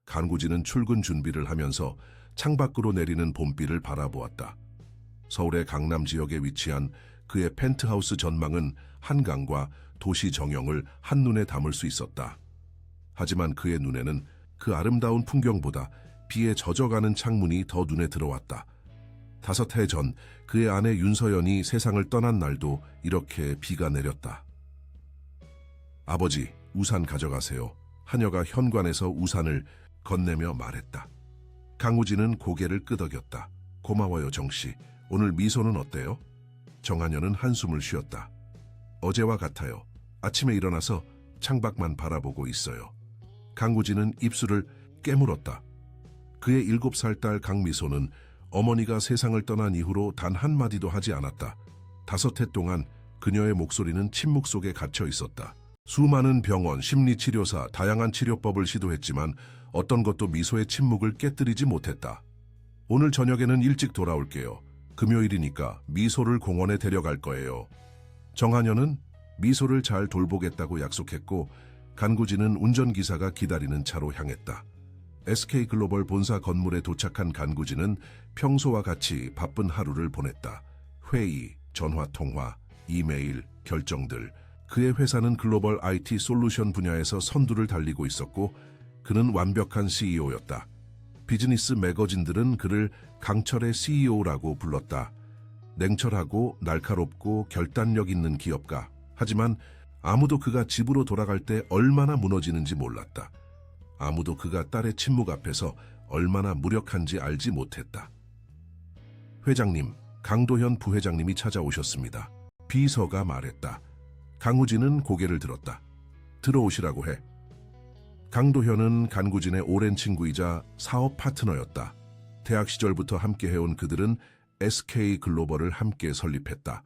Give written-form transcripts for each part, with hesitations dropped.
간구지는 출근 준비를 하면서 창밖으로 내리는 봄비를 바라보았다. 서울의 강남 지역에 위치한 그의 펜트하우스 전망은 한강과 도시 정형을 한눈에 담을 수 있었다. 하지만 그의 눈에는 그 아름다운 풍경보다 비에 젖어가는 창문이 더 눈에 들어왔다. 5해 전 그의 아내 윤서연이 세상을 떠난 날도 이렇게 비가 내렸다. 아버지, 우산 가져가세요. 하녀가 현관에서 우산을 건네며 말했다. 강우진은 고개를 끄덕였다. 고마워요, 정씨. 오늘 미소는 어때요? 정하녀는 한숨을 쉬었다. 어제와 같아요. 아침에 일어나서 창밖만 바라보고 있어요. 강우진은 입술을 깨물었다. 그의 7살 딸 강미소는 어머니가 세상을 떠난 이후로 단 한마디도 하지 않았다. 5해 동안 그녀의 목소리는 침묵 속에 갇혀 있었다. 수많은 병원, 심리치료사, 다양한 치료법을 시도했지만 어떤 것도 미소의 침묵을 깨뜨리지 못했다. 오늘 저녁에는 일찍 돌아올게요. 금요일이니까 미소를 공원에 데려갈 거예요. 정하녀는 미소를 잘 돌보겠다고 약속했고 간구진은 운전기사가 기다리는 차로 향했다. SK글로벌 본사 건물에 도착한 간구진은 평소와 같이 바쁜 하루를 보냈다. 회의, 전화통화, 이메일, 결정들. 그의 회사는 글로벌 IT 솔루션 분야에서 선두를 달리고 있었고 그는 완벽한 CEO였다. 비즈니스 매거진들은 그를 강철의 CEO라고 불렀다. 냉철하고 날카롭고 결단력 있는 기업가. 하지만 아무도 그가 집으로 돌아갈 때 얼마나 무너지는지 몰랐다. 아무도 그가 딸의 침묵 앞에서 얼마나 무력한지 알지 못했다. 회장님, 강도현 부회장님이 찾아오셨습니다. 비서가 말했다. 강우진은 고개를 들었다. 들어오시라고 해. 강도현은 간구진의 오랜 친구이자 사업 파트너였다. 대학 시절부터 함께 해온 그들은 SK글로벌을 함께 설립했다.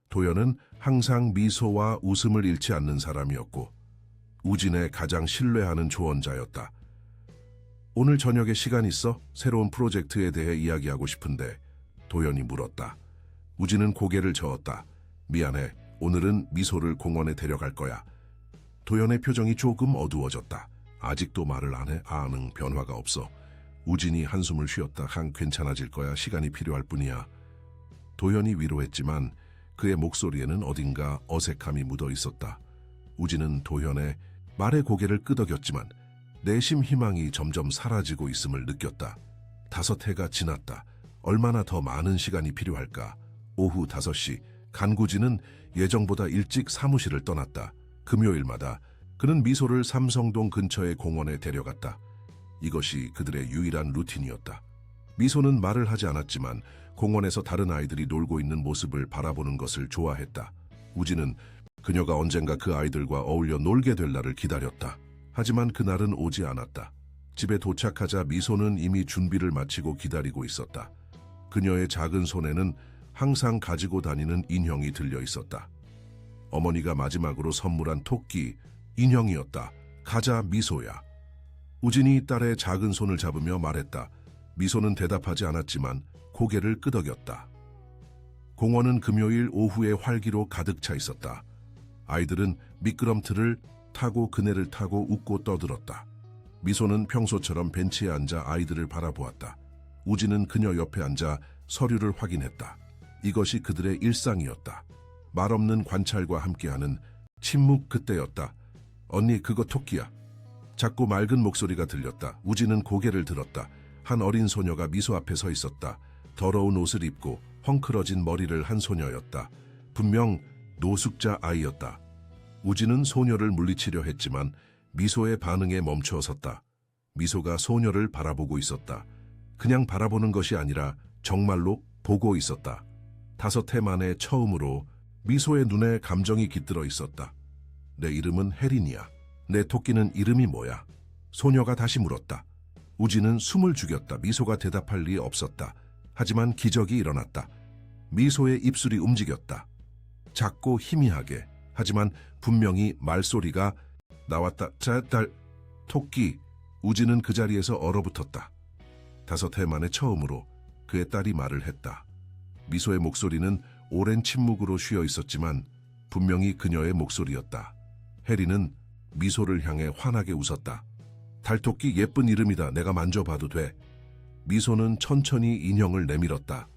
도현은 항상 미소와 웃음을 잃지 않는 사람이었고 우진의 가장 신뢰하는 조언자였다. 오늘 저녁에 시간 있어? 새로운 프로젝트에 대해 이야기하고 싶은데 도현이 물었다. 우진은 고개를 저었다. 미안해. 오늘은 미소를 공원에 데려갈 거야. 도현의 표정이 조금 어두워졌다. 아직도 말을 안 해? 아는 변화가 없어. 우진이 한숨을 쉬었다. 괜찮아질 거야. 시간이 필요할 뿐이야. 도현이 위로했지만 그의 목소리에는 어딘가 어색함이 묻어 있었다. 우진은 도현의 말에 고개를 끄덕였지만 내심 희망이 점점 사라지고 있음을 느꼈다. 5해가 지났다. 얼마나 더 많은 시간이 필요할까? 오후 5시 간구진은 예정보다 일찍 사무실을 떠났다. 금요일마다 그는 미소를 삼성동 근처의 공원에 데려갔다. 이것이 그들의 유일한 루틴이었다. 미소는 말을 하지 않았지만 공원에서 다른 아이들이 놀고 있는 모습을 바라보는 것을 좋아했다. 우진은 그녀가 언젠가 그 아이들과 어울려 놀게 될 날을 기다렸다. 하지만 그날은 오지 않았다. 집에 도착하자 미소는 이미 준비를 마치고 기다리고 있었다. 그녀의 작은 손에는 항상 가지고 다니는 인형이 들려 있었다. 어머니가 마지막으로 선물한 토끼 인형이었다. 가자, 미소야. 우진이 딸의 작은 손을 잡으며 말했다. 미소는 대답하지 않았지만 고개를 끄덕였다. 공원은 금요일 오후에 활기로 가득 차 있었다. 아이들은 미끄럼틀을 타고 그네를 타고 웃고 떠들었다. 미소는 평소처럼 벤치에 앉아 아이들을 바라보았다. 우진은 그녀 옆에 앉아 서류를 확인했다. 이것이 그들의 일상이었다. 말없는 관찰과 함께하는 침묵. 그때였다. 언니, 그거 토끼야. 작고 맑은 목소리가 들렸다. 우진은 고개를 들었다. 한 어린 소녀가 미소 앞에 서 있었다. 더러운 옷을 입고 헝클어진 머리를 한 소녀였다. 분명 노숙자 아이였다. 우진은 소녀를 물리치려 했지만 미소의 반응에 멈춰 섰다. 미소가 소녀를 바라보고 있었다. 그냥 바라보는 것이 아니라 정말로 보고 있었다. 5해 만에 처음으로 미소의 눈에 감정이 깃들어 있었다. 내 이름은 혜린이야. 내 토끼는 이름이 뭐야? 소녀가 다시 물었다. 우진은 숨을 죽였다. 미소가 대답할 리 없었다. 하지만 기적이 일어났다. 미소의 입술이 움직였다. 작고 희미하게. 하지만 분명히 말소리가 나왔다. 딸, 토끼. 우진은 그 자리에서 얼어붙었다. 5해 만에 처음으로 그의 딸이 말을 했다. 미소의 목소리는 오랜 침묵으로 쉬어 있었지만 분명히 그녀의 목소리였다. 혜리는 미소를 향해 환하게 웃었다. 달토끼 예쁜 이름이다. 내가 만져봐도 돼. 미소는 천천히 인형을 내밀었다.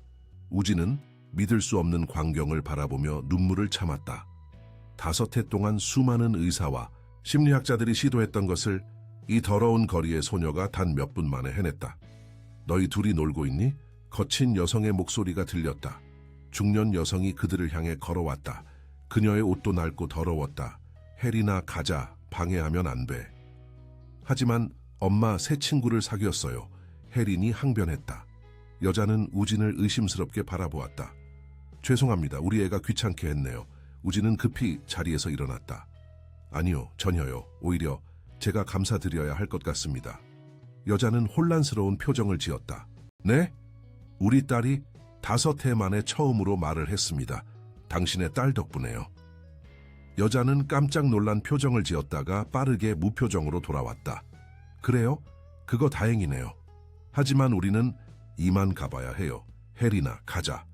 우진은 믿을 수 없는 광경을 바라보며 눈물을 참았다. 5해 동안 수많은 의사와 심리학자들이 시도했던 것을 이 더러운 거리의 소녀가 단 몇 분 만에 해냈다. 너희 둘이 놀고 있니? 거친 여성의 목소리가 들렸다. 중년 여성이 그들을 향해 걸어왔다. 그녀의 옷도 낡고 더러웠다. 혜리나 가자. 방해하면 안 돼. 하지만 엄마 새 친구를 사귀었어요. 혜린이 항변했다. 여자는 우진을 의심스럽게 바라보았다. 죄송합니다. 우리 애가 귀찮게 했네요. 우진은 급히 자리에서 일어났다. 아니요, 전혀요. 오히려 제가 감사드려야 할 것 같습니다. 여자는 혼란스러운 표정을 지었다. 네? 우리 딸이 5해 만에 처음으로 말을 했습니다. 당신의 딸 덕분에요. 여자는 깜짝 놀란 표정을 지었다가 빠르게 무표정으로 돌아왔다. 그래요? 그거 다행이네요. 하지만 우리는 이만 가봐야 해요. 혜리나 가자.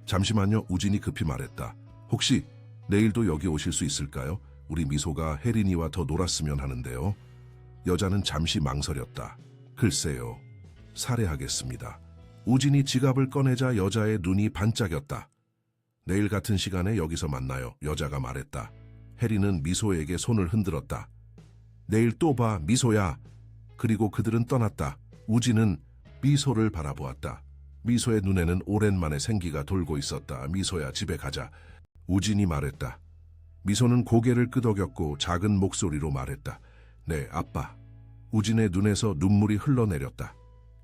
잠시만요. 우진이 급히 말했다. 혹시 내일도 여기 오실 수 있을까요? 우리 미소가 혜린이와 더 놀았으면 하는데요. 여자는 잠시 망설였다. 글쎄요. 살해하겠습니다. 우진이 지갑을 꺼내자 여자의 눈이 반짝였다. 내일 같은 시간에 여기서 만나요. 여자가 말했다. 혜린은 미소에게 손을 흔들었다. 내일 또 봐, 미소야. 그리고 그들은 떠났다. 우진은 미소를 바라보았다. 미소의 눈에는 오랜만에 생기가 돌고 있었다. 미소야, 집에 가자. 우진이 말했다. 미소는 고개를 끄덕였고 작은 목소리로 말했다. 네, 아빠. 우진의 눈에서 눈물이 흘러내렸다.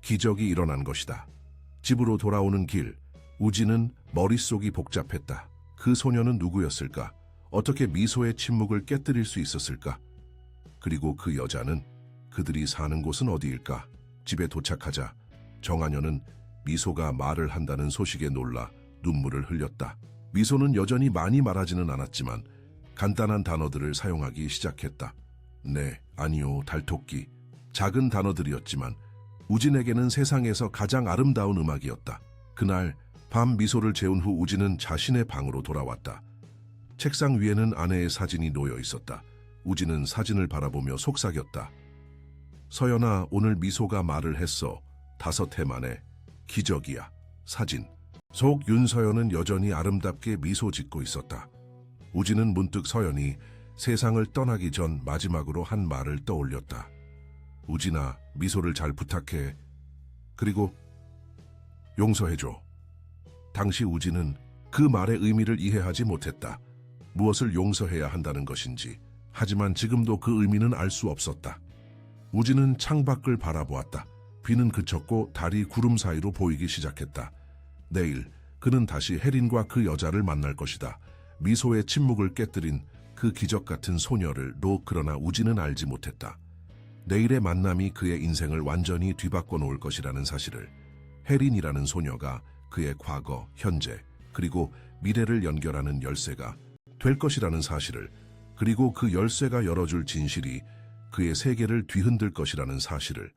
기적이 일어난 것이다. 집으로 돌아오는 길, 우진은 머릿속이 복잡했다. 그 소녀는 누구였을까? 어떻게 미소의 침묵을 깨뜨릴 수 있었을까? 그리고 그 여자는 그들이 사는 곳은 어디일까? 집에 도착하자 정한여는 미소가 말을 한다는 소식에 놀라 눈물을 흘렸다. 미소는 여전히 많이 말하지는 않았지만 간단한 단어들을 사용하기 시작했다. 네, 아니요, 달토끼. 작은 단어들이었지만 우진에게는 세상에서 가장 아름다운 음악이었다. 그날 밤 미소를 재운 후 우진은 자신의 방으로 돌아왔다. 책상 위에는 아내의 사진이 놓여 있었다. 우진은 사진을 바라보며 속삭였다. 서연아, 오늘 미소가 말을 했어. 5해 만에. 기적이야. 사진. 속 윤서연은 여전히 아름답게 미소 짓고 있었다. 우진은 문득 서연이 세상을 떠나기 전 마지막으로 한 말을 떠올렸다. 우진아, 미소를 잘 부탁해. 그리고 용서해줘. 당시 우진은 그 말의 의미를 이해하지 못했다. 무엇을 용서해야 한다는 것인지. 하지만 지금도 그 의미는 알 수 없었다. 우진은 창밖을 바라보았다. 비는 그쳤고 달이 구름 사이로 보이기 시작했다. 내일 그는 다시 혜린과 그 여자를 만날 것이다. 미소의 침묵을 깨뜨린 그 기적 같은 소녀를. 그러나 우진은 알지 못했다. 내일의 만남이 그의 인생을 완전히 뒤바꿔 놓을 것이라는 사실을. 혜린이라는 소녀가 그의 과거, 현재, 그리고 미래를 연결하는 열쇠가 될 것이라는 사실을. 그리고 그 열쇠가 열어줄 진실이 그의 세계를 뒤흔들 것이라는 사실을.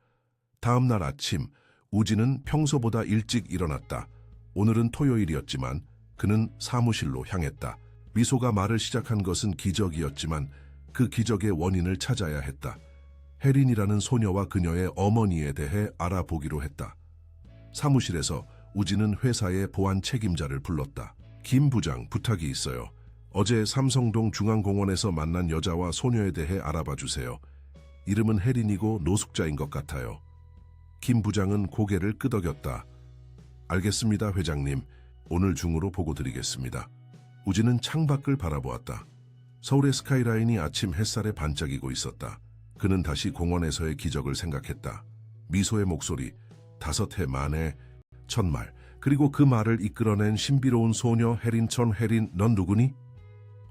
다음 날 아침, 우진은 평소보다 일찍 일어났다. 오늘은 토요일이었지만 그는 사무실로 향했다. 미소가 말을 시작한 것은 기적이었지만 그 기적의 원인을 찾아야 했다. 혜린이라는 소녀와 그녀의 어머니에 대해 알아보기로 했다. 사무실에서 우진은 회사의 보안 책임자를 불렀다. 김 부장, 부탁이 있어요. 어제 삼성동 중앙공원에서 만난 여자와 소녀에 대해 알아봐 주세요. 이름은 혜린이고 노숙자인 것 같아요. 김 부장은 고개를 끄덕였다. 알겠습니다, 회장님. 오늘 중으로 보고 드리겠습니다. 우진은 창밖을 바라보았다. 서울의 스카이라인이 아침 햇살에 반짝이고 있었다. 그는 다시 공원에서의 기적을 생각했다. 미소의 목소리, 5해 만에 첫말, 그리고 그 말을 이끌어낸 신비로운 소녀 혜린천. 혜린, 넌 누구니?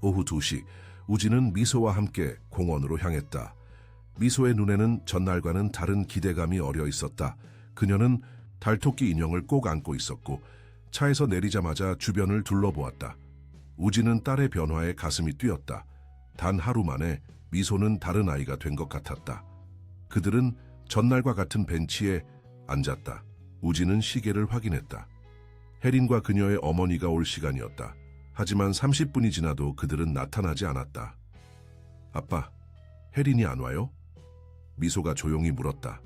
오후 2시, 우진은 미소와 함께 공원으로 향했다. 미소의 눈에는 전날과는 다른 기대감이 어려 있었다. 그녀는 달토끼 인형을 꼭 안고 있었고 차에서 내리자마자 주변을 둘러보았다. 우진은 딸의 변화에 가슴이 뛰었다. 단 하루 만에 미소는 다른 아이가 된 것 같았다. 그들은 전날과 같은 벤치에 앉았다. 우진은 시계를 확인했다. 혜린과 그녀의 어머니가 올 시간이었다. 하지만 30분이 지나도 그들은 나타나지 않았다. 아빠, 혜린이 안 와요? 미소가 조용히 물었다.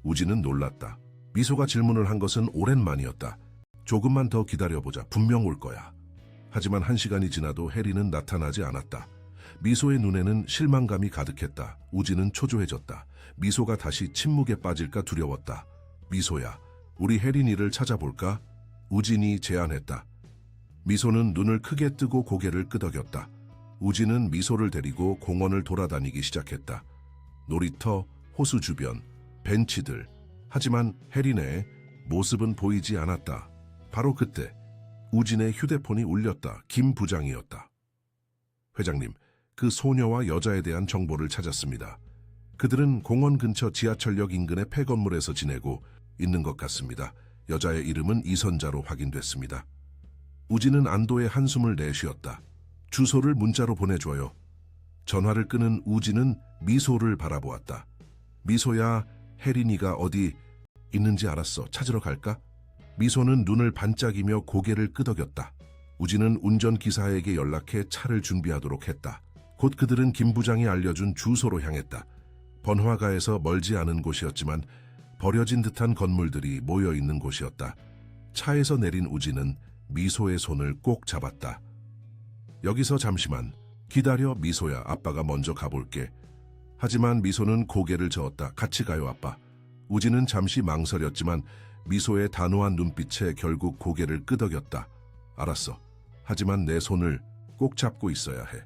우진은 놀랐다. 미소가 질문을 한 것은 오랜만이었다. 조금만 더 기다려보자. 분명 올 거야. 하지만 1시간이 지나도 혜리는 나타나지 않았다. 미소의 눈에는 실망감이 가득했다. 우진은 초조해졌다. 미소가 다시 침묵에 빠질까 두려웠다. 미소야, 우리 혜린이를 찾아볼까? 우진이 제안했다. 미소는 눈을 크게 뜨고 고개를 끄덕였다. 우진은 미소를 데리고 공원을 돌아다니기 시작했다. 놀이터, 호수 주변, 벤치들. 하지만 혜린의 모습은 보이지 않았다. 바로 그때 우진의 휴대폰이 울렸다. 김 부장이었다. 회장님, 그 소녀와 여자에 대한 정보를 찾았습니다. 그들은 공원 근처 지하철역 인근의 폐건물에서 지내고 있는 것 같습니다. 여자의 이름은 이선자로 확인됐습니다. 우진은 안도의 한숨을 내쉬었다. 주소를 문자로 보내줘요. 전화를 끄는 우진은 미소를 바라보았다. 미소야, 혜린이가 어디 있는지 알았어. 찾으러 갈까? 미소는 눈을 반짝이며 고개를 끄덕였다. 우진은 운전기사에게 연락해 차를 준비하도록 했다. 곧 그들은 김 부장이 알려준 주소로 향했다. 번화가에서 멀지 않은 곳이었지만 버려진 듯한 건물들이 모여있는 곳이었다. 차에서 내린 우진은 미소의 손을 꼭 잡았다. 여기서 잠시만 기다려. 미소야, 아빠가 먼저 가볼게. 하지만 미소는 고개를 저었다. 같이 가요, 아빠. 우진은 잠시 망설였지만 미소의 단호한 눈빛에 결국 고개를 끄덕였다. 알았어. 하지만 내 손을 꼭 잡고 있어야 해.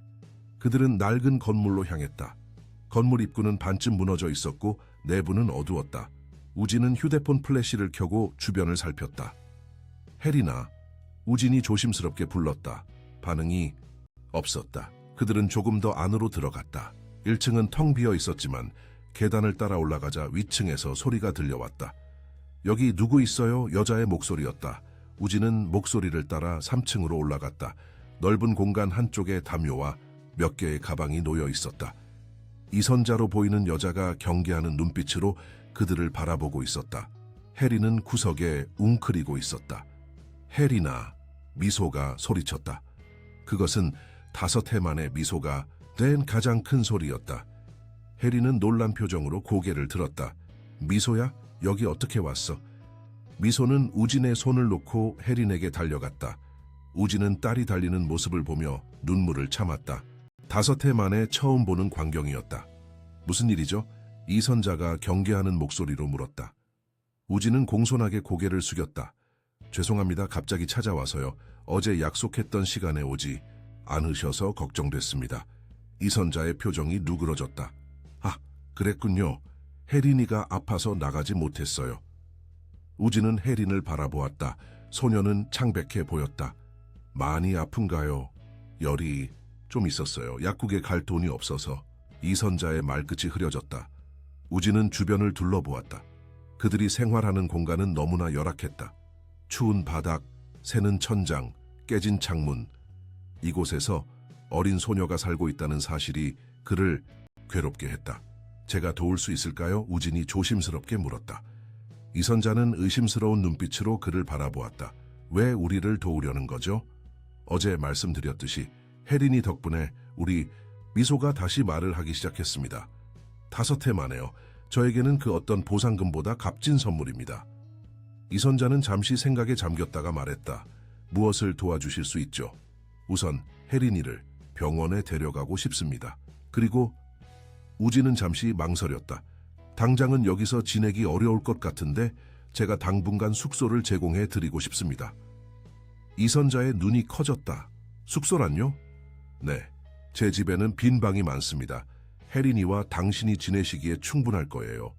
그들은 낡은 건물로 향했다. 건물 입구는 반쯤 무너져 있었고 내부는 어두웠다. 우진은 휴대폰 플래시를 켜고 주변을 살폈다. 혜린아, 우진이 조심스럽게 불렀다. 반응이 없었다. 그들은 조금 더 안으로 들어갔다. 1층은 텅 비어 있었지만 계단을 따라 올라가자 위층에서 소리가 들려왔다. 여기 누구 있어요? 여자의 목소리였다. 우진은 목소리를 따라 3층으로 올라갔다. 넓은 공간 한쪽에 담요와 몇 개의 가방이 놓여 있었다. 이선자로 보이는 여자가 경계하는 눈빛으로 그들을 바라보고 있었다. 혜리는 구석에 웅크리고 있었다. 혜리나, 미소가 소리쳤다. 그것은 5해 만에 미소가 낸 가장 큰 소리였다. 혜리는 놀란 표정으로 고개를 들었다. 미소야, 여기 어떻게 왔어? 미소는 우진의 손을 놓고 혜린에게 달려갔다. 우진은 딸이 달리는 모습을 보며 눈물을 참았다. 5해 만에 처음 보는 광경이었다. 무슨 일이죠? 이선자가 경계하는 목소리로 물었다. 우진은 공손하게 고개를 숙였다. 죄송합니다. 갑자기 찾아와서요. 어제 약속했던 시간에 오지 않으셔서 걱정됐습니다. 이선자의 표정이 누그러졌다. 아, 그랬군요. 혜린이가 아파서 나가지 못했어요. 우진은 혜린을 바라보았다. 소녀는 창백해 보였다. 많이 아픈가요? 열이 좀 있었어요. 약국에 갈 돈이 없어서. 이선자의 말끝이 흐려졌다. 우진은 주변을 둘러보았다. 그들이 생활하는 공간은 너무나 열악했다. 추운 바닥, 새는 천장, 깨진 창문. 이곳에서 어린 소녀가 살고 있다는 사실이 그를 괴롭게 했다. 제가 도울 수 있을까요? 우진이 조심스럽게 물었다. 이선자는 의심스러운 눈빛으로 그를 바라보았다. 왜 우리를 도우려는 거죠? 어제 말씀드렸듯이 혜린이 덕분에 우리 미소가 다시 말을 하기 시작했습니다. 5해 만에요. 저에게는 그 어떤 보상금보다 값진 선물입니다. 이선자는 잠시 생각에 잠겼다가 말했다. 무엇을 도와주실 수 있죠? 우선 혜린이를 병원에 데려가고 싶습니다. 그리고 우진은 잠시 망설였다. 당장은 여기서 지내기 어려울 것 같은데 제가 당분간 숙소를 제공해 드리고 싶습니다. 이선자의 눈이 커졌다. 숙소란요? 네, 제 집에는 빈 방이 많습니다. 혜린이와 당신이 지내시기에 충분할 거예요.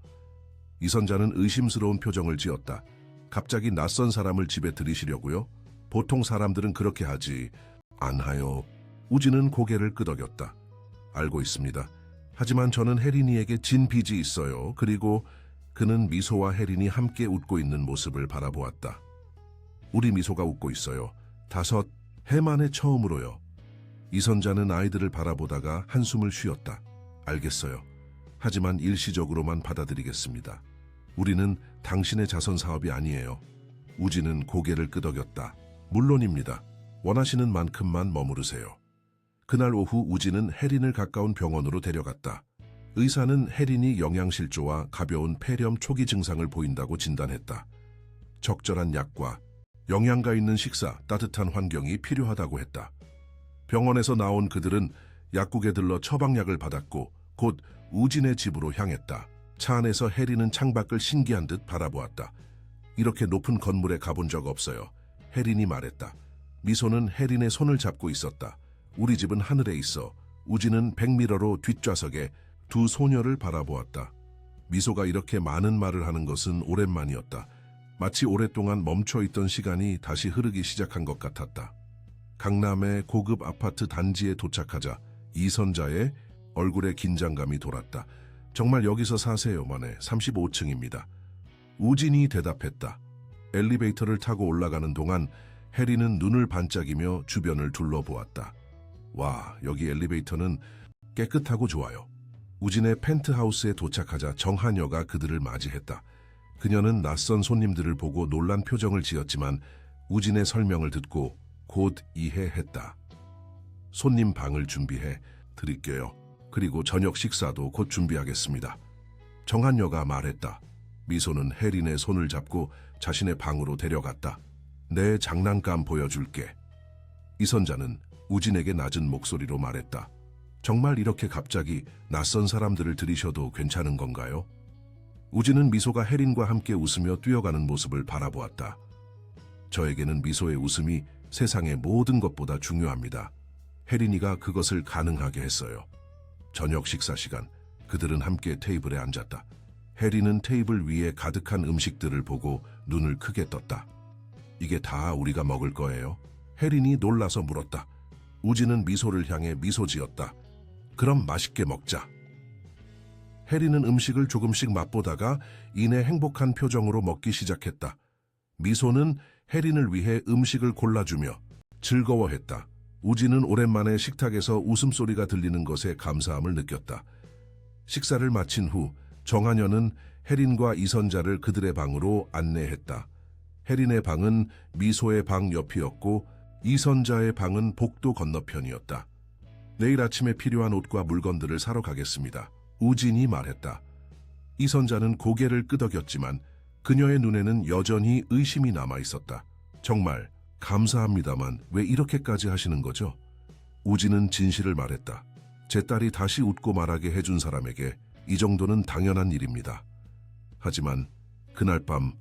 이선자는 의심스러운 표정을 지었다. 갑자기 낯선 사람을 집에 들이시려고요? 보통 사람들은 그렇게 하지 않아요. 우진은 고개를 끄덕였다. 알고 있습니다. 하지만 저는 혜린이에게 진 빚이 있어요. 그리고 그는 미소와 혜린이 함께 웃고 있는 모습을 바라보았다. 우리 미소가 웃고 있어요. 5해 만에 처음으로요. 이선자는 아이들을 바라보다가 한숨을 쉬었다. 알겠어요. 하지만 일시적으로만 받아들이겠습니다. 우리는 당신의 자선 사업이 아니에요. 우진은 고개를 끄덕였다. 물론입니다. 원하시는 만큼만 머무르세요. 그날 오후 우진은 혜린을 가까운 병원으로 데려갔다. 의사는 혜린이 영양실조와 가벼운 폐렴 초기 증상을 보인다고 진단했다. 적절한 약과 영양가 있는 식사, 따뜻한 환경이 필요하다고 했다. 병원에서 나온 그들은 약국에 들러 처방약을 받았고 곧 우진의 집으로 향했다. 차 안에서 혜린은 창밖을 신기한 듯 바라보았다. 이렇게 높은 건물에 가본 적 없어요. 혜린이 말했다. 미소는 혜린의 손을 잡고 있었다. 우리 집은 하늘에 있어. 우진은 백미러로 뒷좌석에 두 소녀를 바라보았다. 미소가 이렇게 많은 말을 하는 것은 오랜만이었다. 마치 오랫동안 멈춰있던 시간이 다시 흐르기 시작한 것 같았다. 강남의 고급 아파트 단지에 도착하자 이선자의 얼굴에 긴장감이 돌았다. 정말 여기서 사세요? 만에 35층입니다. 우진이 대답했다. 엘리베이터를 타고 올라가는 동안 혜리는 눈을 반짝이며 주변을 둘러보았다. 와, 여기 엘리베이터는 깨끗하고 좋아요. 우진의 펜트하우스에 도착하자 정한여가 그들을 맞이했다. 그녀는 낯선 손님들을 보고 놀란 표정을 지었지만 우진의 설명을 듣고 곧 이해했다. 손님 방을 준비해 드릴게요. 그리고 저녁 식사도 곧 준비하겠습니다. 정한여가 말했다. 미소는 혜린의 손을 잡고 자신의 방으로 데려갔다. 내 장난감 보여줄게. 이선자는 우진에게 낮은 목소리로 말했다. 정말 이렇게 갑자기 낯선 사람들을 들이셔도 괜찮은 건가요? 우진은 미소가 혜린과 함께 웃으며 뛰어가는 모습을 바라보았다. 저에게는 미소의 웃음이 세상의 모든 것보다 중요합니다. 혜린이가 그것을 가능하게 했어요. 저녁 식사 시간, 그들은 함께 테이블에 앉았다. 혜린은 테이블 위에 가득한 음식들을 보고 눈을 크게 떴다. 이게 다 우리가 먹을 거예요? 혜린이 놀라서 물었다. 우진은 미소를 향해 미소 지었다. 그럼 맛있게 먹자. 혜린은 음식을 조금씩 맛보다가 이내 행복한 표정으로 먹기 시작했다. 미소는 혜린을 위해 음식을 골라주며 즐거워했다. 우진은 오랜만에 식탁에서 웃음소리가 들리는 것에 감사함을 느꼈다. 식사를 마친 후 정한여는 혜린과 이선자를 그들의 방으로 안내했다. 혜린의 방은 미소의 방 옆이었고 이선자의 방은 복도 건너편이었다. 내일 아침에 필요한 옷과 물건들을 사러 가겠습니다. 우진이 말했다. 이선자는 고개를 끄덕였지만 그녀의 눈에는 여전히 의심이 남아 있었다. 정말 감사합니다만 왜 이렇게까지 하시는 거죠? 우진은 진실을 말했다. 제 딸이 다시 웃고 말하게 해준 사람에게 이 정도는 당연한 일입니다. 하지만 그날 밤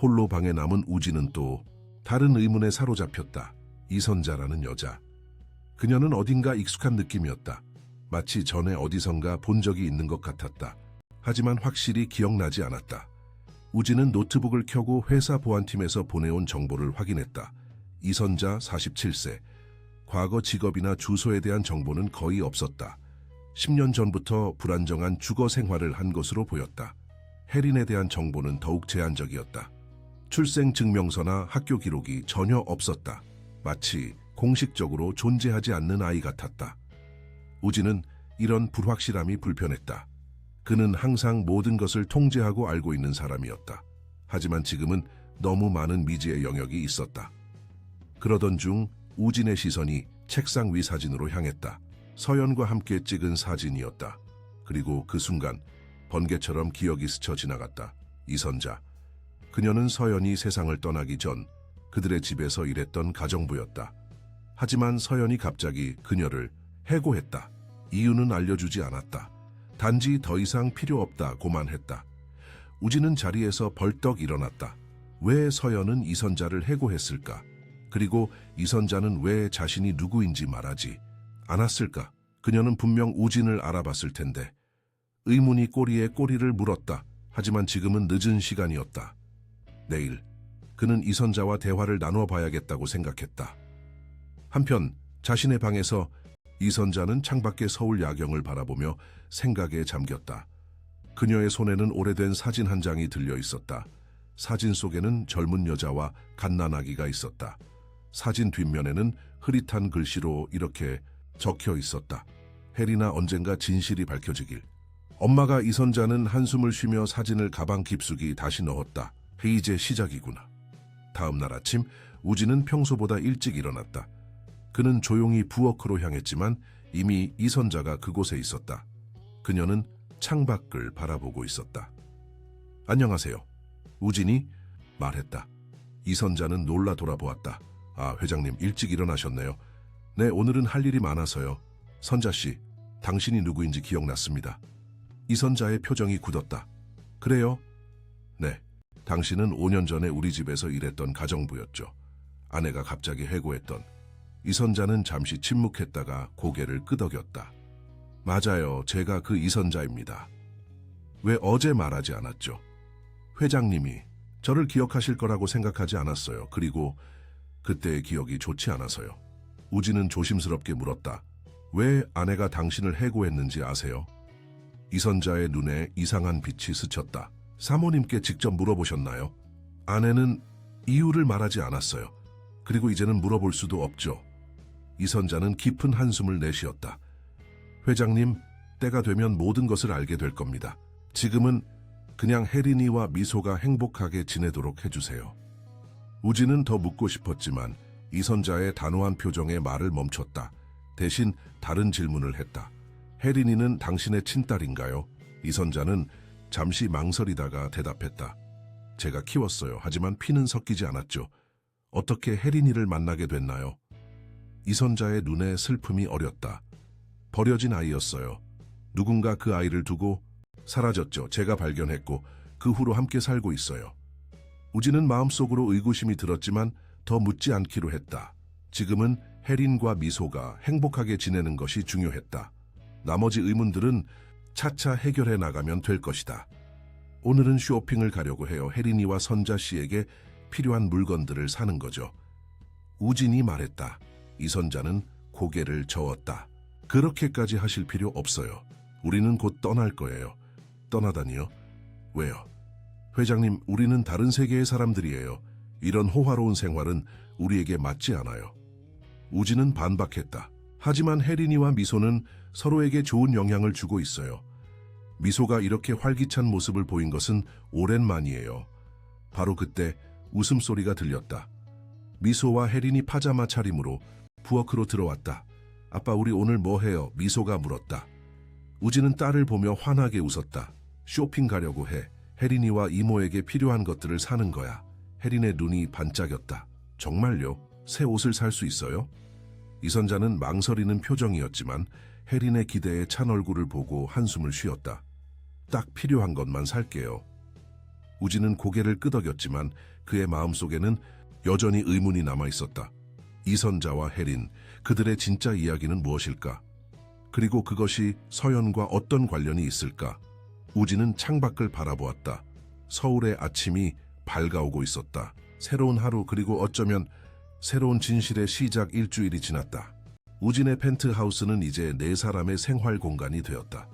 홀로 방에 남은 우진은 또 다른 의문에 사로잡혔다. 이선자라는 여자. 그녀는 어딘가 익숙한 느낌이었다. 마치 전에 어디선가 본 적이 있는 것 같았다. 하지만 확실히 기억나지 않았다. 우진은 노트북을 켜고 회사 보안팀에서 보내온 정보를 확인했다. 이선자 47세. 과거 직업이나 주소에 대한 정보는 거의 없었다. 10년 전부터 불안정한 주거 생활을 한 것으로 보였다. 혜린에 대한 정보는 더욱 제한적이었다. 출생 증명서나 학교 기록이 전혀 없었다. 마치 공식적으로 존재하지 않는 아이 같았다. 우진은 이런 불확실함이 불편했다. 그는 항상 모든 것을 통제하고 알고 있는 사람이었다. 하지만 지금은 너무 많은 미지의 영역이 있었다. 그러던 중 우진의 시선이 책상 위 사진으로 향했다. 서연과 함께 찍은 사진이었다. 그리고 그 순간 번개처럼 기억이 스쳐 지나갔다. 이선자. 그녀는 서연이 세상을 떠나기 전 그들의 집에서 일했던 가정부였다. 하지만 서연이 갑자기 그녀를 해고했다. 이유는 알려주지 않았다. 단지 더 이상 필요 없다고만 했다. 우진은 자리에서 벌떡 일어났다. 왜 서연은 이선자를 해고했을까? 그리고 이선자는 왜 자신이 누구인지 말하지 않았을까? 그녀는 분명 우진을 알아봤을 텐데. 의문이 꼬리에 꼬리를 물었다. 하지만 지금은 늦은 시간이었다. 내일 그는 이선자와 대화를 나눠봐야겠다고 생각했다. 한편 자신의 방에서 이선자는 창밖의 서울 야경을 바라보며 생각에 잠겼다. 그녀의 손에는 오래된 사진 한 장이 들려 있었다. 사진 속에는 젊은 여자와 갓난아기가 있었다. 사진 뒷면에는 흐릿한 글씨로 이렇게 적혀 있었다. 혜린아, 언젠가 진실이 밝혀지길. 엄마가 이선자는 한숨을 쉬며 사진을 가방 깊숙이 다시 넣었다. 이제 시작이구나. 다음 날 아침 우진은 평소보다 일찍 일어났다. 그는 조용히 부엌으로 향했지만 이미 이선자가 그곳에 있었다. 그녀는 창밖을 바라보고 있었다. 안녕하세요. 우진이 말했다. 이선자는 놀라 돌아보았다. 아, 회장님 일찍 일어나셨네요. 네, 오늘은 할 일이 많아서요. 선자씨, 당신이 누구인지 기억났습니다. 이선자의 표정이 굳었다. 그래요? 네, 당신은 5년 전에 우리 집에서 일했던 가정부였죠. 아내가 갑자기 해고했던. 이선자는 잠시 침묵했다가 고개를 끄덕였다. 맞아요, 제가 그 이선자입니다. 왜 어제 말하지 않았죠? 회장님이 저를 기억하실 거라고 생각하지 않았어요. 그리고 그때의 기억이 좋지 않아서요. 우진은 조심스럽게 물었다. 왜 아내가 당신을 해고했는지 아세요? 이선자의 눈에 이상한 빛이 스쳤다. 사모님께 직접 물어보셨나요? 아내는 이유를 말하지 않았어요. 그리고 이제는 물어볼 수도 없죠. 이선자는 깊은 한숨을 내쉬었다. 회장님, 때가 되면 모든 것을 알게 될 겁니다. 지금은 그냥 혜린이와 미소가 행복하게 지내도록 해주세요. 우진은 더 묻고 싶었지만 이선자의 단호한 표정에 말을 멈췄다. 대신 다른 질문을 했다. 혜린이는 당신의 친딸인가요? 이선자는 잠시 망설이다가 대답했다. 제가 키웠어요. 하지만 피는 섞이지 않았죠. 어떻게 혜린이를 만나게 됐나요? 이선자의 눈에 슬픔이 어렸다. 버려진 아이였어요. 누군가 그 아이를 두고 사라졌죠. 제가 발견했고 그 후로 함께 살고 있어요. 우진은 마음속으로 의구심이 들었지만 더 묻지 않기로 했다. 지금은 혜린과 미소가 행복하게 지내는 것이 중요했다. 나머지 의문들은 차차 해결해 나가면 될 것이다. 오늘은 쇼핑을 가려고 해요. 혜린이와 선자 씨에게 필요한 물건들을 사는 거죠. 우진이 말했다. 이선자는 고개를 저었다. 그렇게까지 하실 필요 없어요. 우리는 곧 떠날 거예요. 떠나다니요? 왜요? 회장님, 우리는 다른 세계의 사람들이에요. 이런 호화로운 생활은 우리에게 맞지 않아요. 우진은 반박했다. 하지만 혜린이와 미소는 서로에게 좋은 영향을 주고 있어요. 미소가 이렇게 활기찬 모습을 보인 것은 오랜만이에요. 바로 그때 웃음소리가 들렸다. 미소와 혜린이 파자마 차림으로 부엌으로 들어왔다. 아빠, 우리 오늘 뭐 해요? 미소가 물었다. 우진은 딸을 보며 환하게 웃었다. 쇼핑 가려고 해. 혜린이와 이모에게 필요한 것들을 사는 거야. 혜린의 눈이 반짝였다. 정말요? 새 옷을 살 수 있어요? 이선자는 망설이는 표정이었지만 혜린의 기대에 찬 얼굴을 보고 한숨을 쉬었다. 딱 필요한 것만 살게요. 우진은 고개를 끄덕였지만 그의 마음속에는 여전히 의문이 남아있었다. 이선자와 혜린, 그들의 진짜 이야기는 무엇일까? 그리고 그것이 서연과 어떤 관련이 있을까? 우진은 창밖을 바라보았다. 서울의 아침이 밝아오고 있었다. 새로운 하루, 그리고 어쩌면 새로운 진실의 시작. 일주일이 지났다. 우진의 펜트하우스는 이제 네 사람의 생활 공간이 되었다.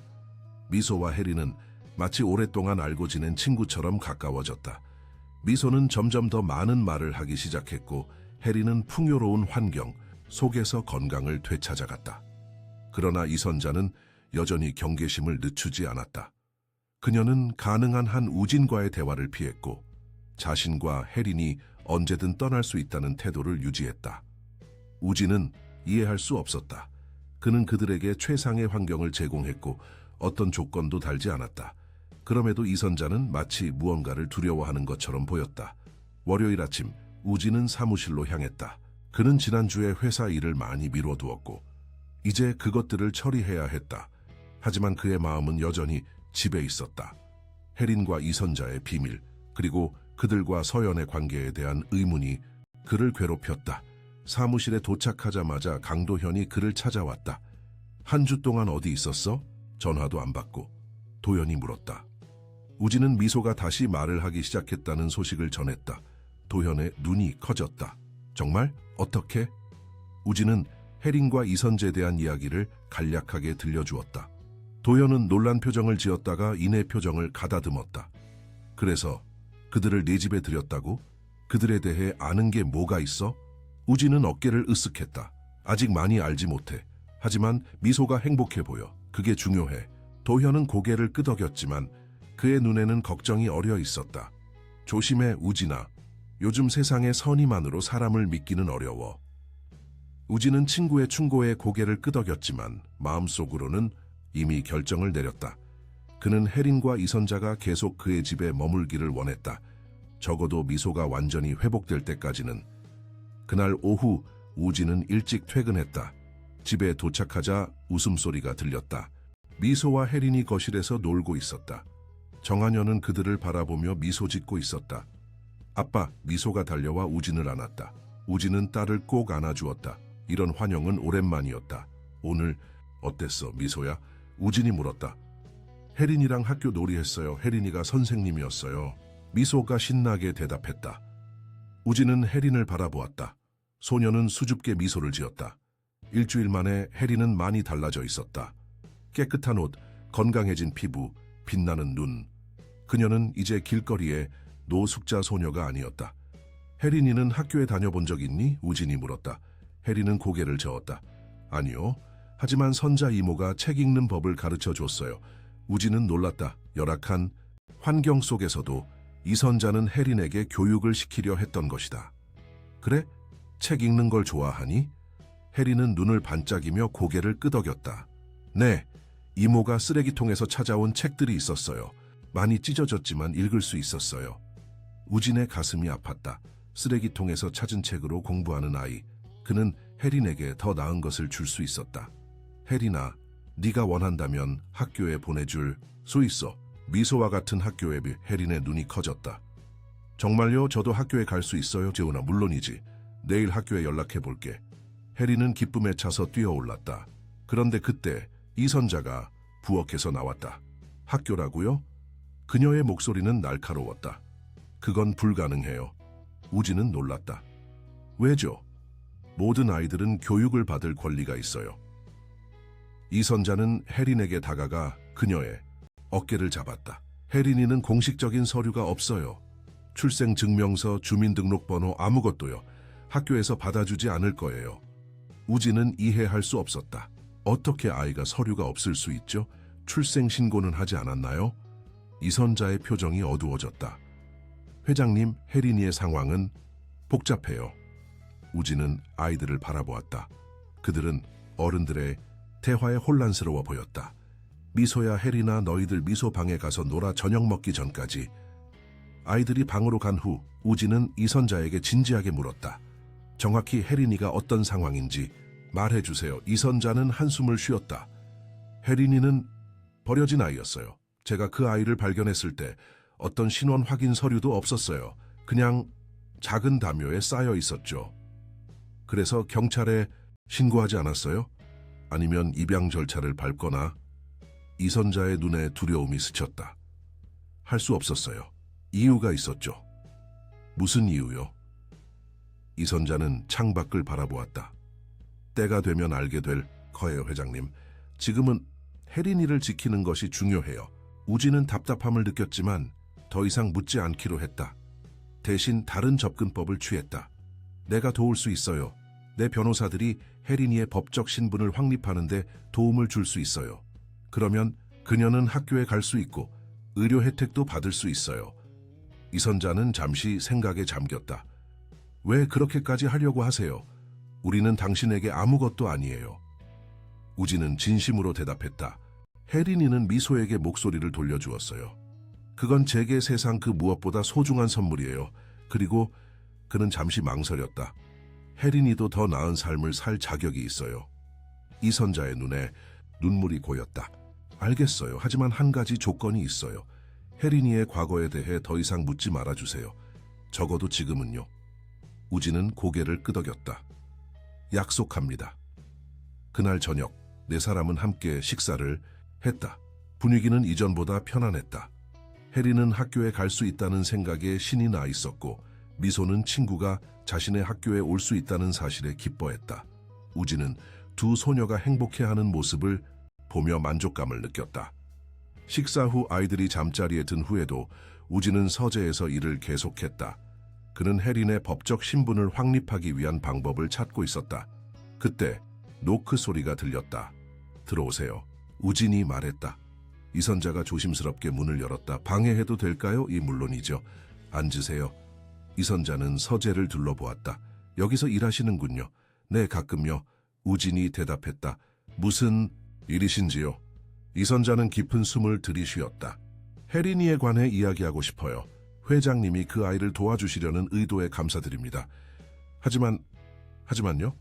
미소와 혜린은 마치 오랫동안 알고 지낸 친구처럼 가까워졌다. 미소는 점점 더 많은 말을 하기 시작했고 혜린은 풍요로운 환경 속에서 건강을 되찾아갔다. 그러나 이선자는 여전히 경계심을 늦추지 않았다. 그녀는 가능한 한 우진과의 대화를 피했고 자신과 혜린이 언제든 떠날 수 있다는 태도를 유지했다. 우진은 이해할 수 없었다. 그는 그들에게 최상의 환경을 제공했고 어떤 조건도 달지 않았다. 그럼에도 이선자는 마치 무언가를 두려워하는 것처럼 보였다. 월요일 아침 우진은 사무실로 향했다. 그는 지난주에 회사 일을 많이 미뤄두었고 이제 그것들을 처리해야 했다. 하지만 그의 마음은 여전히 집에 있었다. 혜린과 이선자의 비밀, 그리고 그들과 서연의 관계에 대한 의문이 그를 괴롭혔다. 사무실에 도착하자마자 강도현이 그를 찾아왔다. 한 주 동안 어디 있었어? 전화도 안 받고. 도현이 물었다. 우진은 미소가 다시 말을 하기 시작했다는 소식을 전했다. 도현의 눈이 커졌다. 정말? 어떻게? 우진은 혜린과 이선재에 대한 이야기를 간략하게 들려주었다. 도현은 놀란 표정을 지었다가 이내 표정을 가다듬었다. 그래서 그들을 네 집에 들였다고? 그들에 대해 아는 게 뭐가 있어? 우진은 어깨를 으쓱했다. 아직 많이 알지 못해. 하지만 미소가 행복해 보여. 그게 중요해. 도현은 고개를 끄덕였지만 그의 눈에는 걱정이 어려 있었다. 조심해, 우진아. 요즘 세상에 선의만으로 사람을 믿기는 어려워. 우진은 친구의 충고에 고개를 끄덕였지만 마음속으로는 이미 결정을 내렸다. 그는 혜린과 이선자가 계속 그의 집에 머물기를 원했다. 적어도 미소가 완전히 회복될 때까지는. 그날 오후 우진은 일찍 퇴근했다. 집에 도착하자 웃음소리가 들렸다. 미소와 혜린이 거실에서 놀고 있었다. 정한여는 그들을 바라보며 미소 짓고 있었다. 아빠, 미소가 달려와 우진을 안았다. 우진은 딸을 꼭 안아주었다. 이런 환영은 오랜만이었다. 오늘 어땠어, 미소야? 우진이 물었다. 혜린이랑 학교 놀이했어요. 혜린이가 선생님이었어요. 미소가 신나게 대답했다. 우진은 혜린을 바라보았다. 소녀는 수줍게 미소를 지었다. 일주일 만에 혜린은 많이 달라져 있었다. 깨끗한 옷, 건강해진 피부, 빛나는 눈. 그녀는 이제 길거리에 노숙자 소녀가 아니었다. 혜린이는 학교에 다녀본 적 있니? 우진이 물었다. 혜린은 고개를 저었다. 아니요. 하지만 선자 이모가 책 읽는 법을 가르쳐 줬어요. 우진은 놀랐다. 열악한 환경 속에서도 이선자는 혜린에게 교육을 시키려 했던 것이다. 그래? 책 읽는 걸 좋아하니? 혜린은 눈을 반짝이며 고개를 끄덕였다. 네, 이모가 쓰레기통에서 찾아온 책들이 있었어요. 많이 찢어졌지만 읽을 수 있었어요. 우진의 가슴이 아팠다. 쓰레기통에서 찾은 책으로 공부하는 아이. 그는 혜린에게 더 나은 것을 줄 수 있었다. 혜린아, 네가 원한다면 학교에 보내줄 수 있어. 미소와 같은 학교에 혜린의 눈이 커졌다. 정말요? 저도 학교에 갈 수 있어요? 재훈아, 물론이지. 내일 학교에 연락해 볼게. 혜린은 기쁨에 차서 뛰어올랐다. 그런데 그때 이선자가 부엌에서 나왔다. 학교라고요? 그녀의 목소리는 날카로웠다. 그건 불가능해요. 우진은 놀랐다. 왜죠? 모든 아이들은 교육을 받을 권리가 있어요. 이선자는 혜린에게 다가가 그녀의 어깨를 잡았다. 혜린이는 공식적인 서류가 없어요. 출생증명서, 주민등록번호, 아무것도요. 학교에서 받아주지 않을 거예요. 우진은 이해할 수 없었다. 어떻게 아이가 서류가 없을 수 있죠? 출생신고는 하지 않았나요? 이선자의 표정이 어두워졌다. 회장님, 혜린이의 상황은 복잡해요. 우진은 아이들을 바라보았다. 그들은 어른들의 대화에 혼란스러워 보였다. 미소야, 혜린아, 너희들 미소 방에 가서 놀아. 저녁 먹기 전까지. 아이들이 방으로 간 후 우진은 이선자에게 진지하게 물었다. 정확히 혜린이가 어떤 상황인지 말해주세요. 이선자는 한숨을 쉬었다. 혜린이는 버려진 아이였어요. 제가 그 아이를 발견했을 때 어떤 신원 확인 서류도 없었어요. 그냥 작은 담요에 쌓여 있었죠. 그래서 경찰에 신고하지 않았어요? 아니면 입양 절차를 밟거나. 이선자의 눈에 두려움이 스쳤다. 할 수 없었어요. 이유가 있었죠. 무슨 이유요? 이선자는 창밖을 바라보았다. 때가 되면 알게 될 거예요, 회장님. 지금은 혜린이를 지키는 것이 중요해요. 우진은 답답함을 느꼈지만 더 이상 묻지 않기로 했다. 대신 다른 접근법을 취했다. 내가 도울 수 있어요. 내 변호사들이 혜린이의 법적 신분을 확립하는데 도움을 줄 수 있어요. 그러면 그녀는 학교에 갈 수 있고 의료 혜택도 받을 수 있어요. 이선자는 잠시 생각에 잠겼다. 왜 그렇게까지 하려고 하세요? 우리는 당신에게 아무것도 아니에요. 우진은 진심으로 대답했다. 혜린이는 미소에게 목소리를 돌려주었어요. 그건 제게 세상 그 무엇보다 소중한 선물이에요. 그리고 그는 잠시 망설였다. 혜린이도 더 나은 삶을 살 자격이 있어요. 이선자의 눈에 눈물이 고였다. 알겠어요. 하지만 한 가지 조건이 있어요. 혜린이의 과거에 대해 더 이상 묻지 말아주세요. 적어도 지금은요. 우진은 고개를 끄덕였다. 약속합니다. 그날 저녁 네 사람은 함께 식사를 했다. 분위기는 이전보다 편안했다. 혜린은 학교에 갈 수 있다는 생각에 신이 나 있었고 미소는 친구가 자신의 학교에 올 수 있다는 사실에 기뻐했다. 우진은 두 소녀가 행복해하는 모습을 보며 만족감을 느꼈다. 식사 후 아이들이 잠자리에 든 후에도 우진은 서재에서 일을 계속했다. 그는 혜린의 법적 신분을 확립하기 위한 방법을 찾고 있었다. 그때 노크 소리가 들렸다. 들어오세요. 우진이 말했다. 이선자가 조심스럽게 문을 열었다. 방해해도 될까요? 물론이죠. 앉으세요. 이선자는 서재를 둘러보았다. 여기서 일하시는군요. 네, 가끔요. 우진이 대답했다. 무슨 일이신지요? 이선자는 깊은 숨을 들이쉬었다. 혜린이에 관해 이야기하고 싶어요. 회장님이 그 아이를 도와주시려는 의도에 감사드립니다. 하지만요?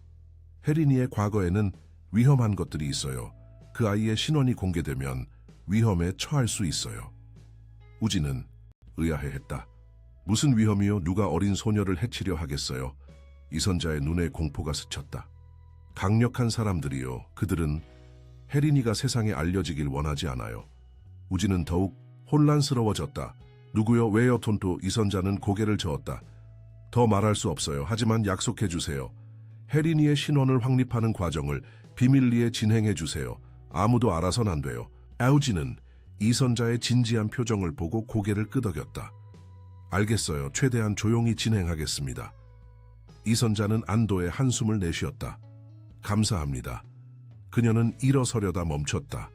혜린이의 과거에는 위험한 것들이 있어요. 그 아이의 신원이 공개되면 위험에 처할 수 있어요. 우진은 의아해했다. 무슨 위험이요? 누가 어린 소녀를 해치려 하겠어요? 이선자의 눈에 공포가 스쳤다. 강력한 사람들이요. 그들은 혜린이가 세상에 알려지길 원하지 않아요. 우진은 더욱 혼란스러워졌다. 누구요? 왜요? 톤토. 이선자는 고개를 저었다. 더 말할 수 없어요. 하지만 약속해 주세요. 혜린이의 신원을 확립하는 과정을 비밀리에 진행해 주세요. 아무도 알아선 안 돼요. 우진은 이선자의 진지한 표정을 보고 고개를 끄덕였다. 알겠어요. 최대한 조용히 진행하겠습니다. 이선자는 안도의 한숨을 내쉬었다. 감사합니다. 그녀는 일어서려다 멈췄다.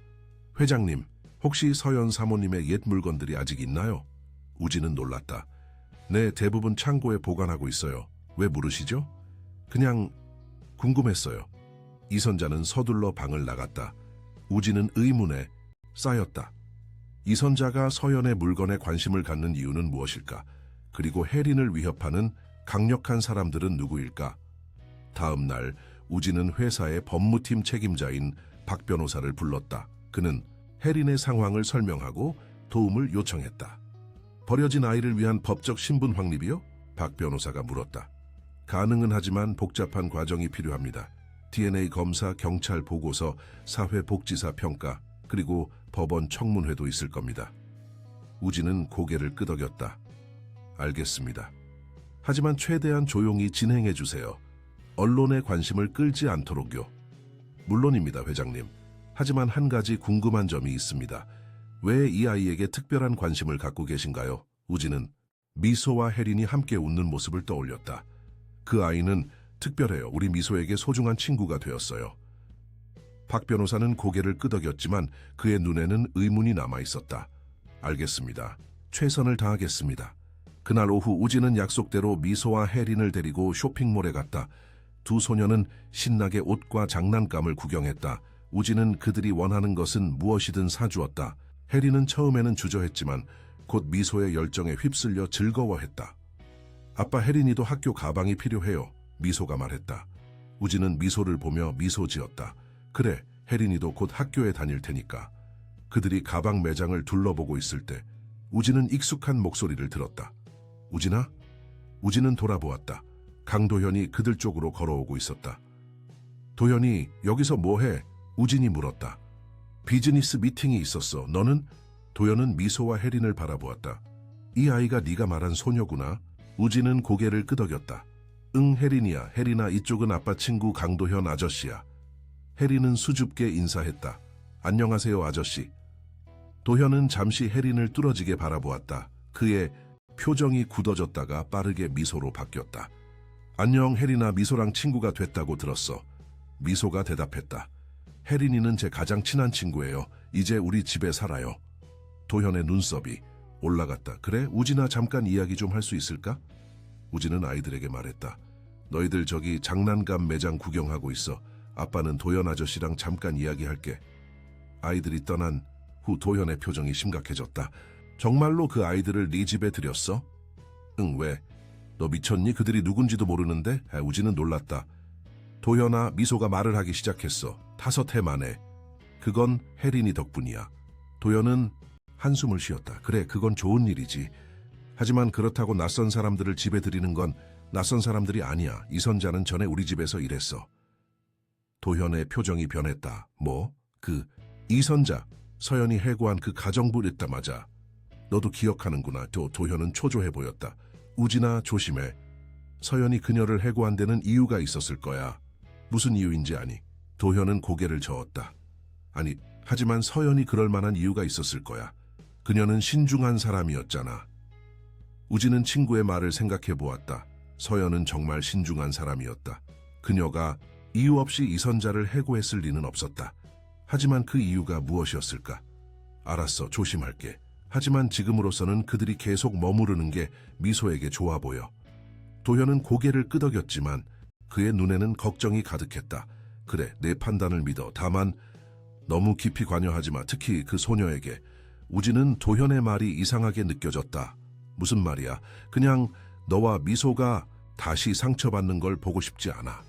회장님, 혹시 서연 사모님의 옛 물건들이 아직 있나요? 우진은 놀랐다. 네, 대부분 창고에 보관하고 있어요. 왜 물으시죠? 그냥 궁금했어요. 이선자는 서둘러 방을 나갔다. 우진은 의문에 쌓였다. 이선자가 서연의 물건에 관심을 갖는 이유는 무엇일까? 그리고 혜린을 위협하는 강력한 사람들은 누구일까? 다음 날 우진은 회사의 법무팀 책임자인 박 변호사를 불렀다. 그는 혜린의 상황을 설명하고 도움을 요청했다. 버려진 아이를 위한 법적 신분 확립이요? 박 변호사가 물었다. 가능은 하지만 복잡한 과정이 필요합니다. DNA 검사, 경찰 보고서, 사회복지사 평가, 그리고 법원 청문회도 있을 겁니다. 우진은 고개를 끄덕였다. 알겠습니다. 하지만 최대한 조용히 진행해 주세요. 언론의 관심을 끌지 않도록요. 물론입니다, 회장님. 하지만 한 가지 궁금한 점이 있습니다. 왜 이 아이에게 특별한 관심을 갖고 계신가요? 우진은 미소와 혜린이 함께 웃는 모습을 떠올렸다. 그 아이는 특별해요. 우리 미소에게 소중한 친구가 되었어요. 박 변호사는 고개를 끄덕였지만 그의 눈에는 의문이 남아 있었다. 알겠습니다. 최선을 다하겠습니다. 그날 오후 우진은 약속대로 미소와 혜린을 데리고 쇼핑몰에 갔다. 두 소녀는 신나게 옷과 장난감을 구경했다. 우진은 그들이 원하는 것은 무엇이든 사주었다. 혜린은 처음에는 주저했지만 곧 미소의 열정에 휩쓸려 즐거워했다. 아빠, 혜린이도 학교 가방이 필요해요. 미소가 말했다. 우진은 미소를 보며 미소 지었다. 그래, 혜린이도 곧 학교에 다닐 테니까. 그들이 가방 매장을 둘러보고 있을 때 우진은 익숙한 목소리를 들었다. 우진아? 우진은 돌아보았다. 강도현이 그들 쪽으로 걸어오고 있었다. 도현이, 여기서 뭐해? 우진이 물었다. 비즈니스 미팅이 있었어. 너는? 도현은 미소와 혜린을 바라보았다. 이 아이가 네가 말한 소녀구나. 우진은 고개를 끄덕였다. 응, 혜린이야. 혜린아, 이쪽은 아빠 친구 강도현 아저씨야. 혜린은 수줍게 인사했다. 안녕하세요, 아저씨. 도현은 잠시 혜린을 뚫어지게 바라보았다. 그의 표정이 굳어졌다가 빠르게 미소로 바뀌었다. 안녕, 혜린아. 미소랑 친구가 됐다고 들었어. 미소가 대답했다. 혜린이는 제 가장 친한 친구예요. 이제 우리 집에 살아요. 도현의 눈썹이 올라갔다. 그래? 우진아, 잠깐 이야기 좀 할 수 있을까? 우진은 아이들에게 말했다. 너희들 저기 장난감 매장 구경하고 있어. 아빠는 도현 아저씨랑 잠깐 이야기할게. 아이들이 떠난 후 도현의 표정이 심각해졌다. 정말로 그 아이들을 네 집에 들였어? 응, 왜? 너 미쳤니? 그들이 누군지도 모르는데? 우진은 놀랐다. 도현아, 미소가 말을 하기 시작했어. 5해 만에. 그건 혜린이 덕분이야. 도현은 한숨을 쉬었다. 그래, 그건 좋은 일이지. 하지만 그렇다고 낯선 사람들을 집에 들이는 건 낯선 사람들이 아니야. 이선자는 전에 우리 집에서 일했어. 도현의 표정이 변했다. 뭐? 이선자, 서연이 해고한 그 가정부 있다마자. 너도 기억하는구나. 도현은 초조해 보였다. 우진아, 조심해. 서연이 그녀를 해고한 데는 이유가 있었을 거야. 무슨 이유인지 아니? 도현은 고개를 저었다. 아니, 하지만 서연이 그럴 만한 이유가 있었을 거야. 그녀는 신중한 사람이었잖아. 우진은 친구의 말을 생각해 보았다. 서연은 정말 신중한 사람이었다. 그녀가 이유 없이 이선자를 해고했을 리는 없었다. 하지만 그 이유가 무엇이었을까? 알았어, 조심할게. 하지만 지금으로서는 그들이 계속 머무르는 게 미소에게 좋아 보여. 도현은 고개를 끄덕였지만 그의 눈에는 걱정이 가득했다. 그래, 내 판단을 믿어. 다만 너무 깊이 관여하지 마. 특히 그 소녀에게. 우진은 도현의 말이 이상하게 느껴졌다. 무슨 말이야? 그냥 너와 미소가 다시 상처받는 걸 보고 싶지 않아.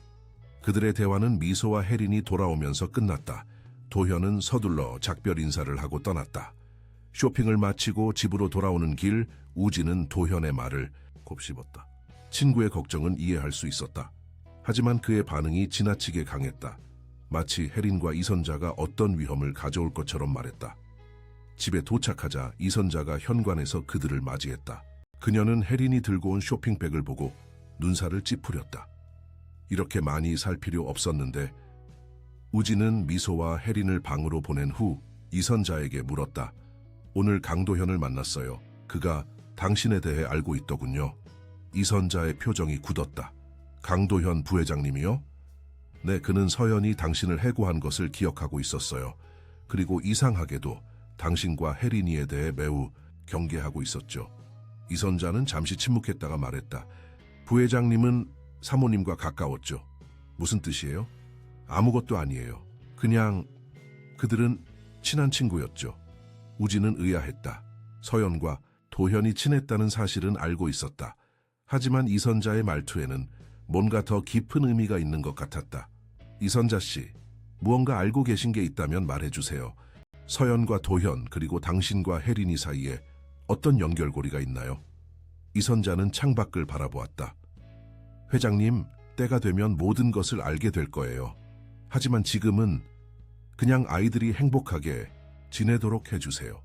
그들의 대화는 미소와 혜린이 돌아오면서 끝났다. 도현은 서둘러 작별 인사를 하고 떠났다. 쇼핑을 마치고 집으로 돌아오는 길, 우진은 도현의 말을 곱씹었다. 친구의 걱정은 이해할 수 있었다. 하지만 그의 반응이 지나치게 강했다. 마치 혜린과 이선자가 어떤 위험을 가져올 것처럼 말했다. 집에 도착하자 이선자가 현관에서 그들을 맞이했다. 그녀는 혜린이 들고 온 쇼핑백을 보고 눈살을 찌푸렸다. 이렇게 많이 살 필요 없었는데. 우진은 미소와 혜린을 방으로 보낸 후 이선자에게 물었다. 오늘 강도현을 만났어요. 그가 당신에 대해 알고 있더군요. 이선자의 표정이 굳었다. 강도현 부회장님이요? 네, 그는 서연이 당신을 해고한 것을 기억하고 있었어요. 그리고 이상하게도 당신과 혜린이에 대해 매우 경계하고 있었죠. 이선자는 잠시 침묵했다가 말했다. 부회장님은 사모님과 가까웠죠. 무슨 뜻이에요? 아무것도 아니에요. 그냥 그들은 친한 친구였죠. 우진은 의아했다. 서연과 도현이 친했다는 사실은 알고 있었다. 하지만 이선자의 말투에는 뭔가 더 깊은 의미가 있는 것 같았다. 이선자 씨, 무언가 알고 계신 게 있다면 말해주세요. 서연과 도현 그리고 당신과 혜린이 사이에 어떤 연결고리가 있나요? 이선자는 창밖을 바라보았다. 회장님, 때가 되면 모든 것을 알게 될 거예요. 하지만 지금은 그냥 아이들이 행복하게 지내도록 해주세요.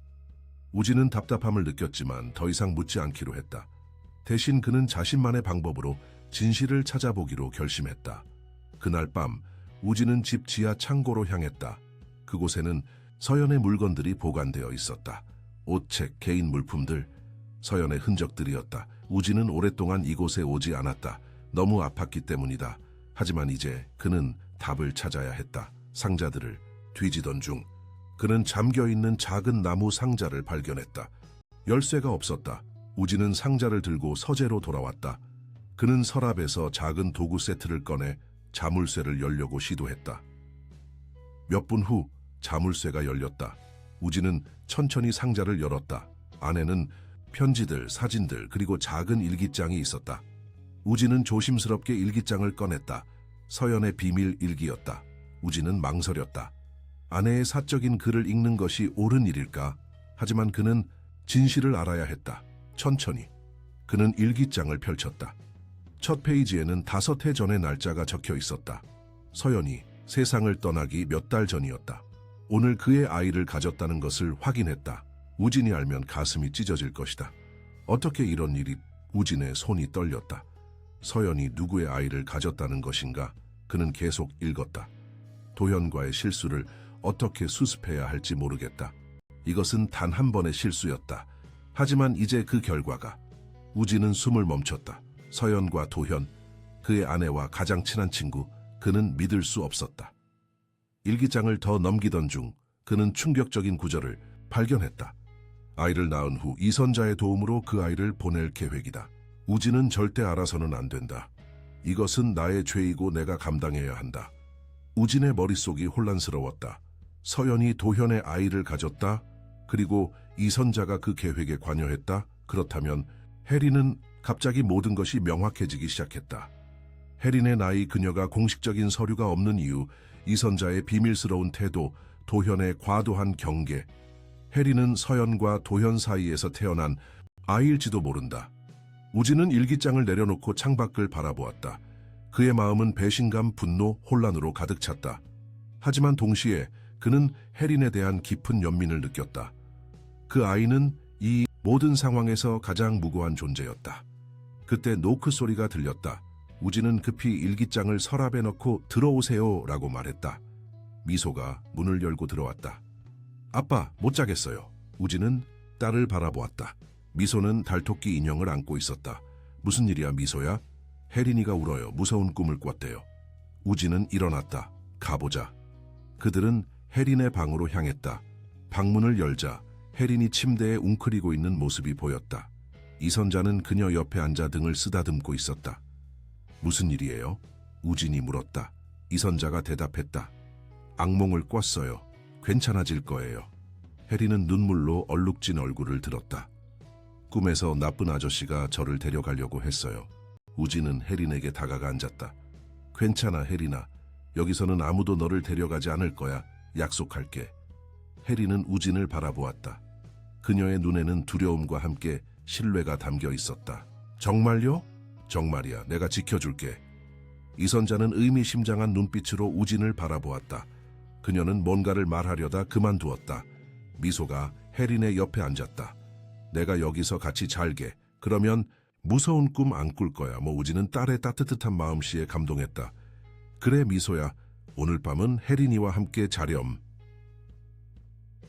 우진은 답답함을 느꼈지만 더 이상 묻지 않기로 했다. 대신 그는 자신만의 방법으로 진실을 찾아보기로 결심했다. 그날 밤 우진은 집 지하 창고로 향했다. 그곳에는 서연의 물건들이 보관되어 있었다. 옷, 책, 개인 물품들, 서연의 흔적들이었다. 우진은 오랫동안 이곳에 오지 않았다. 너무 아팠기 때문이다. 하지만 이제 그는 답을 찾아야 했다. 상자들을 뒤지던 중 그는 잠겨있는 작은 나무 상자를 발견했다. 열쇠가 없었다. 우진은 상자를 들고 서재로 돌아왔다. 그는 서랍에서 작은 도구 세트를 꺼내 자물쇠를 열려고 시도했다. 몇 분 후 자물쇠가 열렸다. 우진은 천천히 상자를 열었다. 안에는 편지들, 사진들, 그리고 작은 일기장이 있었다. 우진은 조심스럽게 일기장을 꺼냈다. 서연의 비밀 일기였다. 우진은 망설였다. 아내의 사적인 글을 읽는 것이 옳은 일일까? 하지만 그는 진실을 알아야 했다. 천천히 그는 일기장을 펼쳤다. 첫 페이지에는 5해 전의 날짜가 적혀 있었다. 서연이 세상을 떠나기 몇 달 전이었다. 오늘 그의 아이를 가졌다는 것을 확인했다. 우진이 알면 가슴이 찢어질 것이다. 어떻게 이런 일이? 우진의 손이 떨렸다. 서연이 누구의 아이를 가졌다는 것인가? 그는 계속 읽었다. 도현과의 실수를 어떻게 수습해야 할지 모르겠다. 이것은 단 한 번의 실수였다. 하지만 이제 그 결과가. 우진은 숨을 멈췄다. 서연과 도현, 그의 아내와 가장 친한 친구, 그는 믿을 수 없었다. 일기장을 더 넘기던 중 그는 충격적인 구절을 발견했다. 아이를 낳은 후 이선자의 도움으로 그 아이를 보낼 계획이다. 우진은 절대 알아서는 안 된다. 이것은 나의 죄이고 내가 감당해야 한다. 우진의 머릿속이 혼란스러웠다. 서연이 도현의 아이를 가졌다. 그리고 이선자가 그 계획에 관여했다. 그렇다면 혜린은 갑자기 모든 것이 명확해지기 시작했다. 혜린의 나이, 그녀가 공식적인 서류가 없는 이유, 이선자의 비밀스러운 태도, 도현의 과도한 경계. 혜린은 서연과 도현 사이에서 태어난 아이일지도 모른다. 우진은 일기장을 내려놓고 창밖을 바라보았다. 그의 마음은 배신감, 분노, 혼란으로 가득 찼다. 하지만 동시에 그는 혜린에 대한 깊은 연민을 느꼈다. 그 아이는 이 모든 상황에서 가장 무고한 존재였다. 그때 노크 소리가 들렸다. 우진은 급히 일기장을 서랍에 넣고 들어오세요 라고 말했다. 미소가 문을 열고 들어왔다. 아빠, 못 자겠어요. 우진은 딸을 바라보았다. 미소는 달토끼 인형을 안고 있었다. 무슨 일이야, 미소야? 혜린이가 울어요. 무서운 꿈을 꿨대요. 우진은 일어났다. 가보자. 그들은 혜린의 방으로 향했다. 방문을 열자 혜린이 침대에 웅크리고 있는 모습이 보였다. 이선자는 그녀 옆에 앉아 등을 쓰다듬고 있었다. 무슨 일이에요? 우진이 물었다. 이선자가 대답했다. 악몽을 꿨어요. 괜찮아질 거예요. 혜리는 눈물로 얼룩진 얼굴을 들었다. 꿈에서 나쁜 아저씨가 저를 데려가려고 했어요. 우진은 혜린에게 다가가 앉았다. 괜찮아, 혜린아. 여기서는 아무도 너를 데려가지 않을 거야. 약속할게. 혜린은 우진을 바라보았다. 그녀의 눈에는 두려움과 함께 신뢰가 담겨 있었다. 정말요? 정말이야. 내가 지켜줄게. 이선자는 의미심장한 눈빛으로 우진을 바라보았다. 그녀는 뭔가를 말하려다 그만두었다. 미소가 혜린의 옆에 앉았다. 내가 여기서 같이 잘게. 그러면 무서운 꿈 안 꿀 거야. 우진은 딸의 따뜻한 마음씨에 감동했다. 그래, 미소야. 오늘 밤은 혜린이와 함께 자렴.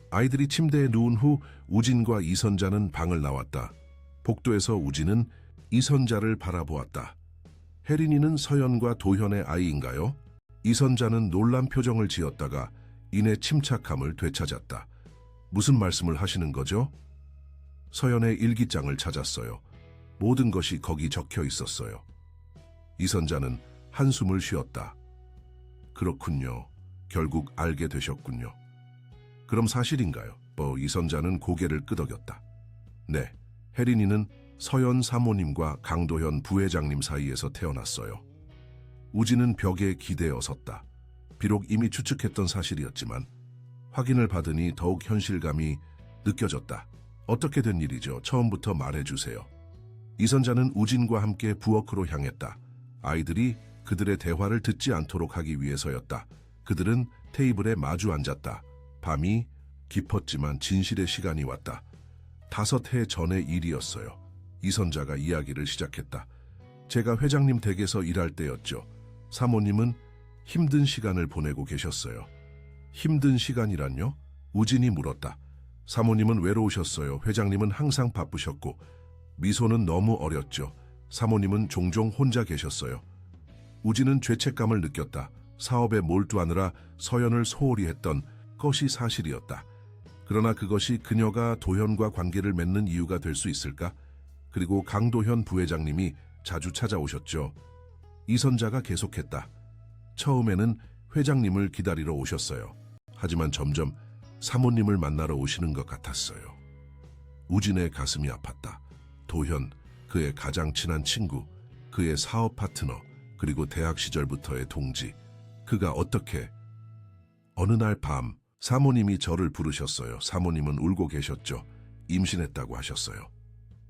아이들이 침대에 누운 후 우진과 이선자는 방을 나왔다. 복도에서 우진은 이선자를 바라보았다. 혜린이는 서연과 도현의 아이인가요? 이선자는 놀란 표정을 지었다가 이내 침착함을 되찾았다. 무슨 말씀을 하시는 거죠? 서연의 일기장을 찾았어요. 모든 것이 거기 적혀 있었어요. 이선자는 한숨을 쉬었다. 그렇군요. 결국 알게 되셨군요. 그럼 사실인가요? 이선자는 고개를 끄덕였다. 네, 혜린이는 서연 사모님과 강도현 부회장님 사이에서 태어났어요. 우진은 벽에 기대어 섰다. 비록 이미 추측했던 사실이었지만 확인을 받으니 더욱 현실감이 느껴졌다. 어떻게 된 일이죠? 처음부터 말해주세요. 이선자는 우진과 함께 부엌으로 향했다. 아이들이 그들의 대화를 듣지 않도록 하기 위해서였다. 그들은 테이블에 마주 앉았다. 밤이 깊었지만 진실의 시간이 왔다. 5해 전의 일이었어요. 이선자가 이야기를 시작했다. 제가 회장님 댁에서 일할 때였죠. 사모님은 힘든 시간을 보내고 계셨어요. 힘든 시간이란요? 우진이 물었다. 사모님은 외로우셨어요. 회장님은 항상 바쁘셨고 미소는 너무 어렸죠. 사모님은 종종 혼자 계셨어요. 우진은 죄책감을 느꼈다. 사업에 몰두하느라 서연을 소홀히 했던 것이 사실이었다. 그러나 그것이 그녀가 도현과 관계를 맺는 이유가 될 수 있을까? 그리고 강도현 부회장님이 자주 찾아오셨죠. 이선자가 계속했다. 처음에는 회장님을 기다리러 오셨어요. 하지만 점점 사모님을 만나러 오시는 것 같았어요. 우진의 가슴이 아팠다. 도현, 그의 가장 친한 친구, 그의 사업 파트너, 그리고 대학 시절부터의 동지. 그가 어떻게... 어느 날 밤 사모님이 저를 부르셨어요. 사모님은 울고 계셨죠. 임신했다고 하셨어요.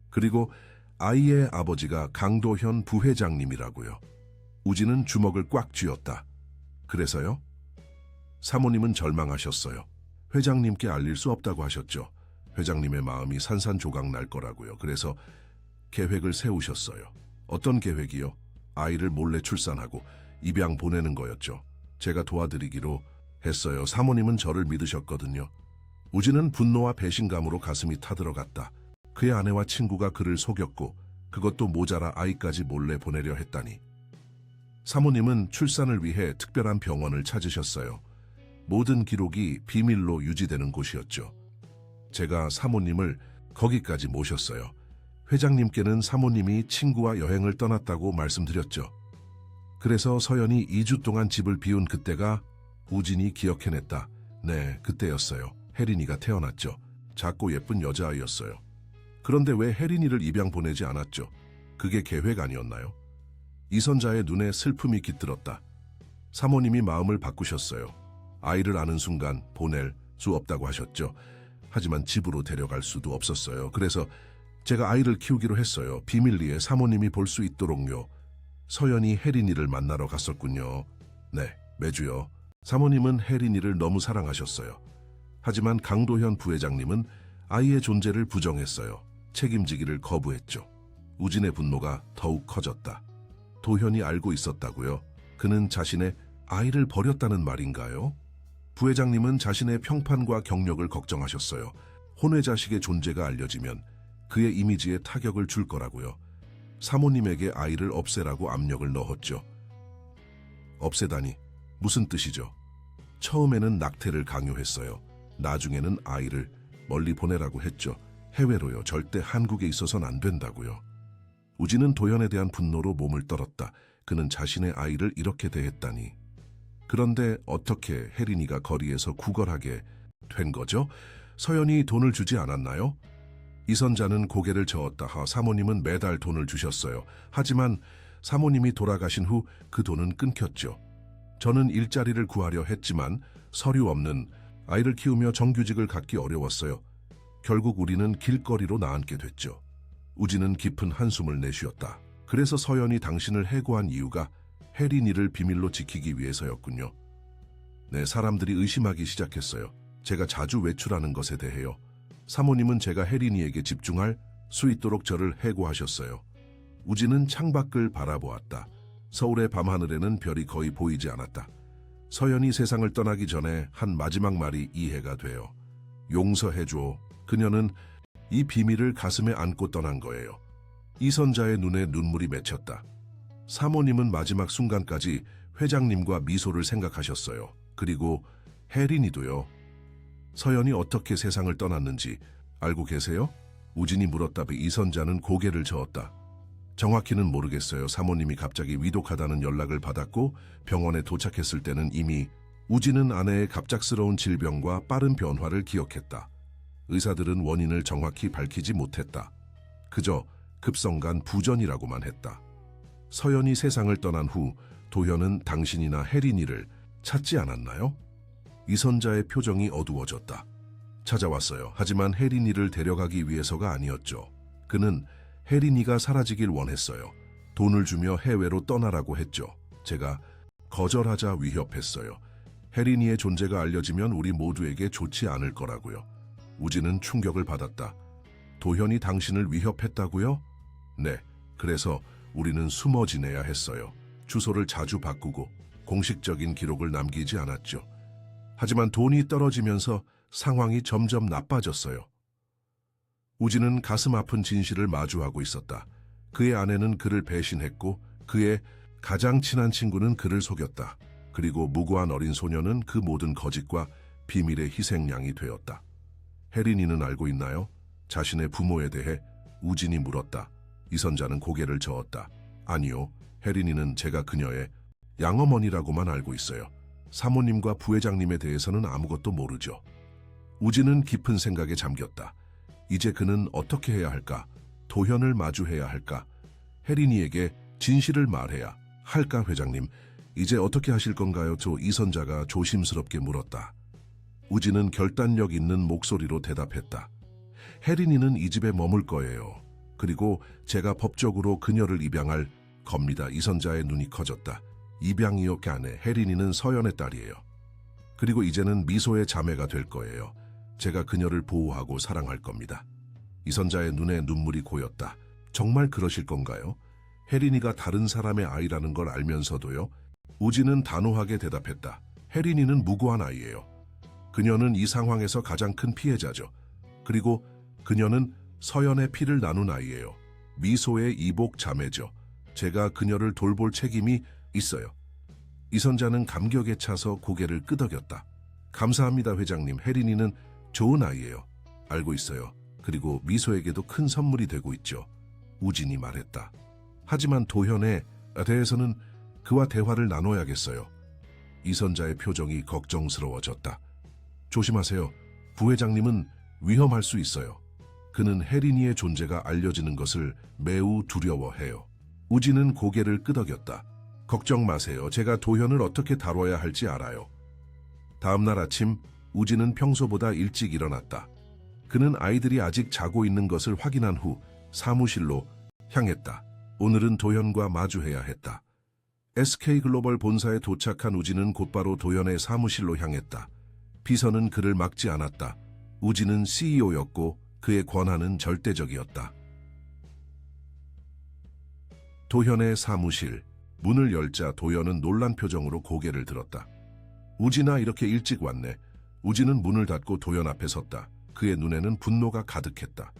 그리고 아이의 아버지가 강도현 부회장님이라고요. 우진은 주먹을 꽉 쥐었다. 그래서요? 사모님은 절망하셨어요. 회장님께 알릴 수 없다고 하셨죠. 회장님의 마음이 산산조각 날 거라고요. 그래서 계획을 세우셨어요. 어떤 계획이요? 아이를 몰래 출산하고 입양 보내는 거였죠. 제가 도와드리기로 했어요. 사모님은 저를 믿으셨거든요. 우진은 분노와 배신감으로 가슴이 타들어갔다. 그의 아내와 친구가 그를 속였고 그것도 모자라 아이까지 몰래 보내려 했다니. 사모님은 출산을 위해 특별한 병원을 찾으셨어요. 모든 기록이 비밀로 유지되는 곳이었죠. 제가 사모님을 거기까지 모셨어요. 회장님께는 사모님이 친구와 여행을 떠났다고 말씀드렸죠. 그래서 서연이 2주 동안 집을 비운 그때가 우진이 기억해냈다. 네, 그때였어요. 혜린이가 태어났죠. 작고 예쁜 여자아이였어요. 그런데 왜 혜린이를 입양 보내지 않았죠? 그게 계획 아니었나요? 이선자의 눈에 슬픔이 깃들었다. 사모님이 마음을 바꾸셨어요. 아이를 아는 순간 보낼 수 없다고 하셨죠. 하지만 집으로 데려갈 수도 없었어요. 그래서 제가 아이를 키우기로 했어요. 비밀리에 사모님이 볼 수 있도록요. 서연이 혜린이를 만나러 갔었군요. 네, 매주요. 사모님은 혜린이를 너무 사랑하셨어요. 하지만 강도현 부회장님은 아이의 존재를 부정했어요. 책임지기를 거부했죠. 우진의 분노가 더욱 커졌다. 도현이 알고 있었다고요? 그는 자신의 아이를 버렸다는 말인가요? 부회장님은 자신의 평판과 경력을 걱정하셨어요. 혼외자식의 존재가 알려지면 그의 이미지에 타격을 줄 거라고요. 사모님에게 아이를 없애라고 압력을 넣었죠. 없애다니 무슨 뜻이죠? 처음에는 낙태를 강요했어요. 나중에는 아이를 멀리 보내라고 했죠. 해외로요. 절대 한국에 있어선 안 된다고요. 우진은 도현에 대한 분노로 몸을 떨었다. 그는 자신의 아이를 이렇게 대했다니. 그런데 어떻게 혜린이가 거리에서 구걸하게 된 거죠? 서연이 돈을 주지 않았나요? 이선자는 고개를 저었다. 사모님은 매달 돈을 주셨어요. 하지만 사모님이 돌아가신 후 그 돈은 끊겼죠. 저는 일자리를 구하려 했지만 서류 없는 아이를 키우며 정규직을 갖기 어려웠어요. 결국 우리는 길거리로 나앉게 됐죠. 우진은 깊은 한숨을 내쉬었다. 그래서 서연이 당신을 해고한 이유가 혜린이를 비밀로 지키기 위해서였군요. 네, 사람들이 의심하기 시작했어요. 제가 자주 외출하는 것에 대해요. 사모님은 제가 혜린이에게 집중할 수 있도록 저를 해고하셨어요. 우진은 창밖을 바라보았다. 서울의 밤하늘에는 별이 거의 보이지 않았다. 서연이 세상을 떠나기 전에 한 마지막 말이 이해가 돼요. 용서해줘. 그녀는 이 비밀을 가슴에 안고 떠난 거예요. 이선자의 눈에 눈물이 맺혔다. 사모님은 마지막 순간까지 회장님과 미소를 생각하셨어요. 그리고 혜린이도요. 서연이 어떻게 세상을 떠났는지 알고 계세요? 우진이 물었다. 이선자는 고개를 저었다. 정확히는 모르겠어요. 사모님이 갑자기 위독하다는 연락을 받았고 병원에 도착했을 때는 이미 우진은 아내의 갑작스러운 질병과 빠른 변화를 기억했다. 의사들은 원인을 정확히 밝히지 못했다. 그저 급성간 부전이라고만 했다. 서연이 세상을 떠난 후 도현은 당신이나 혜린이를 찾지 않았나요? 이선자의 표정이 어두워졌다. 찾아왔어요. 하지만 혜린이를 데려가기 위해서가 아니었죠. 그는 혜린이가 사라지길 원했어요. 돈을 주며 해외로 떠나라고 했죠. 제가 거절하자 위협했어요. 혜린이의 존재가 알려지면 우리 모두에게 좋지 않을 거라고요. 우진은 충격을 받았다. 도현이 당신을 위협했다고요? 네, 그래서 우리는 숨어 지내야 했어요. 주소를 자주 바꾸고 공식적인 기록을 남기지 않았죠. 하지만 돈이 떨어지면서 상황이 점점 나빠졌어요. 우진은 가슴 아픈 진실을 마주하고 있었다. 그의 아내는 그를 배신했고 그의 가장 친한 친구는 그를 속였다. 그리고 무고한 어린 소녀는 그 모든 거짓과 비밀의 희생양이 되었다. 혜린이는 알고 있나요? 자신의 부모에 대해 우진이 물었다. 이선자는 고개를 저었다. 아니요, 혜린이는 제가 그녀의 양어머니라고만 알고 있어요. 사모님과 부회장님에 대해서는 아무것도 모르죠. 우진은 깊은 생각에 잠겼다. 이제 그는 어떻게 해야 할까? 도현을 마주해야 할까? 혜린이에게 진실을 말해야 할까? 회장님, 이제 어떻게 하실 건가요? 이선자가 조심스럽게 물었다. 우진은 결단력 있는 목소리로 대답했다. 혜린이는 이 집에 머물 거예요. 그리고 제가 법적으로 그녀를 입양할 겁니다. 이선자의 눈이 커졌다. 입양이요? 아내 혜린이는 서연의 딸이에요. 그리고 이제는 미소의 자매가 될 거예요. 제가 그녀를 보호하고 사랑할 겁니다. 이선자의 눈에 눈물이 고였다. 정말 그러실 건가요? 혜린이가 다른 사람의 아이라는 걸 알면서도요? 우진은 단호하게 대답했다. 혜린이는 무고한 아이예요. 그녀는 이 상황에서 가장 큰 피해자죠. 그리고 그녀는 서연의 피를 나눈 아이예요. 미소의 이복 자매죠. 제가 그녀를 돌볼 책임이 있어요. 이선자는 감격에 차서 고개를 끄덕였다. 감사합니다, 회장님. 혜린이는 좋은 아이예요. 알고 있어요. 그리고 미소에게도 큰 선물이 되고 있죠. 우진이 말했다. 하지만 도현에 대해서는 그와 대화를 나눠야겠어요. 이선자의 표정이 걱정스러워졌다. 조심하세요. 부회장님은 위험할 수 있어요. 그는 혜린이의 존재가 알려지는 것을 매우 두려워해요. 우진은 고개를 끄덕였다. 걱정 마세요. 제가 도현을 어떻게 다뤄야 할지 알아요. 다음 날 아침 우진은 평소보다 일찍 일어났다. 그는 아이들이 아직 자고 있는 것을 확인한 후 사무실로 향했다. 오늘은 도현과 마주해야 했다. SK글로벌 본사에 도착한 우진은 곧바로 도현의 사무실로 향했다. 비서는 그를 막지 않았다. 우진은 CEO였고 그의 권한은 절대적이었다. 도현의 사무실. 문을 열자 도현은 놀란 표정으로 고개를 들었다. 우진아, 이렇게 일찍 왔네. 우진은 문을 닫고 도현 앞에 섰다. 그의 눈에는 분노가 가득했다.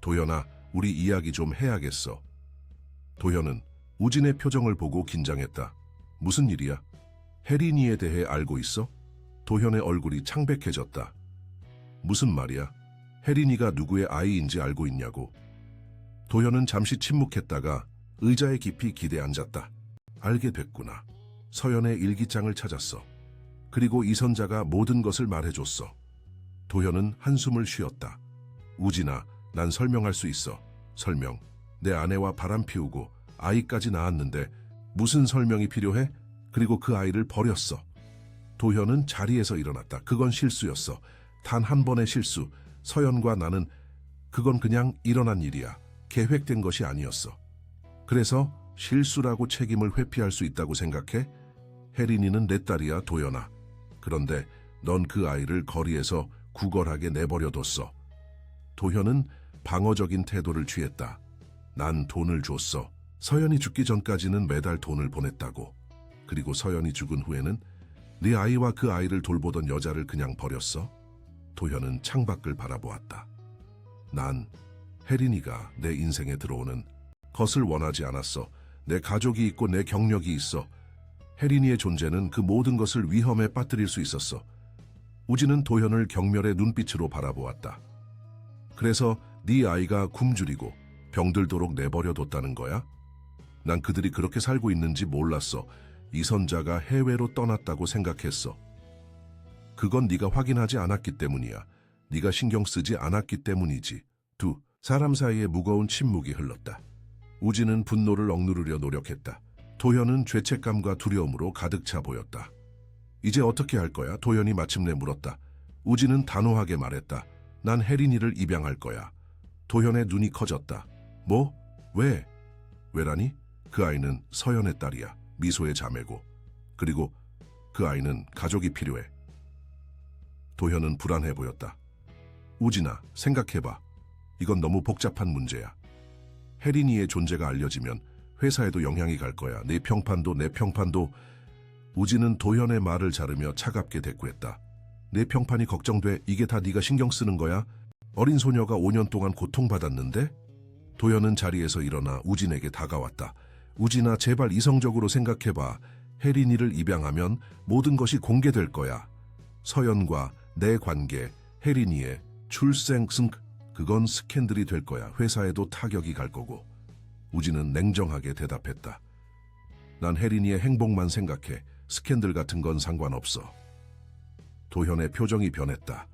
도현아, 우리 이야기 좀 해야겠어. 도현은 우진의 표정을 보고 긴장했다. 무슨 일이야? 혜린이에 대해 알고 있어? 도현의 얼굴이 창백해졌다. 무슨 말이야? 혜린이가 누구의 아이인지 알고 있냐고. 도현은 잠시 침묵했다가 의자에 깊이 기대 앉았다. 알게 됐구나. 서연의 일기장을 찾았어. 그리고 이선자가 모든 것을 말해줬어. 도현은 한숨을 쉬었다. 우진아, 난 설명할 수 있어. 설명. 내 아내와 바람 피우고 아이까지 낳았는데 무슨 설명이 필요해? 그리고 그 아이를 버렸어. 도현은 자리에서 일어났다. 그건 실수였어. 단 한 번의 실수. 서연과 나는 그건 그냥 일어난 일이야. 계획된 것이 아니었어. 그래서 실수라고 책임을 회피할 수 있다고 생각해? 혜린이는 내 딸이야, 도연아. 그런데 넌 그 아이를 거리에서 구걸하게 내버려뒀어. 도현은 방어적인 태도를 취했다. 난 돈을 줬어. 서연이 죽기 전까지는 매달 돈을 보냈다고. 그리고 서연이 죽은 후에는 네 아이와 그 아이를 돌보던 여자를 그냥 버렸어? 도현은 창밖을 바라보았다. 난 혜린이가 내 인생에 들어오는 것을 원하지 않았어. 내 가족이 있고 내 경력이 있어. 혜린이의 존재는 그 모든 것을 위험에 빠뜨릴 수 있었어. 우진은 도현을 경멸의 눈빛으로 바라보았다. 그래서 네 아이가 굶주리고 병들도록 내버려뒀다는 거야? 난 그들이 그렇게 살고 있는지 몰랐어. 이선자가 해외로 떠났다고 생각했어. 그건 네가 확인하지 않았기 때문이야. 네가 신경 쓰지 않았기 때문이지. 두 사람 사이에 무거운 침묵이 흘렀다. 우진은 분노를 억누르려 노력했다. 도현은 죄책감과 두려움으로 가득 차 보였다. 이제 어떻게 할 거야? 도현이 마침내 물었다. 우진은 단호하게 말했다. 난 혜린이를 입양할 거야. 도현의 눈이 커졌다. 뭐? 왜? 왜라니? 그 아이는 서연의 딸이야. 미소의 자매고. 그리고 그 아이는 가족이 필요해. 도현은 불안해 보였다. 우진아, 생각해봐. 이건 너무 복잡한 문제야. 혜린이의 존재가 알려지면 회사에도 영향이 갈 거야. 내 평판도 내 평판도. 우진은 도현의 말을 자르며 차갑게 대꾸했다. 내 평판이 걱정돼. 이게 다 네가 신경 쓰는 거야? 어린 소녀가 5년 동안 고통받았는데? 도현은 자리에서 일어나 우진에게 다가왔다. 우진아, 제발 이성적으로 생각해봐. 혜린이를 입양하면 모든 것이 공개될 거야. 서연과 내 관계, 혜린이의 출생, 그건 스캔들이 될 거야. 회사에도 타격이 갈 거고. 우진은 냉정하게 대답했다. 난 혜린이의 행복만 생각해. 스캔들 같은 건 상관없어. 도현의 표정이 변했다.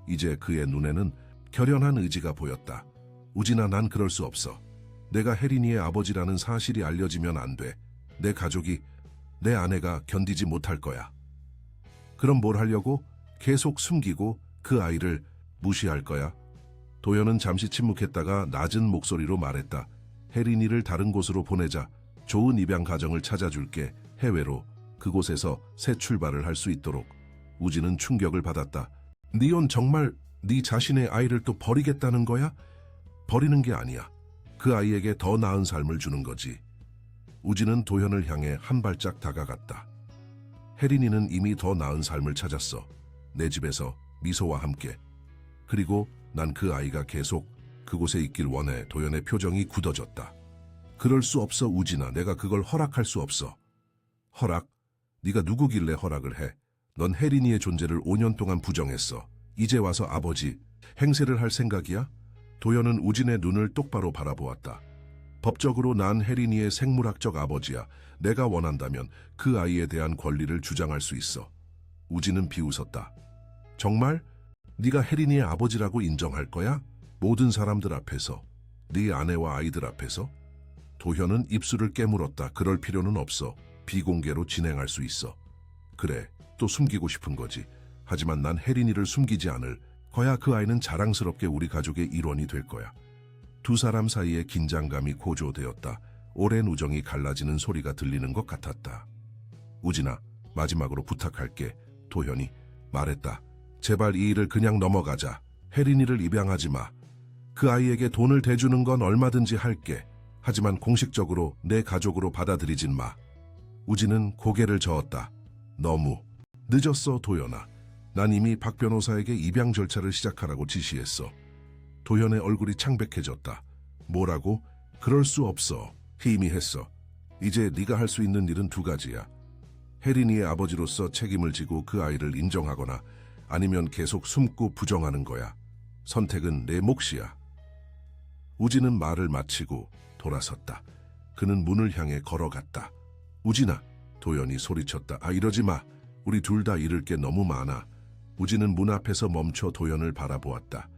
이제 그의 눈에는 결연한 의지가 보였다. 우진아, 난 그럴 수 없어. 내가 혜린이의 아버지라는 사실이 알려지면 안 돼. 내 가족이, 내 아내가 견디지 못할 거야. 그럼 뭘 하려고? 계속 숨기고 그 아이를 무시할 거야? 도현은 잠시 침묵했다가 낮은 목소리로 말했다. 혜린이를 다른 곳으로 보내자. 좋은 입양 가정을 찾아줄게. 해외로. 그곳에서 새 출발을 할 수 있도록. 우진은 충격을 받았다. 니온 정말 네 자신의 아이를 또 버리겠다는 거야? 버리는 게 아니야. 그 아이에게 더 나은 삶을 주는 거지. 우진은 도현을 향해 한 발짝 다가갔다. 혜린이는 이미 더 나은 삶을 찾았어. 내 집에서 미소와 함께. 그리고 난 그 아이가 계속 그곳에 있길 원해. 도현의 표정이 굳어졌다. 그럴 수 없어, 우진아. 내가 그걸 허락할 수 없어. 허락? 네가 누구길래 허락을 해? 넌 혜린이의 존재를 5년 동안 부정했어. 이제 와서 아버지 행세를 할 생각이야? 도현은 우진의 눈을 똑바로 바라보았다. 법적으로 난 혜린이의 생물학적 아버지야. 내가 원한다면 그 아이에 대한 권리를 주장할 수 있어. 우진은 비웃었다. 정말? 네가 혜린이의 아버지라고 인정할 거야? 모든 사람들 앞에서? 네 아내와 아이들 앞에서? 도현은 입술을 깨물었다. 그럴 필요는 없어. 비공개로 진행할 수 있어. 그래, 또 숨기고 싶은 거지. 하지만 난 혜린이를 숨기지 않을 거야. 그 아이는 자랑스럽게 우리 가족의 일원이 될 거야. 두 사람 사이에 긴장감이 고조되었다. 오랜 우정이 갈라지는 소리가 들리는 것 같았다. 우진아, 마지막으로 부탁할게. 도현이 말했다. 제발 이 일을 그냥 넘어가자. 혜린이를 입양하지 마. 그 아이에게 돈을 대주는 건 얼마든지 할게. 하지만 공식적으로 내 가족으로 받아들이진 마. 우진은 고개를 저었다. 너무 늦었어, 도현아. 난 이미 박 변호사에게 입양 절차를 시작하라고 지시했어. 도현의 얼굴이 창백해졌다. 뭐라고? 그럴 수 없어. 희미했어. 이제 네가 할 수 있는 일은 두 가지야. 혜린이의 아버지로서 책임을 지고 그 아이를 인정하거나 아니면 계속 숨고 부정하는 거야. 선택은 내 몫이야. 우진은 말을 마치고 돌아섰다. 그는 문을 향해 걸어갔다. 우진아, 도현이 소리쳤다. 이러지 마. 우리 둘 다 잃을 게 너무 많아. 우진은 문 앞에서 멈춰 도현을 바라보았다.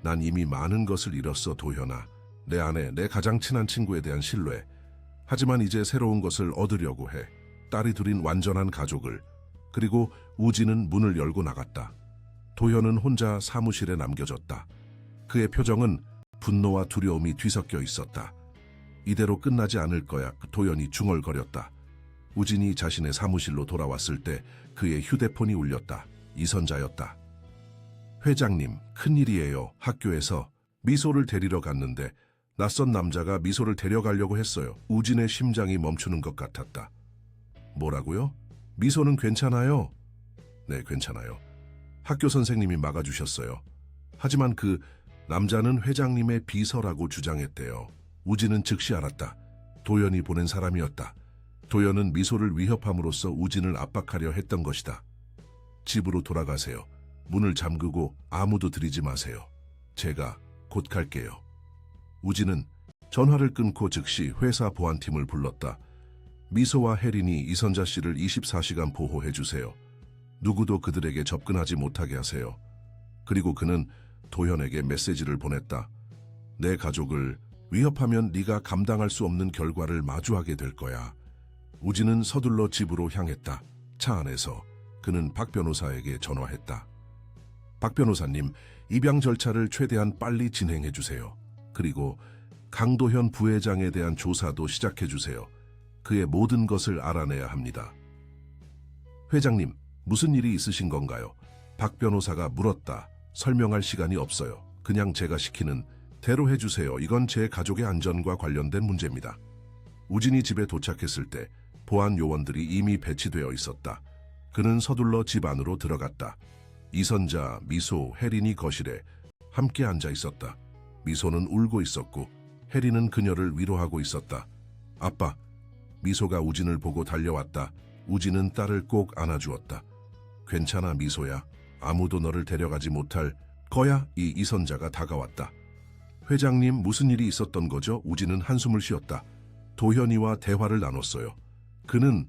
난 이미 많은 것을 잃었어, 도현아. 내 아내, 내 가장 친한 친구에 대한 신뢰. 하지만 이제 새로운 것을 얻으려고 해. 딸이 둘인 완전한 가족을. 그리고 우진은 문을 열고 나갔다. 도현은 혼자 사무실에 남겨졌다. 그의 표정은 분노와 두려움이 뒤섞여 있었다. 이대로 끝나지 않을 거야. 도현이 중얼거렸다. 우진이 자신의 사무실로 돌아왔을 때 그의 휴대폰이 울렸다. 이선자였다. 회장님, 큰일이에요. 학교에서 미소를 데리러 갔는데 낯선 남자가 미소를 데려가려고 했어요. 우진의 심장이 멈추는 것 같았다. 뭐라고요? 미소는 괜찮아요? 네, 괜찮아요. 학교 선생님이 막아주셨어요. 하지만 그 남자는 회장님의 비서라고 주장했대요. 우진은 즉시 알았다. 도연이 보낸 사람이었다. 도연은 미소를 위협함으로써 우진을 압박하려 했던 것이다. 집으로 돌아가세요. 문을 잠그고 아무도 들이지 마세요. 제가 곧 갈게요. 우진은 전화를 끊고 즉시 회사 보안팀을 불렀다. 미소와 혜린이 이선자 씨를 24시간 보호해 주세요. 누구도 그들에게 접근하지 못하게 하세요. 그리고 그는 도현에게 메시지를 보냈다. 내 가족을 위협하면 네가 감당할 수 없는 결과를 마주하게 될 거야. 우진은 서둘러 집으로 향했다. 차 안에서 그는 박 변호사에게 전화했다. 박 변호사님, 입양 절차를 최대한 빨리 진행해 주세요. 그리고 강도현 부회장에 대한 조사도 시작해 주세요. 그의 모든 것을 알아내야 합니다. 회장님, 무슨 일이 있으신 건가요? 박 변호사가 물었다. 설명할 시간이 없어요. 그냥 제가 시키는 대로 해주세요. 이건 제 가족의 안전과 관련된 문제입니다. 우진이 집에 도착했을 때 보안 요원들이 이미 배치되어 있었다. 그는 서둘러 집 안으로 들어갔다. 이선자, 미소, 혜린이 거실에 함께 앉아 있었다. 미소는 울고 있었고 혜린은 그녀를 위로하고 있었다. 아빠, 미소가 우진을 보고 달려왔다. 우진은 딸을 꼭 안아주었다. 괜찮아, 미소야. 아무도 너를 데려가지 못할 거야. 이선자가 다가왔다. 회장님, 무슨 일이 있었던 거죠? 우진은 한숨을 쉬었다. 도현이와 대화를 나눴어요. 그는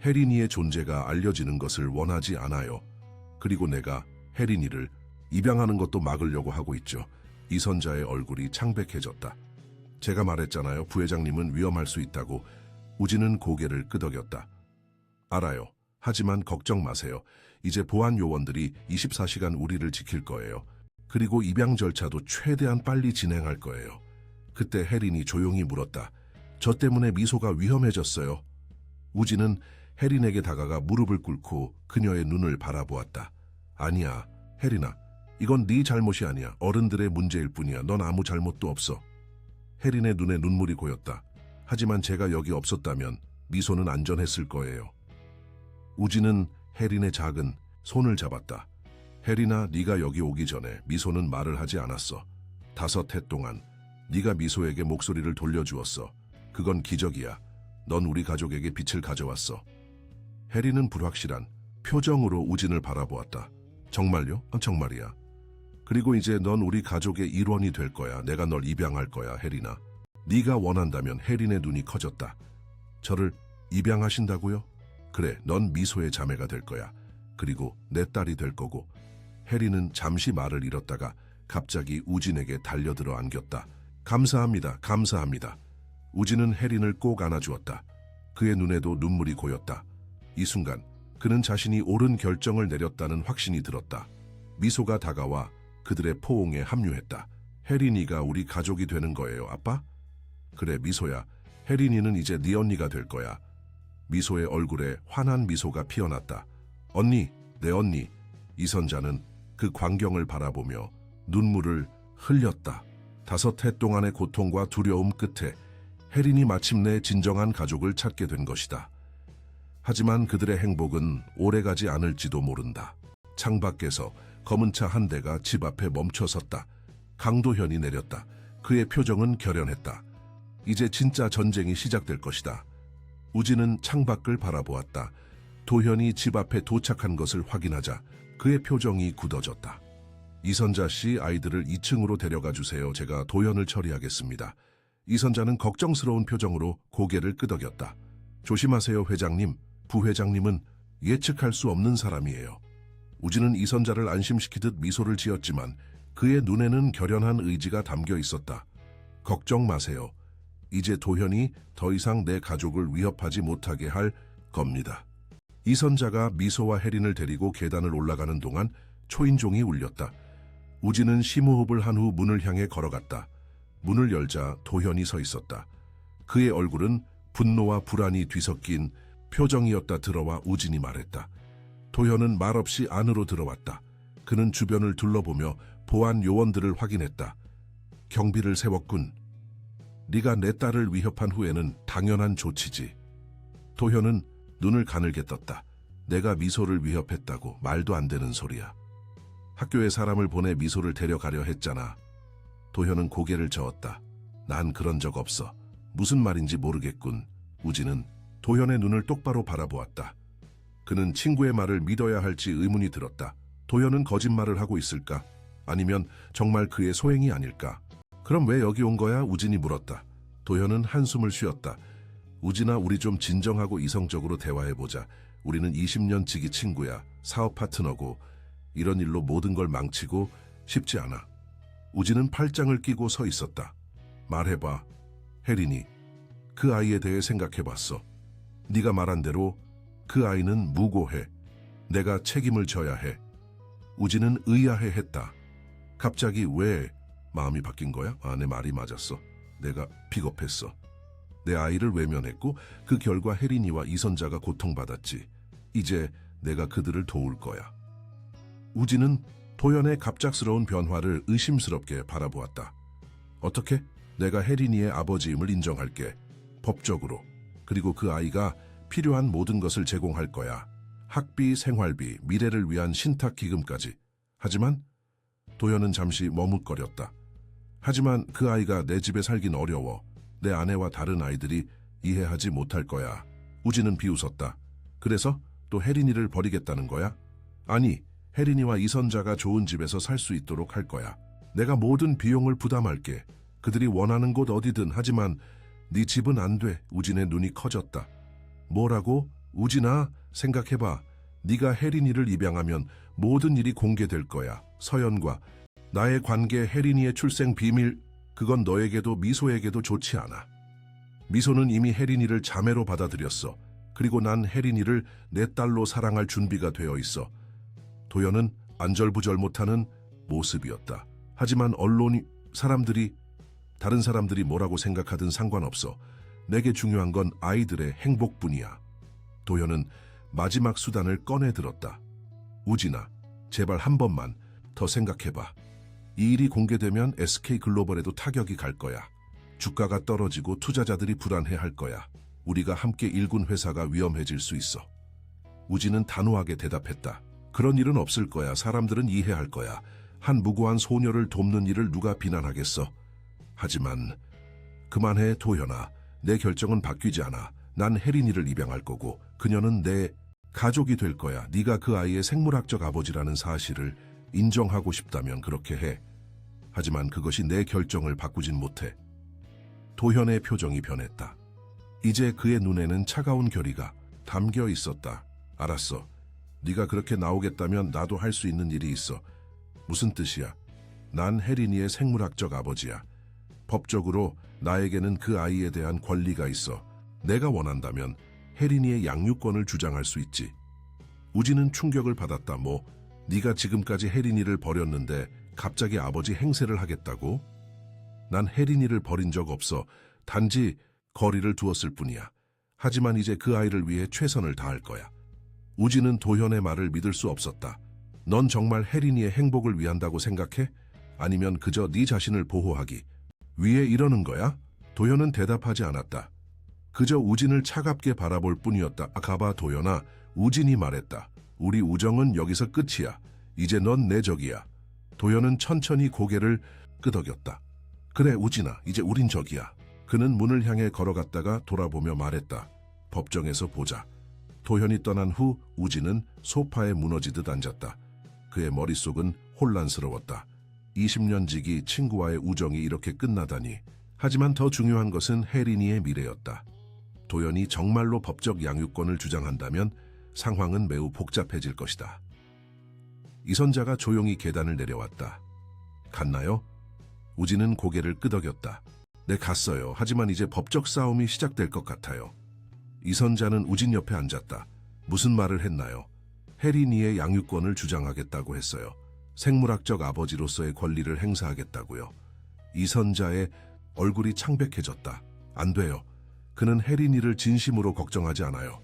혜린이의 존재가 알려지는 것을 원하지 않아요. 그리고 내가 혜린이를 입양하는 것도 막으려고 하고 있죠. 이선자의 얼굴이 창백해졌다. 제가 말했잖아요. 부회장님은 위험할 수 있다고. 우진은 고개를 끄덕였다. 알아요. 하지만 걱정 마세요. 이제 보안 요원들이 24시간 우리를 지킬 거예요. 그리고 입양 절차도 최대한 빨리 진행할 거예요. 그때 혜린이 조용히 물었다. 저 때문에 미소가 위험해졌어요. 우진은 혜린에게 다가가 무릎을 꿇고 그녀의 눈을 바라보았다. 아니야, 혜린아. 이건 네 잘못이 아니야. 어른들의 문제일 뿐이야. 넌 아무 잘못도 없어. 혜린의 눈에 눈물이 고였다. 하지만 제가 여기 없었다면 미소는 안전했을 거예요. 우진은 혜린의 작은 손을 잡았다. 혜린아, 네가 여기 오기 전에 미소는 말을 하지 않았어. 5해 동안 네가 미소에게 목소리를 돌려주었어. 그건 기적이야. 넌 우리 가족에게 빛을 가져왔어. 혜린은 불확실한 표정으로 우진을 바라보았다. 정말요? 정말이야. 그리고 이제 넌 우리 가족의 일원이 될 거야. 내가 널 입양할 거야, 혜린아. 네가 원한다면. 혜린의 눈이 커졌다. 저를 입양하신다고요? 그래, 넌 미소의 자매가 될 거야. 그리고 내 딸이 될 거고. 혜린은 잠시 말을 잃었다가 갑자기 우진에게 달려들어 안겼다. 감사합니다. 감사합니다. 우진은 혜린을 꼭 안아주었다. 그의 눈에도 눈물이 고였다. 이 순간 그는 자신이 옳은 결정을 내렸다는 확신이 들었다. 미소가 다가와 그들의 포옹에 합류했다. 혜린이가 우리 가족이 되는 거예요, 아빠? 그래, 미소야. 혜린이는 이제 네 언니가 될 거야. 미소의 얼굴에 환한 미소가 피어났다. 언니, 내 언니. 이선자는 그 광경을 바라보며 눈물을 흘렸다. 5해 동안의 고통과 두려움 끝에 혜린이 마침내 진정한 가족을 찾게 된 것이다. 하지만 그들의 행복은 오래가지 않을지도 모른다. 창밖에서 검은 차 한 대가 집 앞에 멈춰섰다. 강도현이 내렸다. 그의 표정은 결연했다. 이제 진짜 전쟁이 시작될 것이다. 우진은 창밖을 바라보았다. 도현이 집 앞에 도착한 것을 확인하자 그의 표정이 굳어졌다. 이선자 씨, 아이들을 2층으로 데려가 주세요. 제가 도현을 처리하겠습니다. 이선자는 걱정스러운 표정으로 고개를 끄덕였다. 조심하세요, 회장님. 부회장님은 예측할 수 없는 사람이에요. 우진은 이선자를 안심시키듯 미소를 지었지만 그의 눈에는 결연한 의지가 담겨 있었다. 걱정 마세요. 이제 도현이 더 이상 내 가족을 위협하지 못하게 할 겁니다. 이선자가 미소와 혜린을 데리고 계단을 올라가는 동안 초인종이 울렸다. 우진은 심호흡을 한 후 문을 향해 걸어갔다. 문을 열자 도현이 서 있었다. 그의 얼굴은 분노와 불안이 뒤섞인 표정이었다. 들어와. 우진이 말했다. 도현은 말없이 안으로 들어왔다. 그는 주변을 둘러보며 보안 요원들을 확인했다. 경비를 세웠군. 네가 내 딸을 위협한 후에는 당연한 조치지. 도현은 눈을 가늘게 떴다. 내가 미소를 위협했다고? 말도 안 되는 소리야. 학교에 사람을 보내 미소를 데려가려 했잖아. 도현은 고개를 저었다. 난 그런 적 없어. 무슨 말인지 모르겠군. 우진은 도현의 눈을 똑바로 바라보았다. 그는 친구의 말을 믿어야 할지 의문이 들었다. 도현은 거짓말을 하고 있을까? 아니면 정말 그의 소행이 아닐까? 그럼 왜 여기 온 거야? 우진이 물었다. 도현은 한숨을 쉬었다. 우진아, 우리 좀 진정하고 이성적으로 대화해보자. 우리는 20년 지기 친구야. 사업 파트너고 이런 일로 모든 걸 망치고 싶지 않아. 우진은 팔짱을 끼고 서 있었다. 말해봐. 혜린이, 그 아이에 대해 생각해봤어. 네가 말한 대로 그 아이는 무고해. 내가 책임을 져야 해. 우진은 의아해했다. 갑자기 왜 마음이 바뀐 거야? 내 말이 맞았어. 내가 비겁했어. 내 아이를 외면했고 그 결과 혜린이와 이선자가 고통받았지. 이제 내가 그들을 도울 거야. 우진은 도현의 갑작스러운 변화를 의심스럽게 바라보았다. 어떻게? 내가 혜린이의 아버지임을 인정할게. 법적으로. 그리고 그 아이가 필요한 모든 것을 제공할 거야. 학비, 생활비, 미래를 위한 신탁기금까지. 하지만 도현은 잠시 머뭇거렸다. 하지만 그 아이가 내 집에 살긴 어려워. 내 아내와 다른 아이들이 이해하지 못할 거야. 우진은 비웃었다. 그래서 또 혜린이를 버리겠다는 거야? 아니, 혜린이와 이선자가 좋은 집에서 살 수 있도록 할 거야. 내가 모든 비용을 부담할게. 그들이 원하는 곳 어디든. 하지만 네 집은 안 돼. 우진의 눈이 커졌다. 뭐라고? 우진아, 생각해봐. 네가 혜린이를 입양하면 모든 일이 공개될 거야. 서연과 나의 관계, 혜린이의 출생 비밀, 그건 너에게도 미소에게도 좋지 않아. 미소는 이미 혜린이를 자매로 받아들였어. 그리고 난 혜린이를 내 딸로 사랑할 준비가 되어 있어. 도현은 안절부절 못하는 모습이었다. 하지만 언론이, 다른 사람들이 뭐라고 생각하든 상관없어. 내게 중요한 건 아이들의 행복뿐이야. 도현은 마지막 수단을 꺼내 들었다. 우진아, 제발 한 번만 더 생각해봐. 이 일이 공개되면 SK글로벌에도 타격이 갈 거야. 주가가 떨어지고 투자자들이 불안해할 거야. 우리가 함께 일군 회사가 위험해질 수 있어. 우진은 단호하게 대답했다. 그런 일은 없을 거야. 사람들은 이해할 거야. 한 무고한 소녀를 돕는 일을 누가 비난하겠어. 하지만 그만해, 도현아. 내 결정은 바뀌지 않아. 난 혜린이를 입양할 거고 그녀는 내 가족이 될 거야. 네가 그 아이의 생물학적 아버지라는 사실을 인정하고 싶다면 그렇게 해. 하지만 그것이 내 결정을 바꾸진 못해. 도현의 표정이 변했다. 이제 그의 눈에는 차가운 결의가 담겨 있었다. 알았어. 네가 그렇게 나오겠다면 나도 할 수 있는 일이 있어. 무슨 뜻이야? 난 혜린이의 생물학적 아버지야. 법적으로 나에게는 그 아이에 대한 권리가 있어. 내가 원한다면 혜린이의 양육권을 주장할 수 있지. 우진은 충격을 받았다. 뭐, 네가 지금까지 혜린이를 버렸는데 갑자기 아버지 행세를 하겠다고? 난 혜린이를 버린 적 없어. 단지 거리를 두었을 뿐이야. 하지만 이제 그 아이를 위해 최선을 다할 거야. 우진은 도현의 말을 믿을 수 없었다. 넌 정말 혜린이의 행복을 위한다고 생각해? 아니면 그저 네 자신을 보호하기 위해 이러는 거야? 도현은 대답하지 않았다. 그저 우진을 차갑게 바라볼 뿐이었다. 가봐, 도현아. 우진이 말했다. 우리 우정은 여기서 끝이야. 이제 넌 내 적이야. 도현은 천천히 고개를 끄덕였다. 그래, 우진아. 이제 우린 적이야. 그는 문을 향해 걸어갔다가 돌아보며 말했다. 법정에서 보자. 도현이 떠난 후 우진은 소파에 무너지듯 앉았다. 그의 머릿속은 혼란스러웠다. 20년 지기 친구와의 우정이 이렇게 끝나다니. 하지만 더 중요한 것은 혜린이의 미래였다. 도현이 정말로 법적 양육권을 주장한다면 상황은 매우 복잡해질 것이다. 이선자가 조용히 계단을 내려왔다. 갔나요? 우진은 고개를 끄덕였다. 네, 갔어요. 하지만 이제 법적 싸움이 시작될 것 같아요. 이선자는 우진 옆에 앉았다. 무슨 말을 했나요? 혜린이의 양육권을 주장하겠다고 했어요. 생물학적 아버지로서의 권리를 행사하겠다고요. 이선자의 얼굴이 창백해졌다. 안 돼요. 그는 혜린이를 진심으로 걱정하지 않아요.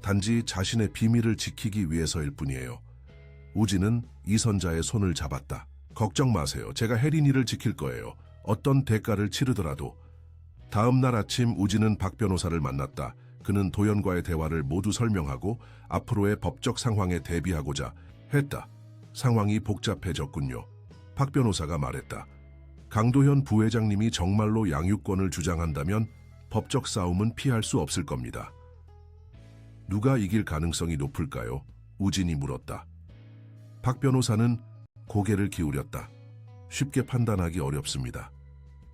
단지 자신의 비밀을 지키기 위해서일 뿐이에요. 우진은 이선자의 손을 잡았다. 걱정 마세요. 제가 혜린이를 지킬 거예요. 어떤 대가를 치르더라도. 다음 날 아침 우진은 박 변호사를 만났다. 그는 도연과의 대화를 모두 설명하고 앞으로의 법적 상황에 대비하고자 했다. 상황이 복잡해졌군요. 박 변호사가 말했다. 강도현 부회장님이 정말로 양육권을 주장한다면 법적 싸움은 피할 수 없을 겁니다. 누가 이길 가능성이 높을까요? 우진이 물었다. 박 변호사는 고개를 기울였다. 쉽게 판단하기 어렵습니다.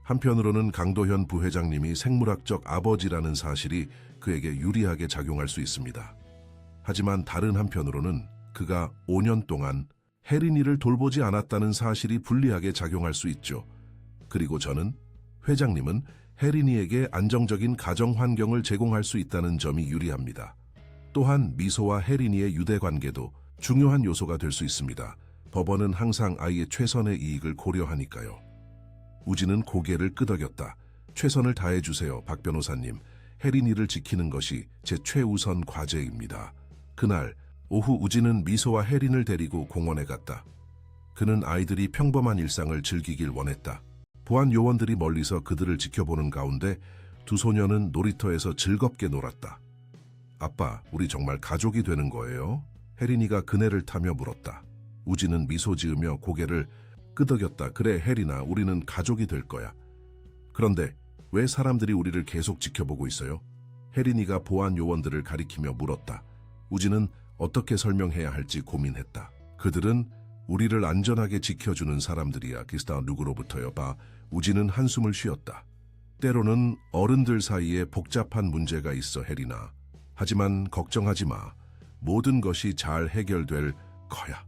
한편으로는 강도현 부회장님이 생물학적 아버지라는 사실이 그에게 유리하게 작용할 수 있습니다. 하지만 다른 한편으로는 그가 5년 동안 혜린이를 돌보지 않았다는 사실이 불리하게 작용할 수 있죠. 그리고 저는, 회장님은 혜린이에게 안정적인 가정 환경을 제공할 수 있다는 점이 유리합니다. 또한 미소와 혜린이의 유대관계도 중요한 요소가 될 수 있습니다. 법원은 항상 아이의 최선의 이익을 고려하니까요. 우진은 고개를 끄덕였다. 최선을 다해주세요, 박 변호사님. 혜린이를 지키는 것이 제 최우선 과제입니다. 그날 오후 우진은 미소와 혜린을 데리고 공원에 갔다. 그는 아이들이 평범한 일상을 즐기길 원했다. 보안 요원들이 멀리서 그들을 지켜보는 가운데 두 소녀는 놀이터에서 즐겁게 놀았다. 아빠, 우리 정말 가족이 되는 거예요? 혜린이가 그네를 타며 물었다. 우진은 미소 지으며 고개를 끄덕였다. 그래, 혜린아, 우리는 가족이 될 거야. 그런데 왜 사람들이 우리를 계속 지켜보고 있어요? 혜린이가 보안 요원들을 가리키며 물었다. 우진은 어떻게 설명해야 할지 고민했다. 그들은 우리를 안전하게 지켜주는 사람들이야. 기스타 누구로부터요? 봐. 우진은 한숨을 쉬었다. 때로는 어른들 사이에 복잡한 문제가 있어, 혜린아. 하지만 걱정하지 마. 모든 것이 잘 해결될 거야.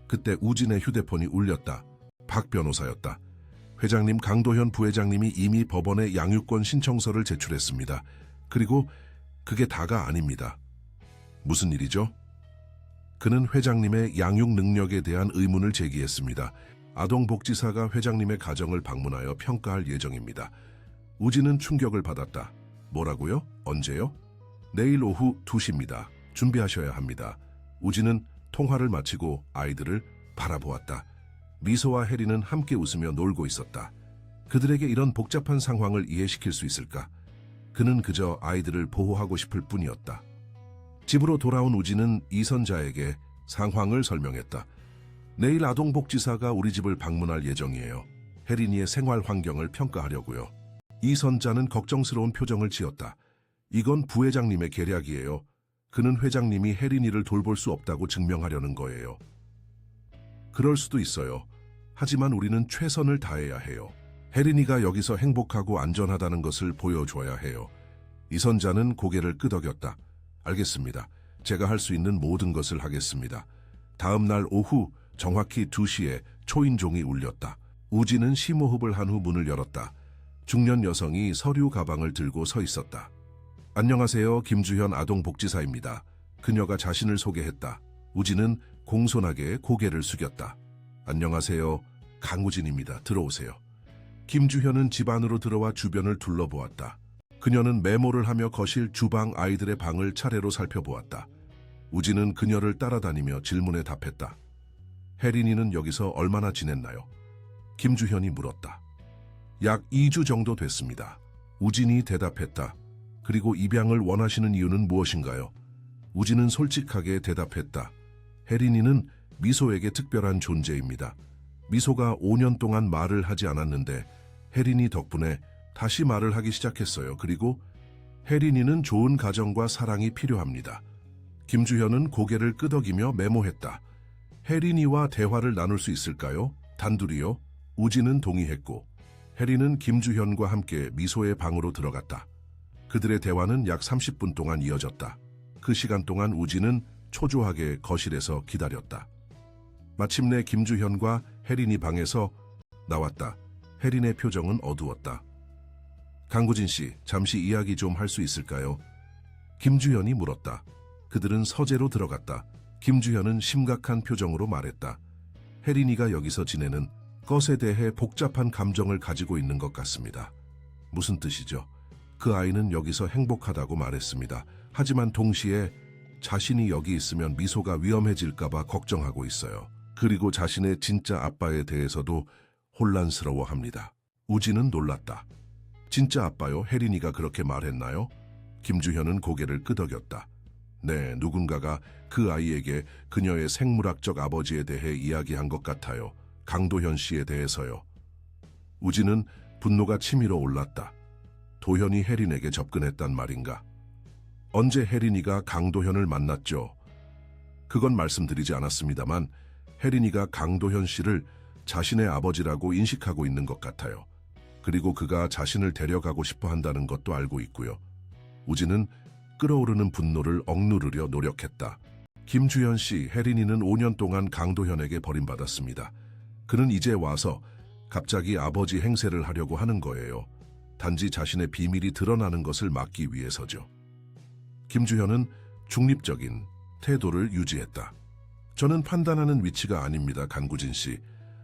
그때 우진의 휴대폰이 울렸다. 박 변호사였다. 회장님, 강도현 부회장님이 이미 법원에 양육권 신청서를 제출했습니다. 그리고 그게 다가 아닙니다. 무슨 일이죠? 그는 회장님의 양육 능력에 대한 의문을 제기했습니다. 아동복지사가 회장님의 가정을 방문하여 평가할 예정입니다. 우진은 충격을 받았다. 뭐라고요? 언제요? 내일 오후 2시입니다. 준비하셔야 합니다. 우진은 통화를 마치고 아이들을 바라보았다. 미소와 혜리는 함께 웃으며 놀고 있었다. 그들에게 이런 복잡한 상황을 이해시킬 수 있을까? 그는 그저 아이들을 보호하고 싶을 뿐이었다. 집으로 돌아온 우진은 이선자에게 상황을 설명했다. 내일 아동복지사가 우리 집을 방문할 예정이에요. 혜린이의 생활 환경을 평가하려고요. 이선자는 걱정스러운 표정을 지었다. 이건 부회장님의 계략이에요. 그는 회장님이 혜린이를 돌볼 수 없다고 증명하려는 거예요. 그럴 수도 있어요. 하지만 우리는 최선을 다해야 해요. 혜린이가 여기서 행복하고 안전하다는 것을 보여줘야 해요. 이선자는 고개를 끄덕였다. 알겠습니다. 제가 할 수 있는 모든 것을 하겠습니다. 다음 날 오후 정확히 2시에 초인종이 울렸다. 우진은 심호흡을 한 후 문을 열었다. 중년 여성이 서류 가방을 들고 서 있었다. 안녕하세요. 김주현 아동복지사입니다. 그녀가 자신을 소개했다. 우진은 공손하게 고개를 숙였다. 안녕하세요. 강우진입니다. 들어오세요. 김주현은 집 안으로 들어와 주변을 둘러보았다. 그녀는 메모를 하며 거실, 주방, 아이들의 방을 차례로 살펴보았다. 우진은 그녀를 따라다니며 질문에 답했다. 혜린이는 여기서 얼마나 지냈나요? 김주현이 물었다. 약 2주 정도 됐습니다. 우진이 대답했다. 그리고 입양을 원하시는 이유는 무엇인가요? 우진은 솔직하게 대답했다. 혜린이는 미소에게 특별한 존재입니다. 미소가 5년 동안 말을 하지 않았는데 혜린이 덕분에 다시 말을 하기 시작했어요. 그리고 혜린이는 좋은 가정과 사랑이 필요합니다. 김주현은 고개를 끄덕이며 메모했다. 혜린이와 대화를 나눌 수 있을까요? 단둘이요? 우진은 동의했고 혜린은 김주현과 함께 미소의 방으로 들어갔다. 그들의 대화는 약 30분 동안 이어졌다. 그 시간 동안 우진은 초조하게 거실에서 기다렸다. 마침내 김주현과 혜린이 방에서 나왔다. 혜린의 표정은 어두웠다. 강구진 씨, 잠시 이야기 좀 할 수 있을까요? 김주현이 물었다. 그들은 서재로 들어갔다. 김주현은 심각한 표정으로 말했다. 혜린이가 여기서 지내는 것에 대해 복잡한 감정을 가지고 있는 것 같습니다. 무슨 뜻이죠? 그 아이는 여기서 행복하다고 말했습니다. 하지만 동시에 자신이 여기 있으면 미소가 위험해질까봐 걱정하고 있어요. 그리고 자신의 진짜 아빠에 대해서도 혼란스러워합니다. 우진은 놀랐다. 진짜 아빠요? 혜린이가 그렇게 말했나요? 김주현은 고개를 끄덕였다. 네, 누군가가 그 아이에게 그녀의 생물학적 아버지에 대해 이야기한 것 같아요. 강도현 씨에 대해서요. 우진은 분노가 치밀어 올랐다. 도현이 혜린에게 접근했단 말인가? 언제 혜린이가 강도현을 만났죠? 그건 말씀드리지 않았습니다만 혜린이가 강도현 씨를 자신의 아버지라고 인식하고 있는 것 같아요. 그리고 그가 자신을 데려가고 싶어 한다는 것도 알고 있고요. 우진은 끓어오르는 분노를 억누르려 노력했다. 김주현 씨, 혜린이는 5년 동안 강도현에게 버림받았습니다. 그는 이제 와서 갑자기 아버지 행세를 하려고 하는 거예요. 단지 자신의 비밀이 드러나는 것을 막기 위해서죠. 김주현은 중립적인 태도를 유지했다. 저는 판단하는 위치가 아닙니다, 강구진 씨.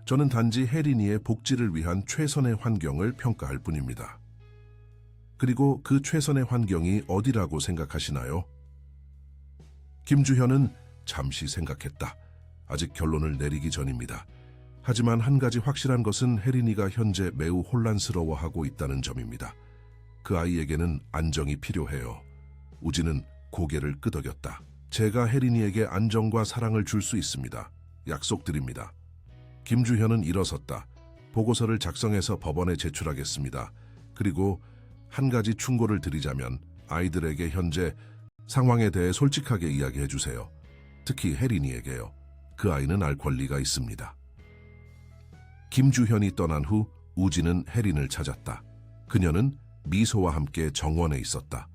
저는 단지 혜린이의 복지를 위한 최선의 환경을 평가할 뿐입니다. 그리고 그 최선의 환경이 어디라고 생각하시나요? 김주현은 잠시 생각했다. 아직 결론을 내리기 전입니다. 하지만 한 가지 확실한 것은 혜린이가 현재 매우 혼란스러워하고 있다는 점입니다. 그 아이에게는 안정이 필요해요. 우진은 고개를 끄덕였다. 제가 혜린이에게 안정과 사랑을 줄 수 있습니다. 약속드립니다. 김주현은 일어섰다. 보고서를 작성해서 법원에 제출하겠습니다. 그리고 한 가지 충고를 드리자면 아이들에게 현재 상황에 대해 솔직하게 이야기해 주세요. 특히 혜린이에게요. 그 아이는 알 권리가 있습니다. 김주현이 떠난 후 우진은 혜린을 찾았다. 그녀는 미소와 함께 정원에 있었다.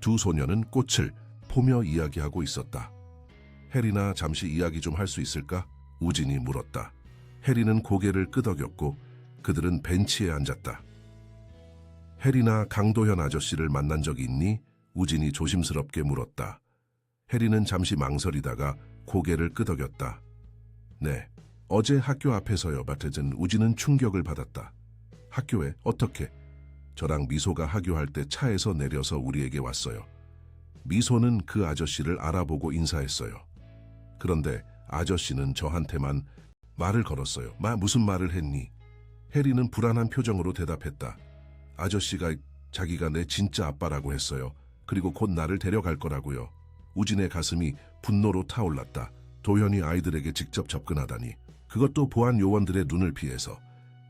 두 소녀는 꽃을 보며 이야기하고 있었다. 혜린아, 잠시 이야기 좀 할 수 있을까? 우진이 물었다. 혜린은 고개를 끄덕였고 그들은 벤치에 앉았다. 혜린아, 강도현 아저씨를 만난 적이 있니? 우진이 조심스럽게 물었다. 혜린은 잠시 망설이다가 고개를 끄덕였다. 네, 어제 학교 앞에서요. 마태진. 우진은 충격을 받았다. 학교에? 어떻게? 저랑 미소가 하교할 때 차에서 내려서 우리에게 왔어요. 미소는 그 아저씨를 알아보고 인사했어요. 그런데 아저씨는 저한테만 말을 걸었어요. 무슨 말을 했니? 혜린은 불안한 표정으로 대답했다. 아저씨가 자기가 내 진짜 아빠라고 했어요. 그리고 곧 나를 데려갈 거라고요. 우진의 가슴이 분노로 타올랐다. 도현이 아이들에게 직접 접근하다니. 그것도 보안 요원들의 눈을 피해서.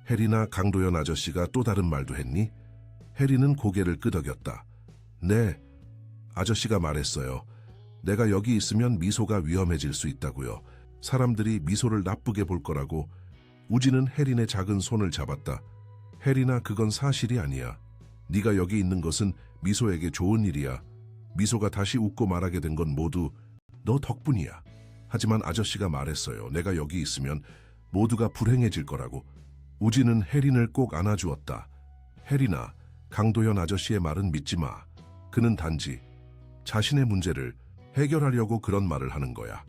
혜린아, 강도현 아저씨가 또 다른 말도 했니? 혜린은 고개를 끄덕였다. 네, 아저씨가 말했어요. 내가 여기 있으면 미소가 위험해질 수 있다고요. 사람들이 미소를 나쁘게 볼 거라고. 우진은 혜린의 작은 손을 잡았다. 혜린아, 그건 사실이 아니야. 네가 여기 있는 것은 미소에게 좋은 일이야. 미소가 다시 웃고 말하게 된 건 모두 너 덕분이야. 하지만 아저씨가 말했어요. 내가 여기 있으면 모두가 불행해질 거라고. 우진은 혜린을 꼭 안아주었다. 혜린아, 강도현 아저씨의 말은 믿지 마. 그는 단지 자신의 문제를 해결하려고 그런 말을 하는 거야.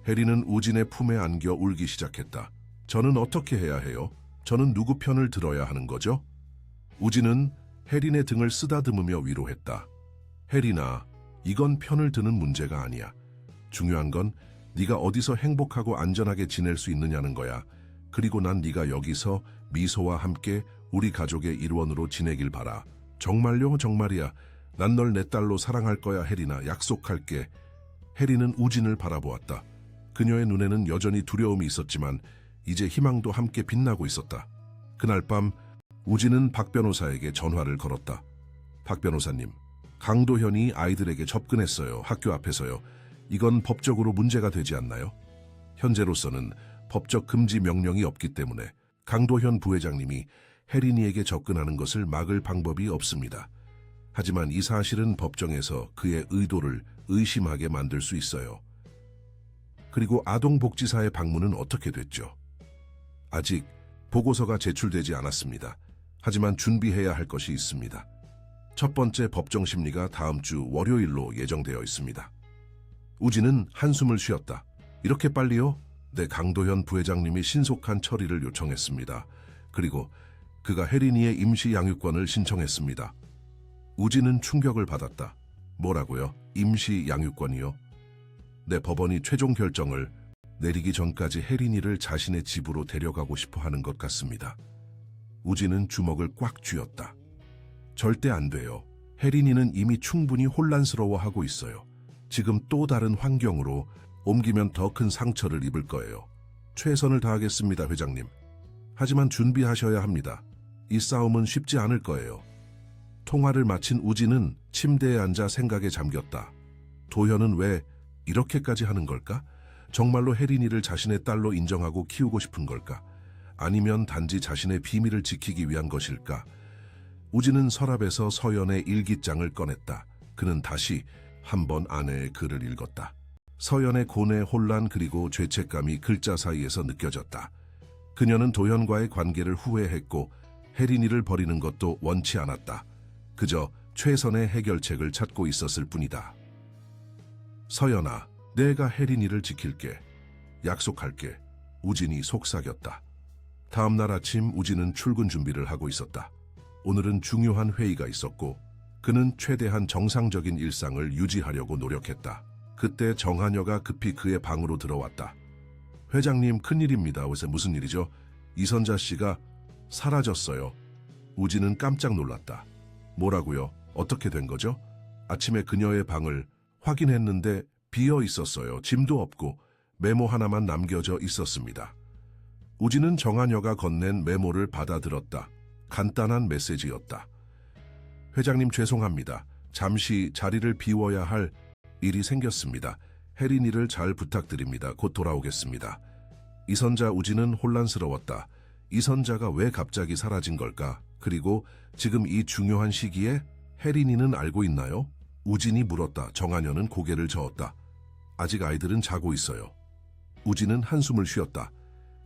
혜린은 우진의 품에 안겨 울기 시작했다. 저는 어떻게 해야 해요? 저는 누구 편을 들어야 하는 거죠? 우진은 혜린의 등을 쓰다듬으며 위로했다. 혜린아, 이건 편을 드는 문제가 아니야. 중요한 건 네가 어디서 행복하고 안전하게 지낼 수 있느냐는 거야. 그리고 난 네가 여기서 미소와 함께 우리 가족의 일원으로 지내길 바라. 정말요? 정말이야. 난 널 내 딸로 사랑할 거야, 혜린아. 약속할게. 혜린은 우진을 바라보았다. 그녀의 눈에는 여전히 두려움이 있었지만 이제 희망도 함께 빛나고 있었다. 그날 밤 우진은 박 변호사에게 전화를 걸었다. 박 변호사님, 강도현이 아이들에게 접근했어요. 학교 앞에서요. 이건 법적으로 문제가 되지 않나요? 현재로서는 법적 금지 명령이 없기 때문에 강도현 부회장님이 혜린이에게 접근하는 것을 막을 방법이 없습니다. 하지만 이 사실은 법정에서 그의 의도를 의심하게 만들 수 있어요. 그리고 아동복지사의 방문은 어떻게 됐죠? 아직 보고서가 제출되지 않았습니다. 하지만 준비해야 할 것이 있습니다. 첫 번째 법정 심리가 다음 주 월요일로 예정되어 있습니다. 우진은 한숨을 쉬었다. 이렇게 빨리요? 네, 강도현 부회장님이 신속한 처리를 요청했습니다. 그리고 그가 혜린이의 임시 양육권을 신청했습니다. 우진은 충격을 받았다. 뭐라고요? 임시 양육권이요? 네, 법원이 최종 결정을 내리기 전까지 혜린이를 자신의 집으로 데려가고 싶어 하는 것 같습니다. 우진은 주먹을 꽉 쥐었다. 절대 안 돼요. 혜린이는 이미 충분히 혼란스러워하고 있어요. 지금 또 다른 환경으로 옮기면 더 큰 상처를 입을 거예요. 최선을 다하겠습니다, 회장님. 하지만 준비하셔야 합니다. 이 싸움은 쉽지 않을 거예요. 통화를 마친 우진은 침대에 앉아 생각에 잠겼다. 도현은 왜 이렇게까지 하는 걸까? 정말로 혜린이를 자신의 딸로 인정하고 키우고 싶은 걸까? 아니면 단지 자신의 비밀을 지키기 위한 것일까? 우진은 서랍에서 서연의 일기장을 꺼냈다. 그는 다시 한번 아내의 글을 읽었다. 서연의 고뇌, 혼란 그리고 죄책감이 글자 사이에서 느껴졌다. 그녀는 도현과의 관계를 후회했고 혜린이를 버리는 것도 원치 않았다. 그저 최선의 해결책을 찾고 있었을 뿐이다. 서연아, 내가 혜린이를 지킬게. 약속할게. 우진이 속삭였다. 다음 날 아침 우진은 출근 준비를 하고 있었다. 오늘은 중요한 회의가 있었고 그는 최대한 정상적인 일상을 유지하려고 노력했다. 그때 정한여가 급히 그의 방으로 들어왔다. 회장님, 큰일입니다. 요새 무슨 일이죠? 이선자 씨가 사라졌어요. 우진은 깜짝 놀랐다. 뭐라고요? 어떻게 된 거죠? 아침에 그녀의 방을 확인했는데 비어 있었어요. 짐도 없고 메모 하나만 남겨져 있었습니다. 우진은 정한여가 건넨 메모를 받아들었다. 간단한 메시지였다. 회장님, 죄송합니다. 잠시 자리를 비워야 할 일이 생겼습니다. 혜린이를 잘 부탁드립니다. 곧 돌아오겠습니다. 이선자. 우진은 혼란스러웠다. 이선자가 왜 갑자기 사라진 걸까? 그리고 지금 이 중요한 시기에 혜린이는 알고 있나요? 우진이 물었다. 정한여는 고개를 저었다. 아직 아이들은 자고 있어요. 우진은 한숨을 쉬었다.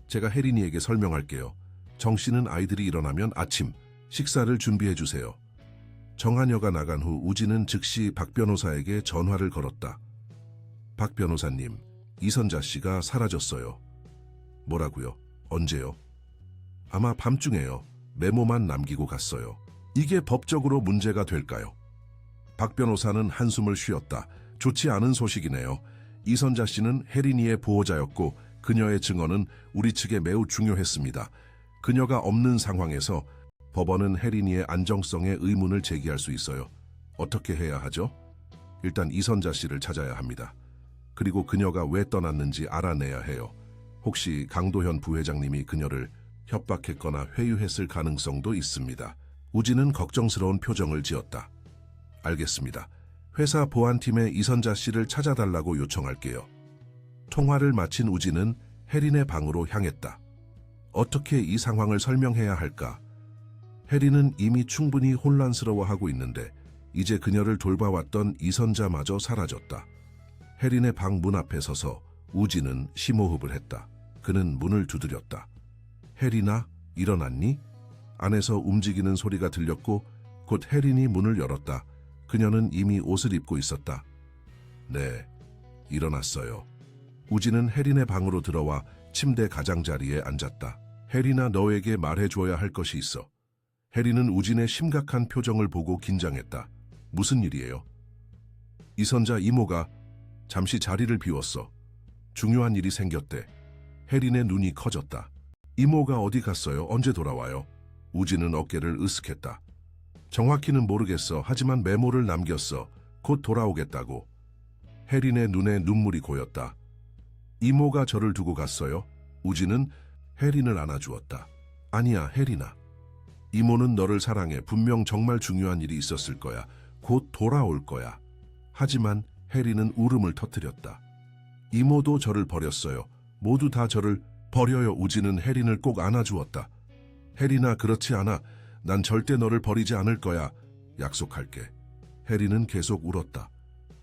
제가 혜린이에게 설명할게요. 정 씨는 아이들이 일어나면 아침 식사를 준비해 주세요. 정한여가 나간 후 우진은 즉시 박 변호사에게 전화를 걸었다. 박 변호사님, 이선자 씨가 사라졌어요. 뭐라고요? 언제요? 아마 밤중에요. 메모만 남기고 갔어요. 이게 법적으로 문제가 될까요? 박 변호사는 한숨을 쉬었다. 좋지 않은 소식이네요. 이선자 씨는 혜린이의 보호자였고 그녀의 증언은 우리 측에 매우 중요했습니다. 그녀가 없는 상황에서 법원은 혜린이의 안정성에 의문을 제기할 수 있어요. 어떻게 해야 하죠? 일단 이선자 씨를 찾아야 합니다. 그리고 그녀가 왜 떠났는지 알아내야 해요. 혹시 강도현 부회장님이 그녀를 협박했거나 회유했을 가능성도 있습니다. 우진은 걱정스러운 표정을 지었다. 알겠습니다. 회사 보안팀에 이선자 씨를 찾아달라고 요청할게요. 통화를 마친 우진은 혜린의 방으로 향했다. 어떻게 이 상황을 설명해야 할까? 혜린은 이미 충분히 혼란스러워하고 있는데 이제 그녀를 돌봐왔던 이선자마저 사라졌다. 혜린의 방 문 앞에 서서 우진은 심호흡을 했다. 그는 문을 두드렸다. 혜린아, 일어났니? 안에서 움직이는 소리가 들렸고 곧 혜린이 문을 열었다. 그녀는 이미 옷을 입고 있었다. 네, 일어났어요. 우진은 혜린의 방으로 들어와 침대 가장자리에 앉았다. 혜린아, 너에게 말해줘야 할 것이 있어. 혜린은 우진의 심각한 표정을 보고 긴장했다. 무슨 일이에요? 이선자 이모가 잠시 자리를 비웠어. 중요한 일이 생겼대. 혜린의 눈이 커졌다. 이모가 어디 갔어요? 언제 돌아와요? 우진은 어깨를 으쓱했다. 정확히는 모르겠어. 하지만 메모를 남겼어. 곧 돌아오겠다고. 혜린의 눈에 눈물이 고였다. 이모가 저를 두고 갔어요? 우진은 혜린을 안아주었다. 아니야, 혜린아. 이모는 너를 사랑해. 분명 정말 중요한 일이 있었을 거야. 곧 돌아올 거야. 하지만 혜린은 울음을 터뜨렸다. 이모도 저를 버렸어요. 모두 다 저를 버려요. 우진은 혜린을 꼭 안아주었다. 혜린아, 그렇지 않아. 난 절대 너를 버리지 않을 거야. 약속할게. 혜린은 계속 울었다.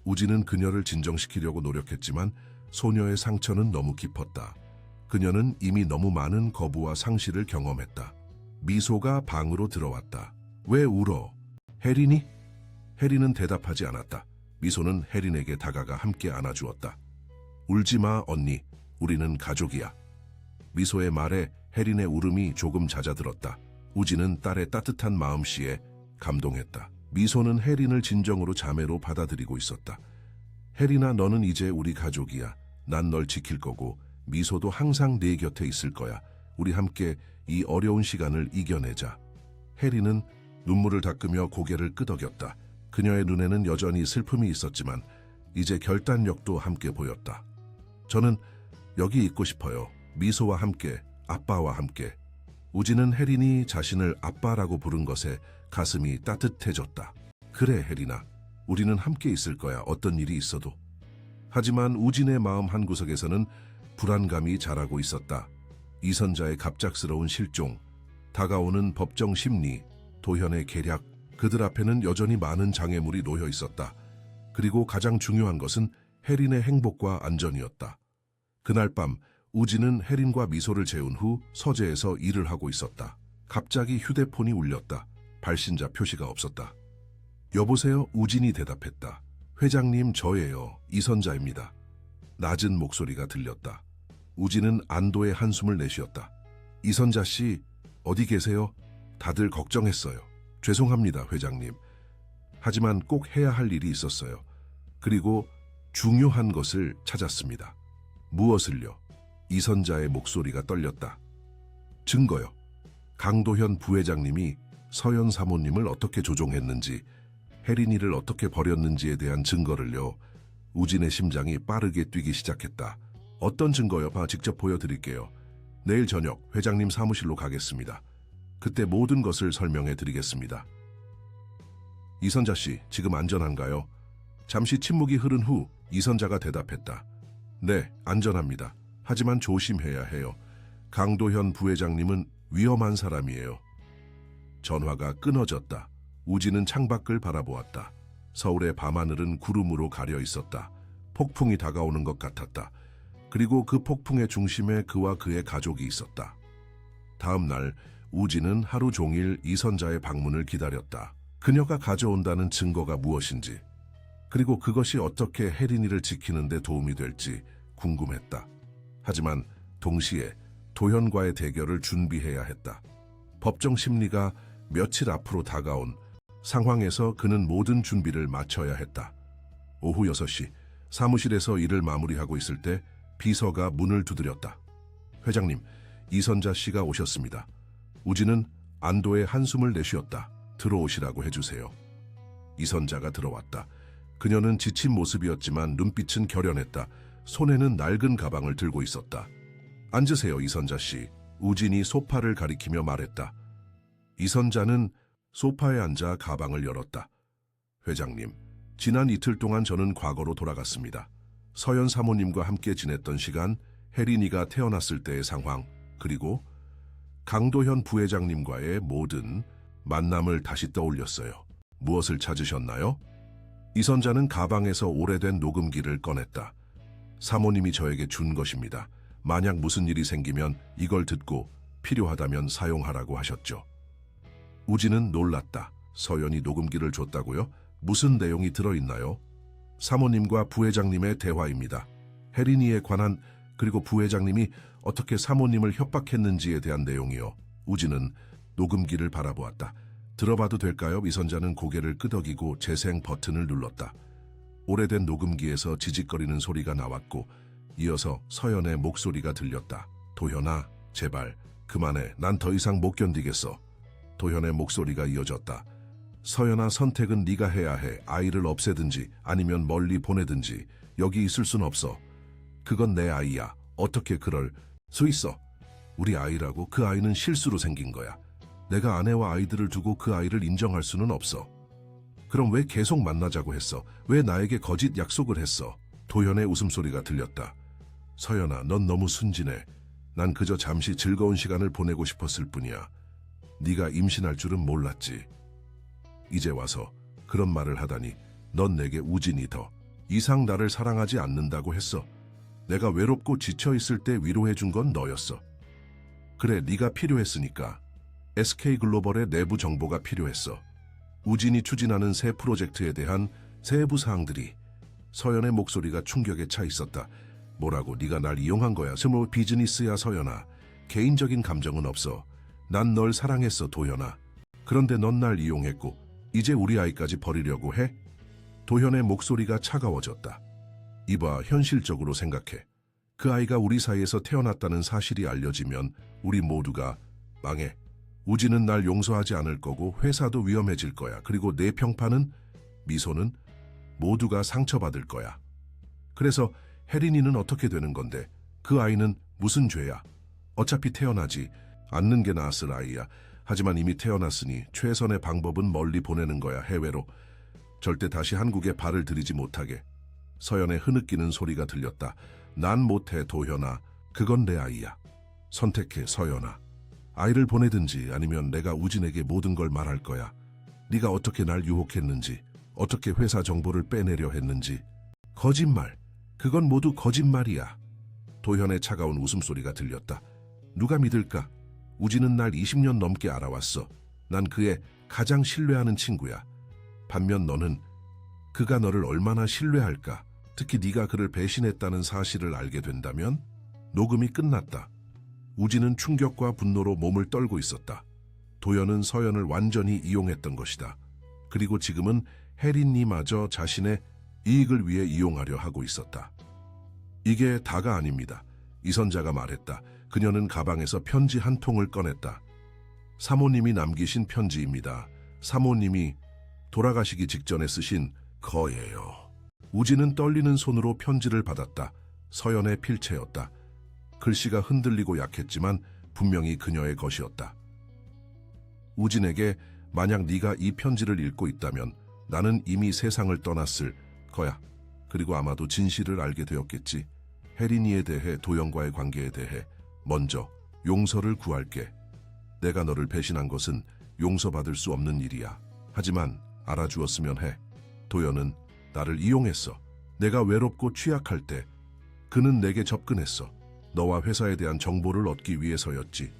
우진은 그녀를 진정시키려고 노력했지만 소녀의 상처는 너무 깊었다. 그녀는 이미 너무 많은 거부와 상실을 경험했다. 미소가 방으로 들어왔다. 왜 울어? 혜린이? 혜린은 대답하지 않았다. 미소는 혜린에게 다가가 함께 안아주었다. 울지 마, 언니. 우리는 가족이야. 미소의 말에 혜린의 울음이 조금 잦아들었다. 우진은 딸의 따뜻한 마음씨에 감동했다. 미소는 혜린을 진정으로 자매로 받아들이고 있었다. 혜린아, 너는 이제 우리 가족이야. 난 널 지킬 거고 미소도 항상 네 곁에 있을 거야. 우리 함께 이 어려운 시간을 이겨내자. 혜린은 눈물을 닦으며 고개를 끄덕였다. 그녀의 눈에는 여전히 슬픔이 있었지만 이제 결단력도 함께 보였다. 저는 여기 있고 싶어요. 미소와 함께, 아빠와 함께. 우진은 혜린이 자신을 아빠라고 부른 것에 가슴이 따뜻해졌다. 그래, 혜린아. 우리는 함께 있을 거야. 어떤 일이 있어도. 하지만 우진의 마음 한구석에서는 불안감이 자라고 있었다. 이선자의 갑작스러운 실종, 다가오는 법정 심리, 도현의 계략, 그들 앞에는 여전히 많은 장애물이 놓여 있었다. 그리고 가장 중요한 것은 혜린의 행복과 안전이었다. 그날 밤 우진은 혜린과 미소를 재운 후 서재에서 일을 하고 있었다. 갑자기 휴대폰이 울렸다. 발신자 표시가 없었다. 여보세요? 우진이 대답했다. 회장님, 저예요. 이선자입니다. 낮은 목소리가 들렸다. 우진은 안도의 한숨을 내쉬었다. 이선자 씨, 어디 계세요? 다들 걱정했어요. 죄송합니다, 회장님. 하지만 꼭 해야 할 일이 있었어요. 그리고 중요한 것을 찾았습니다. 무엇을요? 이선자의 목소리가 떨렸다. 증거요. 강도현 부회장님이 서연 사모님을 어떻게 조종했는지, 혜린이를 어떻게 버렸는지에 대한 증거를요. 우진의 심장이 빠르게 뛰기 시작했다. 어떤 증거요? 직접 보여드릴게요. 내일 저녁 회장님 사무실로 가겠습니다. 그때 모든 것을 설명해 드리겠습니다. 이선자 씨, 지금 안전한가요? 잠시 침묵이 흐른 후 이선자가 대답했다. 네, 안전합니다. 하지만 조심해야 해요. 강도현 부회장님은 위험한 사람이에요. 전화가 끊어졌다. 우진은 창밖을 바라보았다. 서울의 밤하늘은 구름으로 가려 있었다. 폭풍이 다가오는 것 같았다. 그리고 그 폭풍의 중심에 그와 그의 가족이 있었다. 다음 날 우진은 하루 종일 이선자의 방문을 기다렸다. 그녀가 가져온다는 증거가 무엇인지, 그리고 그것이 어떻게 혜린이를 지키는 데 도움이 될지 궁금했다. 하지만 동시에 도현과의 대결을 준비해야 했다. 법정 심리가 며칠 앞으로 다가온 상황에서 그는 모든 준비를 마쳐야 했다. 오후 6시 사무실에서 일을 마무리하고 있을 때 비서가 문을 두드렸다. 회장님, 이선자 씨가 오셨습니다. 우진은 안도의 한숨을 내쉬었다. 들어오시라고 해주세요. 이선자가 들어왔다. 그녀는 지친 모습이었지만 눈빛은 결연했다. 손에는 낡은 가방을 들고 있었다. 앉으세요, 이선자 씨. 우진이 소파를 가리키며 말했다. 이선자는 소파에 앉아 가방을 열었다. 회장님, 지난 이틀 동안 저는 과거로 돌아갔습니다. 서연 사모님과 함께 지냈던 시간, 혜린이가 태어났을 때의 상황, 그리고 강도현 부회장님과의 모든 만남을 다시 떠올렸어요. 무엇을 찾으셨나요? 이선자는 가방에서 오래된 녹음기를 꺼냈다. 사모님이 저에게 준 것입니다. 만약 무슨 일이 생기면 이걸 듣고 필요하다면 사용하라고 하셨죠. 우진은 놀랐다. 서연이 녹음기를 줬다고요? 무슨 내용이 들어있나요? 사모님과 부회장님의 대화입니다. 혜린이에 관한, 그리고 부회장님이 어떻게 사모님을 협박했는지에 대한 내용이요. 우진은 녹음기를 바라보았다. 들어봐도 될까요? 이선자는 고개를 끄덕이고 재생 버튼을 눌렀다. 오래된 녹음기에서 지직거리는 소리가 나왔고 이어서 서연의 목소리가 들렸다. 도현아, 제발 그만해. 난 더 이상 못 견디겠어. 도현의 목소리가 이어졌다. 서연아, 선택은 네가 해야 해. 아이를 없애든지 아니면 멀리 보내든지. 여기 있을 순 없어. 그건 내 아이야. 어떻게 그럴 수 있어? 우리 아이라고. 그 아이는 실수로 생긴 거야. 내가 아내와 아이들을 두고 그 아이를 인정할 수는 없어. 그럼 왜 계속 만나자고 했어? 왜 나에게 거짓 약속을 했어? 도현의 웃음소리가 들렸다. 서연아, 넌 너무 순진해. 난 그저 잠시 즐거운 시간을 보내고 싶었을 뿐이야. 네가 임신할 줄은 몰랐지. 이제 와서 그런 말을 하다니. 넌 내게 우진이 더 이상 나를 사랑하지 않는다고 했어. 내가 외롭고 지쳐있을 때 위로해준 건 너였어. 그래, 네가 필요했으니까. SK글로벌의 내부 정보가 필요했어. 우진이 추진하는 새 프로젝트에 대한 세부 사항들이. 서연의 목소리가 충격에 차 있었다. 뭐라고? 네가 날 이용한 거야. 스몰 비즈니스야, 서연아. 개인적인 감정은 없어. 난 널 사랑했어, 도현아. 그런데 넌 날 이용했고 이제 우리 아이까지 버리려고 해? 도현의 목소리가 차가워졌다. 이봐, 현실적으로 생각해. 그 아이가 우리 사이에서 태어났다는 사실이 알려지면 우리 모두가 망해. 우진은 날 용서하지 않을 거고 회사도 위험해질 거야. 그리고 내 평판은, 미소는 모두가 상처받을 거야. 그래서 혜린이는 어떻게 되는 건데? 그 아이는 무슨 죄야? 어차피 태어나지 않는 게 나았을 아이야. 하지만 이미 태어났으니 최선의 방법은 멀리 보내는 거야, 해외로. 절대 다시 한국에 발을 들이지 못하게. 서연의 흐느끼는 소리가 들렸다. 난 못해, 도현아. 그건 내 아이야. 선택해, 서연아. 아이를 보내든지 아니면 내가 우진에게 모든 걸 말할 거야. 네가 어떻게 날 유혹했는지, 어떻게 회사 정보를 빼내려 했는지. 거짓말. 그건 모두 거짓말이야. 도현의 차가운 웃음소리가 들렸다. 누가 믿을까? 우진은 날 20년 넘게 알아왔어. 난 그의 가장 신뢰하는 친구야. 반면 너는 그가 너를 얼마나 신뢰할까? 특히 네가 그를 배신했다는 사실을 알게 된다면? 녹음이 끝났다. 우진은 충격과 분노로 몸을 떨고 있었다. 도연은 서연을 완전히 이용했던 것이다. 그리고 지금은 혜린이마저 자신의 이익을 위해 이용하려 하고 있었다. 이게 다가 아닙니다. 이선자가 말했다. 그녀는 가방에서 편지 한 통을 꺼냈다. 사모님이 남기신 편지입니다. 사모님이 돌아가시기 직전에 쓰신 거예요. 우진은 떨리는 손으로 편지를 받았다. 서연의 필체였다. 글씨가 흔들리고 약했지만 분명히 그녀의 것이었다. 우진에게 만약 네가 이 편지를 읽고 있다면 나는 이미 세상을 떠났을 거야. 그리고 아마도 진실을 알게 되었겠지. 혜린이에 대해, 도연과의 관계에 대해. 먼저 용서를 구할게. 내가 너를 배신한 것은 용서받을 수 없는 일이야. 하지만 알아주었으면 해. 도연은 나를 이용했어. 내가 외롭고 취약할 때 그는 내게 접근했어. 너와 회사에 대한 정보를 얻기 위해서였지.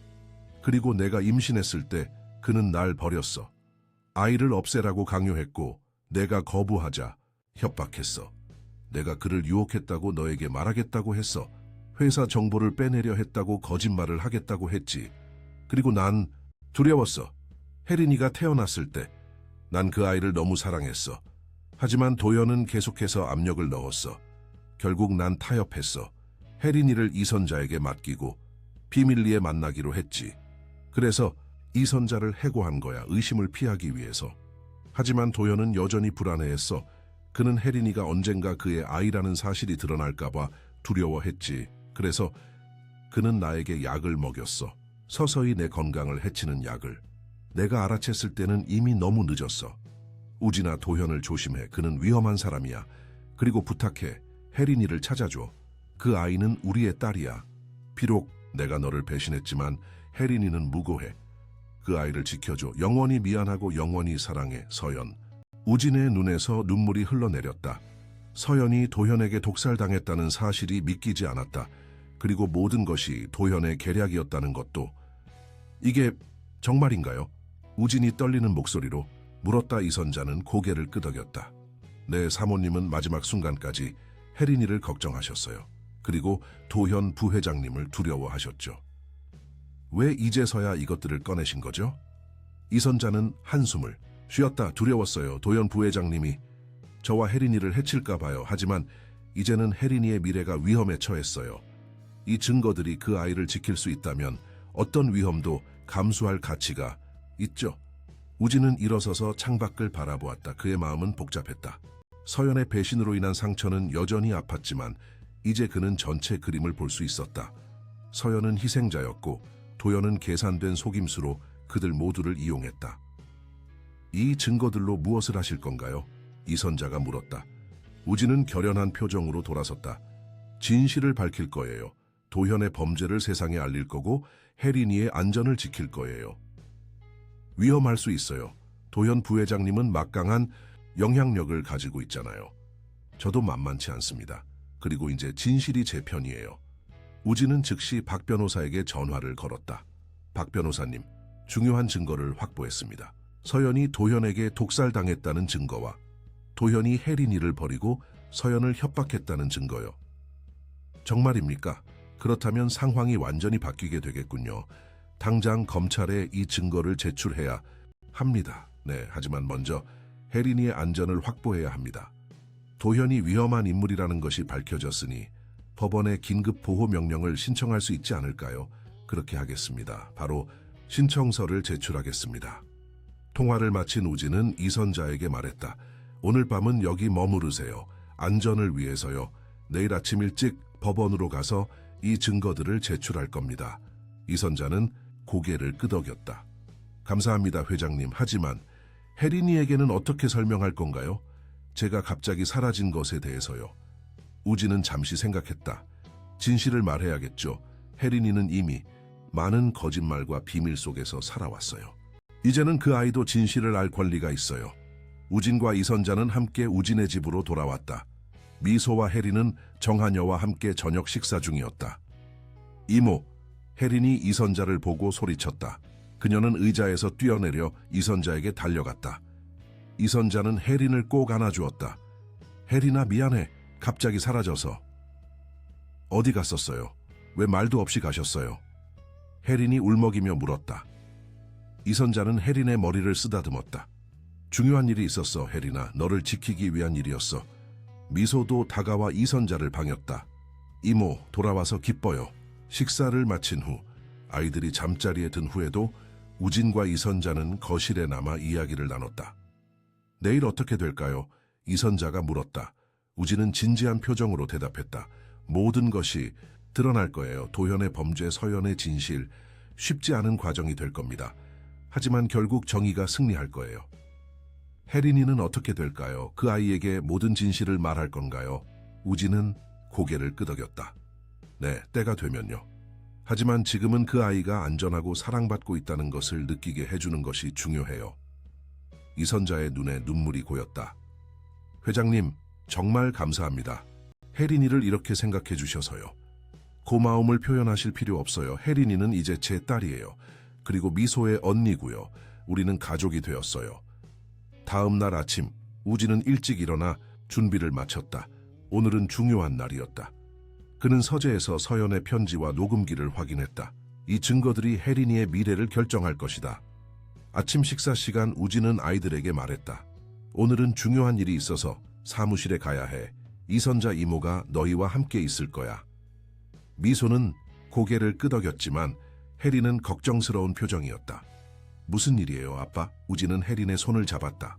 그리고 내가 임신했을 때 그는 날 버렸어. 아이를 없애라고 강요했고 내가 거부하자 협박했어. 내가 그를 유혹했다고 너에게 말하겠다고 했어. 회사 정보를 빼내려 했다고 거짓말을 하겠다고 했지. 그리고 난 두려웠어. 혜린이가 태어났을 때 난 그 아이를 너무 사랑했어. 하지만 도연은 계속해서 압력을 넣었어. 결국 난 타협했어. 혜린이를 이선자에게 맡기고 비밀리에 만나기로 했지. 그래서 이선자를 해고한 거야, 의심을 피하기 위해서. 하지만 도연은 여전히 불안해했어. 그는 혜린이가 언젠가 그의 아이라는 사실이 드러날까봐 두려워했지. 그래서 그는 나에게 약을 먹였어. 서서히 내 건강을 해치는 약을. 내가 알아챘을 때는 이미 너무 늦었어. 우진아, 도현을 조심해. 그는 위험한 사람이야. 그리고 부탁해. 혜린이를 찾아줘. 그 아이는 우리의 딸이야. 비록 내가 너를 배신했지만 혜린이는 무고해. 그 아이를 지켜줘. 영원히 미안하고 영원히 사랑해. 서연. 우진의 눈에서 눈물이 흘러내렸다. 서연이 도현에게 독살당했다는 사실이 믿기지 않았다. 그리고 모든 것이 도현의 계략이었다는 것도. 이게 정말인가요? 우진이 떨리는 목소리로 물었다. 이선자는 고개를 끄덕였다. 네, 사모님은 마지막 순간까지 혜린이를 걱정하셨어요. 그리고 도현 부회장님을 두려워하셨죠. 왜 이제서야 이것들을 꺼내신 거죠? 이선자는 한숨을 쉬었다. 두려웠어요. 도현 부회장님이 저와 혜린이를 해칠까 봐요. 하지만 이제는 혜린이의 미래가 위험에 처했어요. 이 증거들이 그 아이를 지킬 수 있다면 어떤 위험도 감수할 가치가 있죠. 우진은 일어서서 창밖을 바라보았다. 그의 마음은 복잡했다. 서연의 배신으로 인한 상처는 여전히 아팠지만 이제 그는 전체 그림을 볼 수 있었다. 서연은 희생자였고 도연은 계산된 속임수로 그들 모두를 이용했다. 이 증거들로 무엇을 하실 건가요? 이선자가 물었다. 우진은 결연한 표정으로 돌아섰다. 진실을 밝힐 거예요. 도현의 범죄를 세상에 알릴 거고 혜린이의 안전을 지킬 거예요. 위험할 수 있어요. 도현 부회장님은 막강한 영향력을 가지고 있잖아요. 저도 만만치 않습니다. 그리고 이제 진실이 제 편이에요. 우진은 즉시 박 변호사에게 전화를 걸었다. 박 변호사님, 중요한 증거를 확보했습니다. 서연이 도현에게 독살당했다는 증거와 도현이 혜린이를 버리고 서연을 협박했다는 증거요. 정말입니까? 그렇다면 상황이 완전히 바뀌게 되겠군요. 당장 검찰에 이 증거를 제출해야 합니다. 네, 하지만 먼저 혜린이의 안전을 확보해야 합니다. 도현이 위험한 인물이라는 것이 밝혀졌으니 법원에 긴급 보호 명령을 신청할 수 있지 않을까요? 그렇게 하겠습니다. 바로 신청서를 제출하겠습니다. 통화를 마친 우진은 이선자에게 말했다. 오늘 밤은 여기 머무르세요. 안전을 위해서요. 내일 아침 일찍 법원으로 가서 이 증거들을 제출할 겁니다. 이선자는 고개를 끄덕였다. 감사합니다, 회장님. 하지만 혜린이에게는 어떻게 설명할 건가요? 제가 갑자기 사라진 것에 대해서요. 우진은 잠시 생각했다. 진실을 말해야겠죠. 혜린이는 이미 많은 거짓말과 비밀 속에서 살아왔어요. 이제는 그 아이도 진실을 알 권리가 있어요. 우진과 이선자는 함께 우진의 집으로 돌아왔다. 미소와 혜린은 정한여와 함께 저녁 식사 중이었다. 이모, 혜린이 이선자를 보고 소리쳤다. 그녀는 의자에서 뛰어내려 이선자에게 달려갔다. 이선자는 혜린을 꼭 안아주었다. 혜린아, 미안해. 갑자기 사라져서. 어디 갔었어요? 왜 말도 없이 가셨어요? 혜린이 울먹이며 물었다. 이선자는 혜린의 머리를 쓰다듬었다. 중요한 일이 있었어, 혜린아. 너를 지키기 위한 일이었어. 미소도 다가와 이선자를 반겼다. 이모, 돌아와서 기뻐요. 식사를 마친 후 아이들이 잠자리에 든 후에도 우진과 이선자는 거실에 남아 이야기를 나눴다. 내일 어떻게 될까요? 이선자가 물었다. 우진은 진지한 표정으로 대답했다. 모든 것이 드러날 거예요. 도현의 범죄, 서연의 진실. 쉽지 않은 과정이 될 겁니다. 하지만 결국 정의가 승리할 거예요. 혜린이는 어떻게 될까요? 그 아이에게 모든 진실을 말할 건가요? 우진은 고개를 끄덕였다. 네, 때가 되면요. 하지만 지금은 그 아이가 안전하고 사랑받고 있다는 것을 느끼게 해주는 것이 중요해요. 이선자의 눈에 눈물이 고였다. 회장님, 정말 감사합니다. 혜린이를 이렇게 생각해 주셔서요. 고마움을 표현하실 필요 없어요. 혜린이는 이제 제 딸이에요. 그리고 미소의 언니고요. 우리는 가족이 되었어요. 다음 날 아침, 우진은 일찍 일어나 준비를 마쳤다. 오늘은 중요한 날이었다. 그는 서재에서 서연의 편지와 녹음기를 확인했다. 이 증거들이 혜린이의 미래를 결정할 것이다. 아침 식사 시간 우진은 아이들에게 말했다. 오늘은 중요한 일이 있어서 사무실에 가야 해. 이선자 이모가 너희와 함께 있을 거야. 미소는 고개를 끄덕였지만 혜린은 걱정스러운 표정이었다. 무슨 일이에요, 아빠? 우진은 혜린의 손을 잡았다.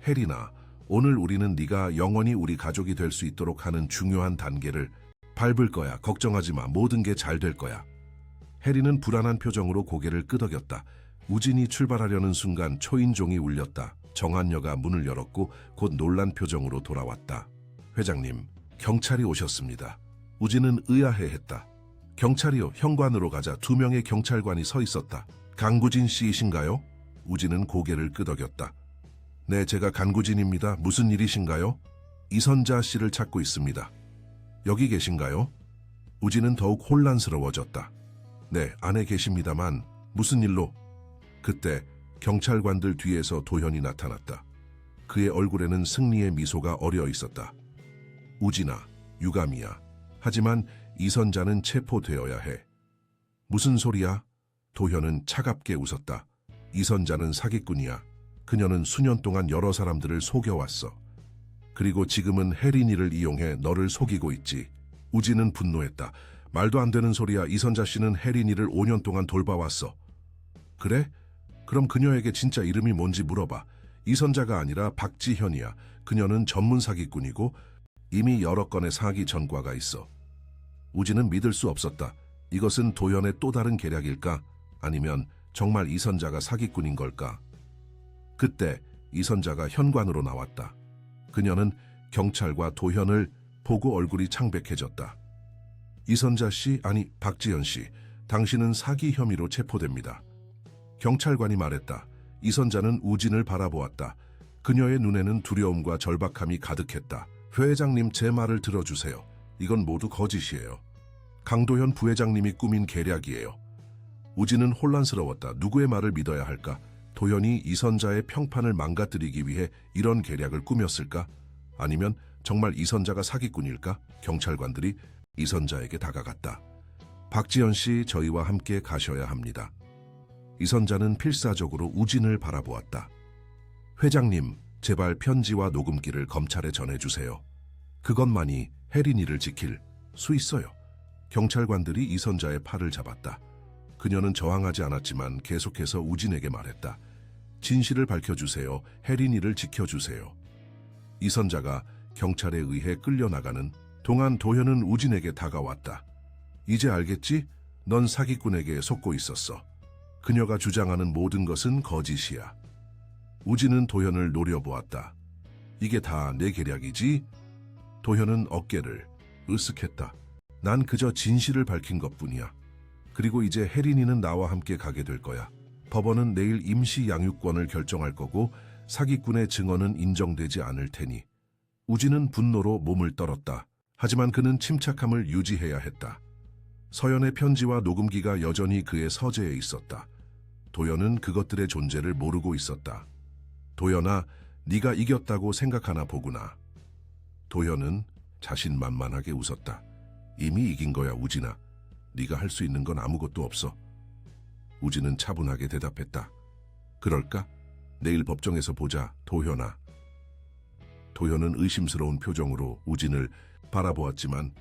혜린아, 오늘 우리는 네가 영원히 우리 가족이 될 수 있도록 하는 중요한 단계를 밟을 거야. 걱정하지 마. 모든 게 잘 될 거야. 혜린은 불안한 표정으로 고개를 끄덕였다. 우진이 출발하려는 순간 초인종이 울렸다. 정한여가 문을 열었고 곧 놀란 표정으로 돌아왔다. 회장님, 경찰이 오셨습니다. 우진은 의아해했다. 경찰이요? 현관으로 가자 2명의 경찰관이 서 있었다. 강구진 씨이신가요? 우진은 고개를 끄덕였다. 네, 제가 강구진입니다. 무슨 일이신가요? 이선자 씨를 찾고 있습니다. 여기 계신가요? 우진은 더욱 혼란스러워졌다. 네, 안에 계십니다만 무슨 일로? 그때 경찰관들 뒤에서 도현이 나타났다. 그의 얼굴에는 승리의 미소가 어려 있었다. 우진아, 유감이야. 하지만 이선자는 체포되어야 해. 무슨 소리야? 도현은 차갑게 웃었다. 이선자는 사기꾼이야. 그녀는 수년 동안 여러 사람들을 속여왔어. 그리고 지금은 혜린이를 이용해 너를 속이고 있지. 우진은 분노했다. 말도 안 되는 소리야. 이선자 씨는 혜린이를 5년 동안 돌봐왔어. 그래? 그럼 그녀에게 진짜 이름이 뭔지 물어봐. 이선자가 아니라 박지현이야. 그녀는 전문 사기꾼이고 이미 여러 건의 사기 전과가 있어. 우진은 믿을 수 없었다. 이것은 도현의 또 다른 계략일까? 아니면 정말 이선자가 사기꾼인 걸까? 그때 이선자가 현관으로 나왔다. 그녀는 경찰과 도현을 보고 얼굴이 창백해졌다. 이선자 씨, 아니 박지현 씨, 당신은 사기 혐의로 체포됩니다. 경찰관이 말했다. 이선자는 우진을 바라보았다. 그녀의 눈에는 두려움과 절박함이 가득했다. 회장님, 제 말을 들어주세요. 이건 모두 거짓이에요. 강도현 부회장님이 꾸민 계략이에요. 우진은 혼란스러웠다. 누구의 말을 믿어야 할까? 도현이 이선자의 평판을 망가뜨리기 위해 이런 계략을 꾸몄을까? 아니면 정말 이선자가 사기꾼일까? 경찰관들이 이선자에게 다가갔다. 박지현 씨, 저희와 함께 가셔야 합니다. 이선자는 필사적으로 우진을 바라보았다. 회장님, 제발 편지와 녹음기를 검찰에 전해주세요. 그것만이 혜린이를 지킬 수 있어요. 경찰관들이 이선자의 팔을 잡았다. 그녀는 저항하지 않았지만 계속해서 우진에게 말했다. 진실을 밝혀주세요. 혜린이를 지켜주세요. 이선자가 경찰에 의해 끌려나가는 동안 도현은 우진에게 다가왔다. 이제 알겠지? 넌 사기꾼에게 속고 있었어. 그녀가 주장하는 모든 것은 거짓이야. 우진은 도현을 노려보았다. 이게 다 내 계략이지? 도현은 어깨를 으쓱했다. 난 그저 진실을 밝힌 것뿐이야. 그리고 이제 혜린이는 나와 함께 가게 될 거야. 법원은 내일 임시 양육권을 결정할 거고 사기꾼의 증언은 인정되지 않을 테니. 우진은 분노로 몸을 떨었다. 하지만 그는 침착함을 유지해야 했다. 서연의 편지와 녹음기가 여전히 그의 서재에 있었다. 도연은 그것들의 존재를 모르고 있었다. 도연아, 네가 이겼다고 생각하나 보구나. 도연은 자신만만하게 웃었다. 이미 이긴 거야, 우진아. 네가 할 수 있는 건 아무것도 없어. 우진은 차분하게 대답했다. 그럴까? 내일 법정에서 보자, 도현아. 도현은 의심스러운 표정으로 우진을 바라보았지만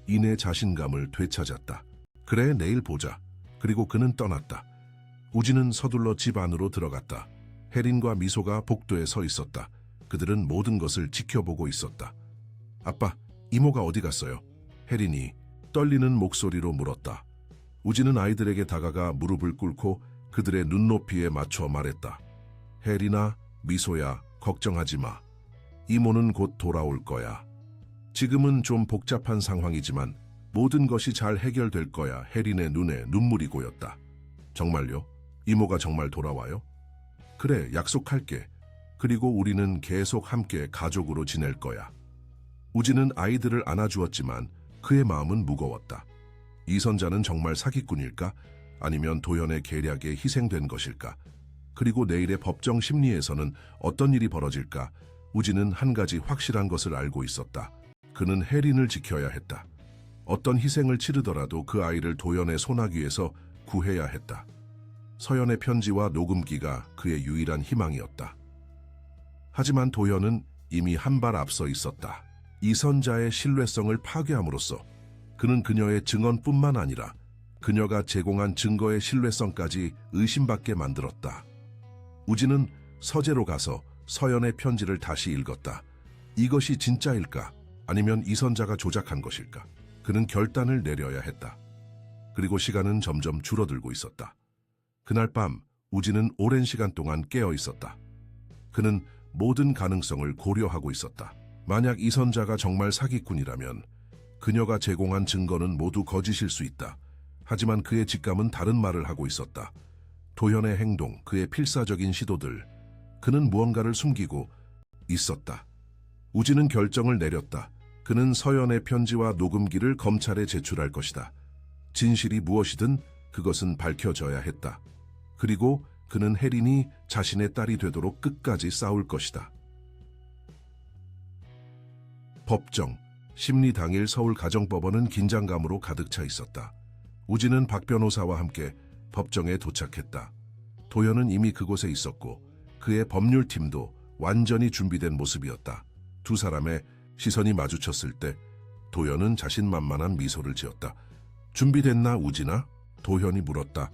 이내 자신감을 되찾았다. 그래, 내일 보자. 그리고 그는 떠났다. 우진은 서둘러 집 안으로 들어갔다. 혜린과 미소가 복도에 서 있었다. 그들은 모든 것을 지켜보고 있었다. 아빠, 이모가 어디 갔어요? 혜린이 떨리는 목소리로 물었다. 우진은 아이들에게 다가가 무릎을 꿇고 그들의 눈높이에 맞춰 말했다. 혜린아, 미소야, 걱정하지 마. 이모는 곧 돌아올 거야. 지금은 좀 복잡한 상황이지만 모든 것이 잘 해결될 거야. 혜린의 눈에 눈물이 고였다. 정말요? 이모가 정말 돌아와요? 그래, 약속할게. 그리고 우리는 계속 함께 가족으로 지낼 거야. 우진은 아이들을 안아주었지만 그의 마음은 무거웠다. 이선자는 정말 사기꾼일까? 아니면 도현의 계략에 희생된 것일까? 그리고 내일의 법정 심리에서는 어떤 일이 벌어질까? 우진은 한 가지 확실한 것을 알고 있었다. 그는 혜린을 지켜야 했다. 어떤 희생을 치르더라도 그 아이를 도연의 소나기에서 구해야 했다. 서연의 편지와 녹음기가 그의 유일한 희망이었다. 하지만 도연은 이미 한 발 앞서 있었다. 이선자의 신뢰성을 파괴함으로써 그는 그녀의 증언뿐만 아니라 그녀가 제공한 증거의 신뢰성까지 의심받게 만들었다. 우진은 서재로 가서 서연의 편지를 다시 읽었다. 이것이 진짜일까? 아니면 이선자가 조작한 것일까? 그는 결단을 내려야 했다. 그리고 시간은 점점 줄어들고 있었다. 그날 밤 우진은 오랜 시간 동안 깨어 있었다. 그는 모든 가능성을 고려하고 있었다. 만약 이선자가 정말 사기꾼이라면 그녀가 제공한 증거는 모두 거짓일 수 있다. 하지만 그의 직감은 다른 말을 하고 있었다. 도현의 행동, 그의 필사적인 시도들, 그는 무언가를 숨기고 있었다. 우진은 결정을 내렸다. 그는 서연의 편지와 녹음기를 검찰에 제출할 것이다. 진실이 무엇이든 그것은 밝혀져야 했다. 그리고 그는 혜린이 자신의 딸이 되도록 끝까지 싸울 것이다. 법정, 심리 당일 서울가정법원은 긴장감으로 가득 차 있었다. 우진은 박 변호사와 함께 법정에 도착했다. 도현은 이미 그곳에 있었고 그의 법률팀도 완전히 준비된 모습이었다. 두 사람의 시선이 마주쳤을 때 도현은 자신만만한 미소를 지었다. 준비됐나, 우진아? 도현이 물었다.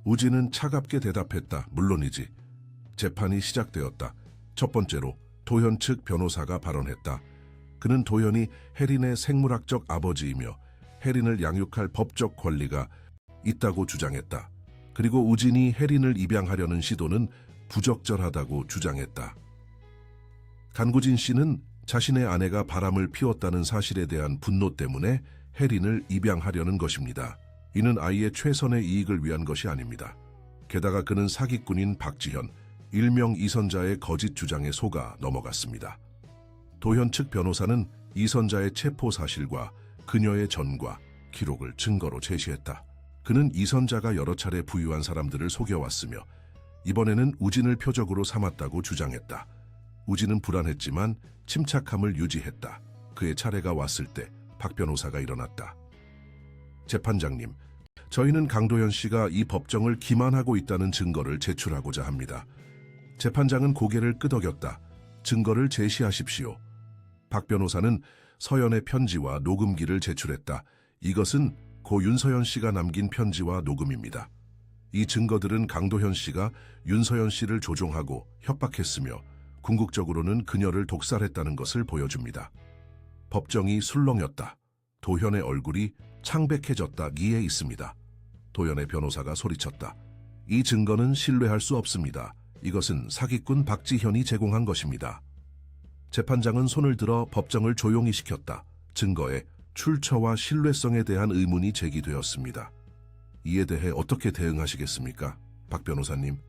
우진은 차갑게 대답했다. 물론이지. 재판이 시작되었다. 첫 번째로 도현 측 변호사가 발언했다. 그는 도현이 혜린의 생물학적 아버지이며 혜린을 양육할 법적 권리가 있다고 주장했다. 그리고 우진이 혜린을 입양하려는 시도는 부적절하다고 주장했다. 간구진 씨는 자신의 아내가 바람을 피웠다는 사실에 대한 분노 때문에 혜린을 입양하려는 것입니다. 이는 아이의 최선의 이익을 위한 것이 아닙니다. 게다가 그는 사기꾼인 박지현, 일명 이선자의 거짓 주장에 속아 넘어갔습니다. 도현 측 변호사는 이선자의 체포 사실과 그녀의 전과 기록을 증거로 제시했다. 그는 이선자가 여러 차례 부유한 사람들을 속여왔으며 이번에는 우진을 표적으로 삼았다고 주장했다. 우진은 불안했지만 침착함을 유지했다. 그의 차례가 왔을 때 박 변호사가 일어났다. 재판장님, 저희는 강도현 씨가 이 법정을 기만하고 있다는 증거를 제출하고자 합니다. 재판장은 고개를 끄덕였다. 증거를 제시하십시오. 박 변호사는 서연의 편지와 녹음기를 제출했다. 이것은 고 윤서연 씨가 남긴 편지와 녹음입니다. 이 증거들은 강도현 씨가 윤서연 씨를 조종하고 협박했으며 궁극적으로는 그녀를 독살했다는 것을 보여줍니다. 법정이 술렁였다. 도현의 얼굴이 창백해졌다기에 있습니다. 도현의 변호사가 소리쳤다. 이 증거는 신뢰할 수 없습니다. 이것은 사기꾼 박지현이 제공한 것입니다. 재판장은 손을 들어 법정을 조용히 시켰다. 증거의 출처와 신뢰성에 대한 의문이 제기되었습니다. 이에 대해 어떻게 대응하시겠습니까? 박 변호사님.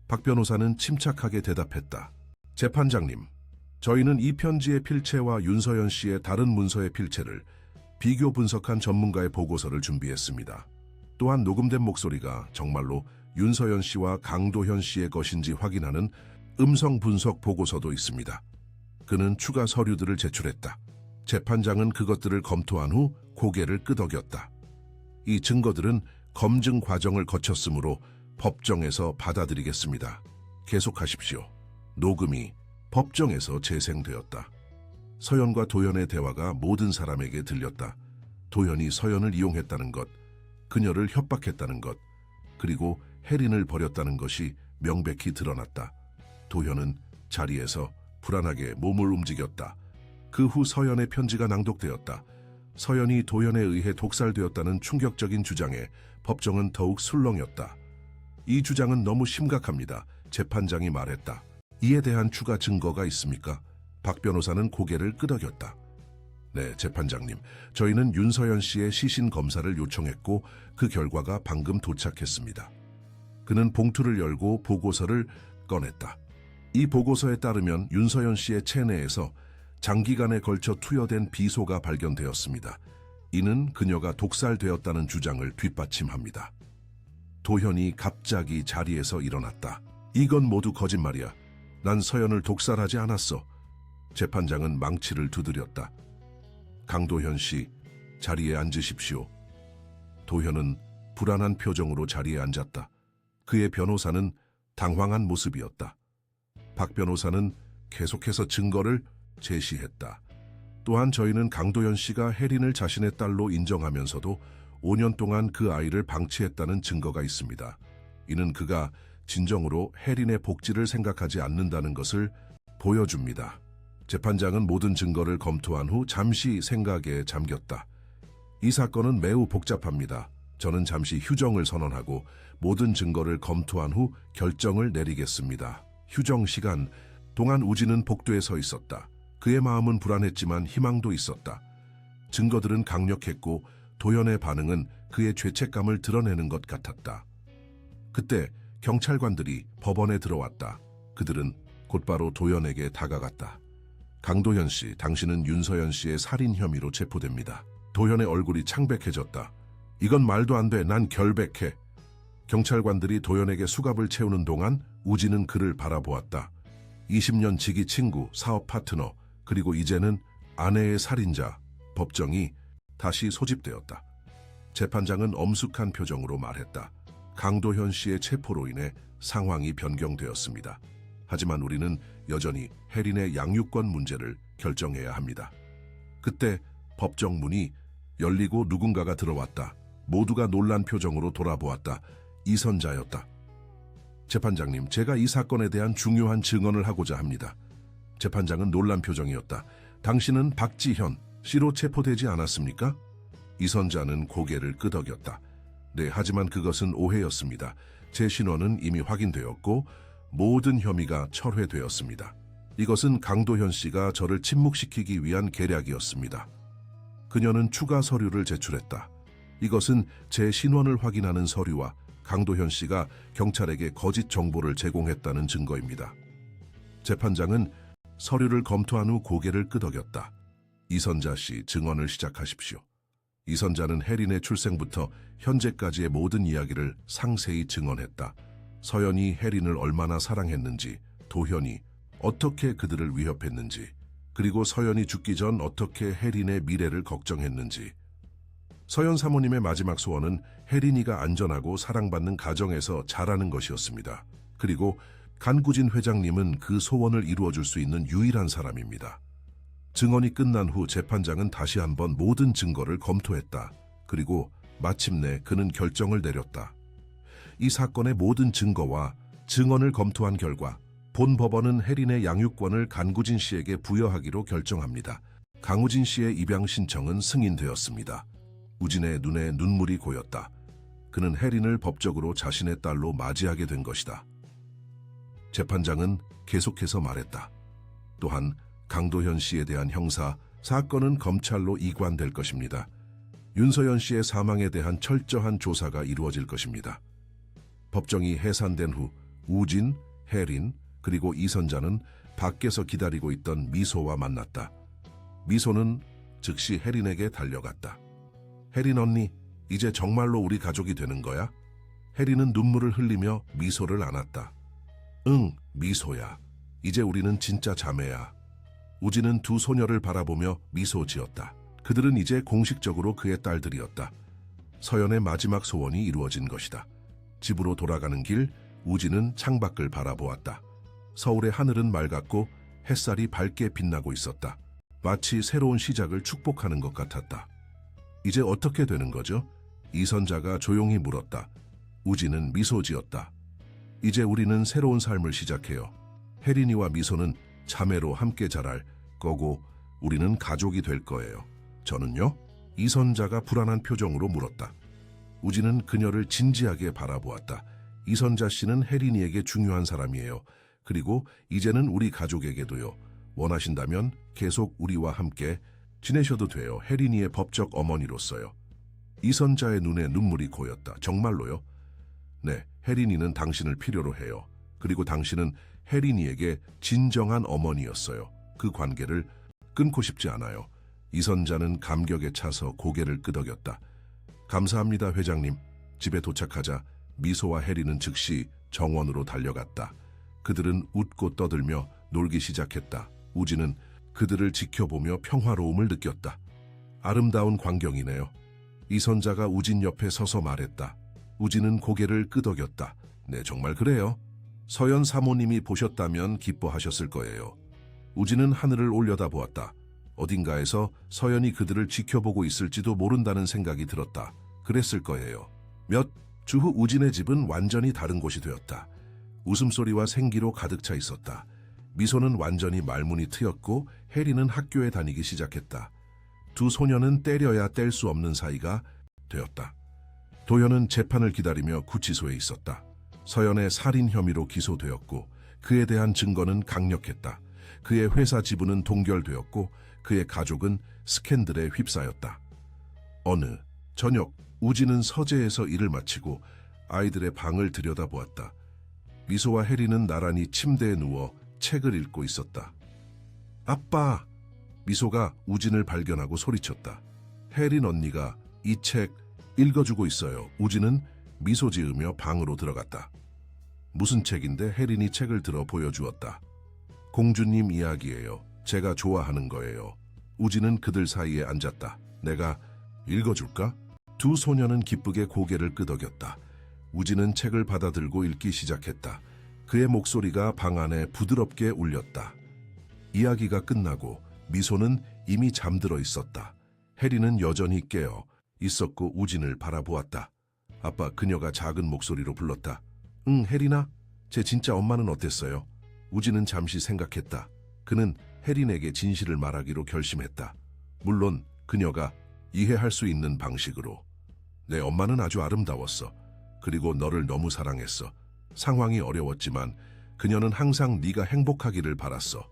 박 변호사는 침착하게 대답했다. 재판장님, 저희는 이 편지의 필체와 윤서연 씨의 다른 문서의 필체를 비교 분석한 전문가의 보고서를 준비했습니다. 또한 녹음된 목소리가 정말로 윤서연 씨와 강도현 씨의 것인지 확인하는 음성 분석 보고서도 있습니다. 그는 추가 서류들을 제출했다. 재판장은 그것들을 검토한 후 고개를 끄덕였다. 이 증거들은 검증 과정을 거쳤으므로 법정에서 받아들이겠습니다. 계속하십시오. 녹음이 법정에서 재생되었다. 서연과 도연의 대화가 모든 사람에게 들렸다. 도연이 서연을 이용했다는 것, 그녀를 협박했다는 것, 그리고 혜린을 버렸다는 것이 명백히 드러났다. 도연은 자리에서 불안하게 몸을 움직였다. 그 후 서연의 편지가 낭독되었다. 서연이 도연에 의해 독살되었다는 충격적인 주장에 법정은 더욱 술렁였다. 이 주장은 너무 심각합니다. 재판장이 말했다. 이에 대한 추가 증거가 있습니까? 박 변호사는 고개를 끄덕였다. 네, 재판장님. 저희는 윤서연 씨의 시신 검사를 요청했고 그 결과가 방금 도착했습니다. 그는 봉투를 열고 보고서를 꺼냈다. 이 보고서에 따르면 윤서연 씨의 체내에서 장기간에 걸쳐 투여된 비소가 발견되었습니다. 이는 그녀가 독살되었다는 주장을 뒷받침합니다. 도현이 갑자기 자리에서 일어났다. 이건 모두 거짓말이야. 난 서연을 독살하지 않았어. 재판장은 망치를 두드렸다. 강도현 씨, 자리에 앉으십시오. 도현은 불안한 표정으로 자리에 앉았다. 그의 변호사는 당황한 모습이었다. 박 변호사는 계속해서 증거를 제시했다. 또한 저희는 강도현 씨가 혜린을 자신의 딸로 인정하면서도 5년 동안 그 아이를 방치했다는 증거가 있습니다. 이는 그가 진정으로 혜린의 복지를 생각하지 않는다는 것을 보여줍니다. 재판장은 모든 증거를 검토한 후 잠시 생각에 잠겼다. 이 사건은 매우 복잡합니다. 저는 잠시 휴정을 선언하고 모든 증거를 검토한 후 결정을 내리겠습니다. 휴정 시간 동안 우진은 복도에 서 있었다. 그의 마음은 불안했지만 희망도 있었다. 증거들은 강력했고 도연의 반응은 그의 죄책감을 드러내는 것 같았다. 그때 경찰관들이 법원에 들어왔다. 그들은 곧바로 도연에게 다가갔다. 강도현 씨, 당신은 윤서연 씨의 살인 혐의로 체포됩니다. 도연의 얼굴이 창백해졌다. 이건 말도 안 돼. 난 결백해. 경찰관들이 도연에게 수갑을 채우는 동안 우진은 그를 바라보았다. 20년 지기 친구, 사업 파트너, 그리고 이제는 아내의 살인자. 법정이 다시 소집되었다. 재판장은 엄숙한 표정으로 말했다. 강도현 씨의 체포로 인해 상황이 변경되었습니다. 하지만 우리는 여전히 혜린의 양육권 문제를 결정해야 합니다. 그때 법정 문이 열리고 누군가가 들어왔다. 모두가 놀란 표정으로 돌아보았다. 이선자였다. 재판장님, 제가 이 사건에 대한 중요한 증언을 하고자 합니다. 재판장은 놀란 표정이었다. 당신은 박지현 씨로 체포되지 않았습니까? 이선자는 고개를 끄덕였다. 네, 하지만 그것은 오해였습니다. 제 신원은 이미 확인되었고 모든 혐의가 철회되었습니다. 이것은 강도현 씨가 저를 침묵시키기 위한 계략이었습니다. 그녀는 추가 서류를 제출했다. 이것은 제 신원을 확인하는 서류와 강도현 씨가 경찰에게 거짓 정보를 제공했다는 증거입니다. 재판장은 서류를 검토한 후 고개를 끄덕였다. 이선자 씨 증언을 시작하십시오. 이선자는 혜린의 출생부터 현재까지의 모든 이야기를 상세히 증언했다. 서연이 혜린을 얼마나 사랑했는지, 도현이 어떻게 그들을 위협했는지, 그리고 서연이 죽기 전 어떻게 혜린의 미래를 걱정했는지. 서연 사모님의 마지막 소원은 혜린이가 안전하고 사랑받는 가정에서 자라는 것이었습니다. 그리고 간구진 회장님은 그 소원을 이루어줄 수 있는 유일한 사람입니다. 증언이 끝난 후 재판장은 다시 한번 모든 증거를 검토했다. 그리고 마침내 그는 결정을 내렸다. 이 사건의 모든 증거와 증언을 검토한 결과 본 법원은 혜린의 양육권을 간구진 씨에게 부여하기로 결정합니다. 강우진 씨의 입양 신청은 승인되었습니다. 우진의 눈에 눈물이 고였다. 그는 혜린을 법적으로 자신의 딸로 맞이하게 된 것이다. 재판장은 계속해서 말했다. 또한 강도현 씨에 대한 형사 사건은 검찰로 이관될 것입니다. 윤서연 씨의 사망에 대한 철저한 조사가 이루어질 것입니다. 법정이 해산된 후 우진, 혜린, 그리고 이선자는 밖에서 기다리고 있던 미소와 만났다. 미소는 즉시 혜린에게 달려갔다. 혜린 언니, 이제 정말로 우리 가족이 되는 거야? 혜린은 눈물을 흘리며 미소를 안았다. 응, 미소야. 이제 우리는 진짜 자매야. 우진은 두 소녀를 바라보며 미소 지었다. 그들은 이제 공식적으로 그의 딸들이었다. 서연의 마지막 소원이 이루어진 것이다. 집으로 돌아가는 길, 우진은 창밖을 바라보았다. 서울의 하늘은 맑았고 햇살이 밝게 빛나고 있었다. 마치 새로운 시작을 축복하는 것 같았다. 이제 어떻게 되는 거죠? 이선자가 조용히 물었다. 우진은 미소 지었다. 이제 우리는 새로운 삶을 시작해요. 혜린이와 미소는 자매로 함께 자랄 거고 우리는 가족이 될 거예요. 저는요? 이선자가 불안한 표정으로 물었다. 우진은 그녀를 진지하게 바라보았다. 이선자 씨는 혜린이에게 중요한 사람이에요. 그리고 이제는 우리 가족에게도요. 원하신다면 계속 우리와 함께 지내셔도 돼요. 혜린이의 법적 어머니로서요. 이선자의 눈에 눈물이 고였다. 정말로요? 네, 혜린이는 당신을 필요로 해요. 그리고 당신은 혜린이에게 진정한 어머니였어요. 그 관계를 끊고 싶지 않아요. 이선자는 감격에 차서 고개를 끄덕였다. 감사합니다, 회장님. 집에 도착하자 미소와 혜린은 즉시 정원으로 달려갔다. 그들은 웃고 떠들며 놀기 시작했다. 우진은 그들을 지켜보며 평화로움을 느꼈다. 아름다운 광경이네요. 이선자가 우진 옆에 서서 말했다. 우진은 고개를 끄덕였다. 네, 정말 그래요. 서연 사모님이 보셨다면 기뻐하셨을 거예요. 우진은 하늘을 올려다보았다. 어딘가에서 서연이 그들을 지켜보고 있을지도 모른다는 생각이 들었다. 그랬을 거예요. 몇 주 후 우진의 집은 완전히 다른 곳이 되었다. 웃음소리와 생기로 가득 차 있었다. 미소는 완전히 말문이 트였고 혜린은 학교에 다니기 시작했다. 두 소녀는 때려야 뗄 수 없는 사이가 되었다. 도현은 재판을 기다리며 구치소에 있었다. 서연의 살인 혐의로 기소되었고 그에 대한 증거는 강력했다. 그의 회사 지분은 동결되었고 그의 가족은 스캔들에 휩싸였다. 어느 저녁 우진은 서재에서 일을 마치고 아이들의 방을 들여다보았다. 미소와 혜린은 나란히 침대에 누워 책을 읽고 있었다. 아빠! 미소가 우진을 발견하고 소리쳤다. 혜린 언니가 이 책 읽어주고 있어요. 우진은 미소 지으며 방으로 들어갔다. 무슨 책인데? 혜린이 책을 들어 보여주었다. 공주님 이야기예요. 제가 좋아하는 거예요. 우진은 그들 사이에 앉았다. 내가 읽어줄까? 두 소녀는 기쁘게 고개를 끄덕였다. 우진은 책을 받아들고 읽기 시작했다. 그의 목소리가 방 안에 부드럽게 울렸다. 이야기가 끝나고 미소는 이미 잠들어 있었다. 혜린은 여전히 깨어 있었고 우진을 바라보았다. 아빠, 그녀가 작은 목소리로 불렀다. 응, 혜린아? 제 진짜 엄마는 어땠어요? 우진은 잠시 생각했다. 그는 혜린에게 진실을 말하기로 결심했다. 물론 그녀가 이해할 수 있는 방식으로. 내 엄마는 아주 아름다웠어. 그리고 너를 너무 사랑했어. 상황이 어려웠지만 그녀는 항상 네가 행복하기를 바랐어.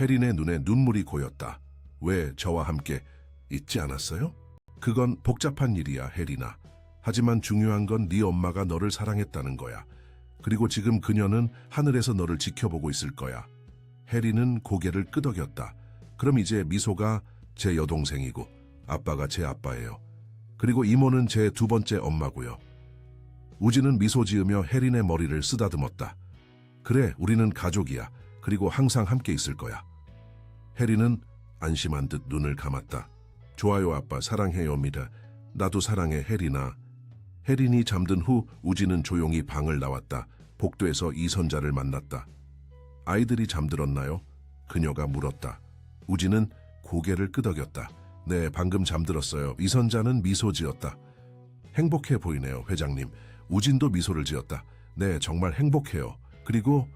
혜린의 눈에 눈물이 고였다. 왜 저와 함께 있지 않았어요? 그건 복잡한 일이야, 혜린아. 하지만 중요한 건 네 엄마가 너를 사랑했다는 거야. 그리고 지금 그녀는 하늘에서 너를 지켜보고 있을 거야. 혜린은 고개를 끄덕였다. 그럼 이제 미소가 제 여동생이고 아빠가 제 아빠예요. 그리고 이모는 제 두 번째 엄마고요. 우진은 미소 지으며 혜린의 머리를 쓰다듬었다. 그래, 우리는 가족이야. 그리고 항상 함께 있을 거야. 혜린은 안심한 듯 눈을 감았다. 좋아요 아빠, 사랑해요입니다. 나도 사랑해 혜린아. 혜린이 잠든 후 우진은 조용히 방을 나왔다. 복도에서 이선자를 만났다. 아이들이 잠들었나요? 그녀가 물었다. 우진은 고개를 끄덕였다. 네, 방금 잠들었어요. 이선자는 미소 지었다. 행복해 보이네요, 회장님. 우진도 미소를 지었다. 네, 정말 행복해요. 그리고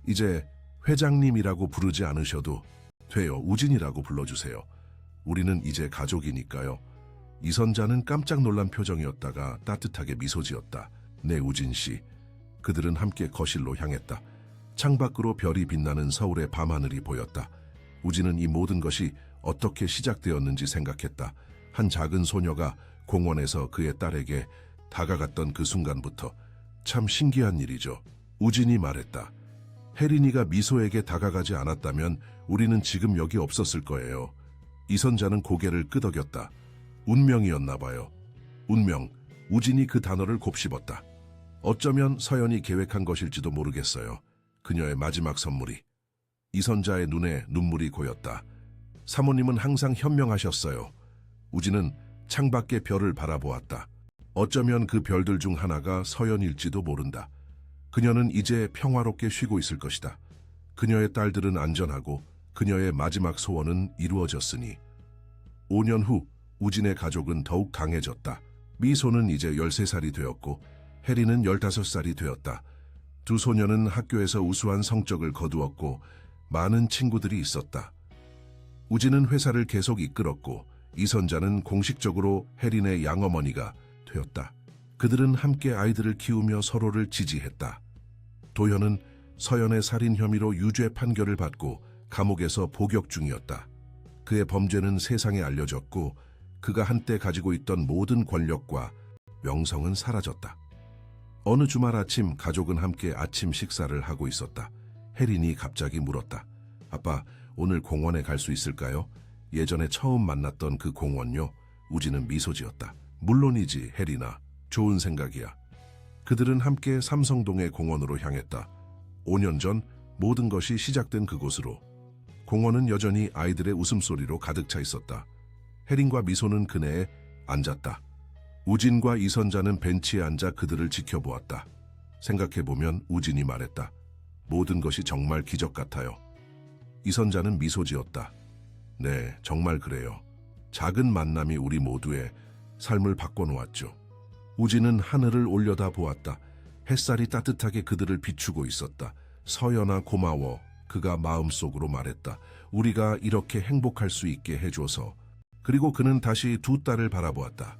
이제 회장님이라고 부르지 않으셔도 돼요. 우진이라고 불러주세요. 우리는 이제 가족이니까요. 이선자는 깜짝 놀란 표정이었다가 따뜻하게 미소 지었다. 네, 우진 씨. 그들은 함께 거실로 향했다. 창밖으로 별이 빛나는 서울의 밤하늘이 보였다. 우진은 이 모든 것이 어떻게 시작되었는지 생각했다. 한 작은 소녀가 공원에서 그의 딸에게 다가갔던 그 순간부터. 참 신기한 일이죠. 우진이 말했다. 혜린이가 미소에게 다가가지 않았다면 우리는 지금 여기 없었을 거예요. 이선자는 고개를 끄덕였다. 운명이었나 봐요. 운명. 우진이 그 단어를 곱씹었다. 어쩌면 서연이 계획한 것일지도 모르겠어요. 그녀의 마지막 선물이. 이선자의 눈에 눈물이 고였다. 사모님은 항상 현명하셨어요. 우진은 창밖의 별을 바라보았다. 어쩌면 그 별들 중 하나가 서연일지도 모른다. 그녀는 이제 평화롭게 쉬고 있을 것이다. 그녀의 딸들은 안전하고 그녀의 마지막 소원은 이루어졌으니. 5년 후 우진의 가족은 더욱 강해졌다. 미소는 이제 13살이 되었고 혜리는 15살이 되었다. 두 소녀는 학교에서 우수한 성적을 거두었고 많은 친구들이 있었다. 우진은 회사를 계속 이끌었고 이선자는 공식적으로 혜린의 양어머니가 되었다. 그들은 함께 아이들을 키우며 서로를 지지했다. 도현은 서연의 살인 혐의로 유죄 판결을 받고 감옥에서 복역 중이었다. 그의 범죄는 세상에 알려졌고 그가 한때 가지고 있던 모든 권력과 명성은 사라졌다. 어느 주말 아침 가족은 함께 아침 식사를 하고 있었다. 혜린이 갑자기 물었다. 아빠, 오늘 공원에 갈 수 있을까요? 예전에 처음 만났던 그 공원요. 우진은 미소 지었다. 물론이지, 혜린아. 좋은 생각이야. 그들은 함께 삼성동의 공원으로 향했다. 5년 전 모든 것이 시작된 그곳으로. 공원은 여전히 아이들의 웃음소리로 가득 차 있었다. 혜린과 미소는 그네에 앉았다. 우진과 이선자는 벤치에 앉아 그들을 지켜보았다. 생각해보면 우진이 말했다. 모든 것이 정말 기적 같아요. 이선자는 미소 지었다. 네, 정말 그래요. 작은 만남이 우리 모두의 삶을 바꿔놓았죠. 우진은 하늘을 올려다 보았다. 햇살이 따뜻하게 그들을 비추고 있었다. 서연아, 고마워. 그가 마음속으로 말했다. 우리가 이렇게 행복할 수 있게 해줘서. 그리고 그는 다시 두 딸을 바라보았다.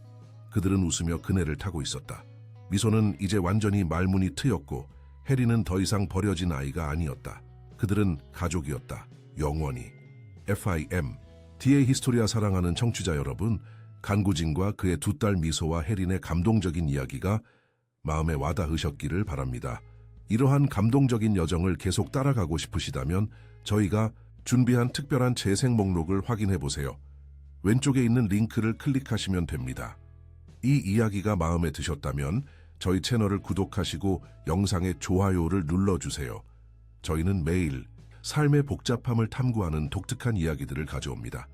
그들은 웃으며 그네를 타고 있었다. 미소는 이제 완전히 말문이 트였고 혜리는 더 이상 버려진 아이가 아니었다. 그들은 가족이었다. 영원히. FIM. DA 히스토리아 사랑하는 청취자 여러분, 간구진과 그의 두 딸 미소와 혜린의 감동적인 이야기가 마음에 와닿으셨기를 바랍니다. 이러한 감동적인 여정을 계속 따라가고 싶으시다면 저희가 준비한 특별한 재생 목록을 확인해 보세요. 왼쪽에 있는 링크를 클릭하시면 됩니다. 이 이야기가 마음에 드셨다면 저희 채널을 구독하시고 영상에 좋아요를 눌러주세요. 저희는 매일 삶의 복잡함을 탐구하는 독특한 이야기들을 가져옵니다.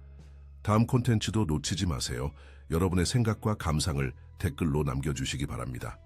다음 콘텐츠도 놓치지 마세요. 여러분의 생각과 감상을 댓글로 남겨주시기 바랍니다.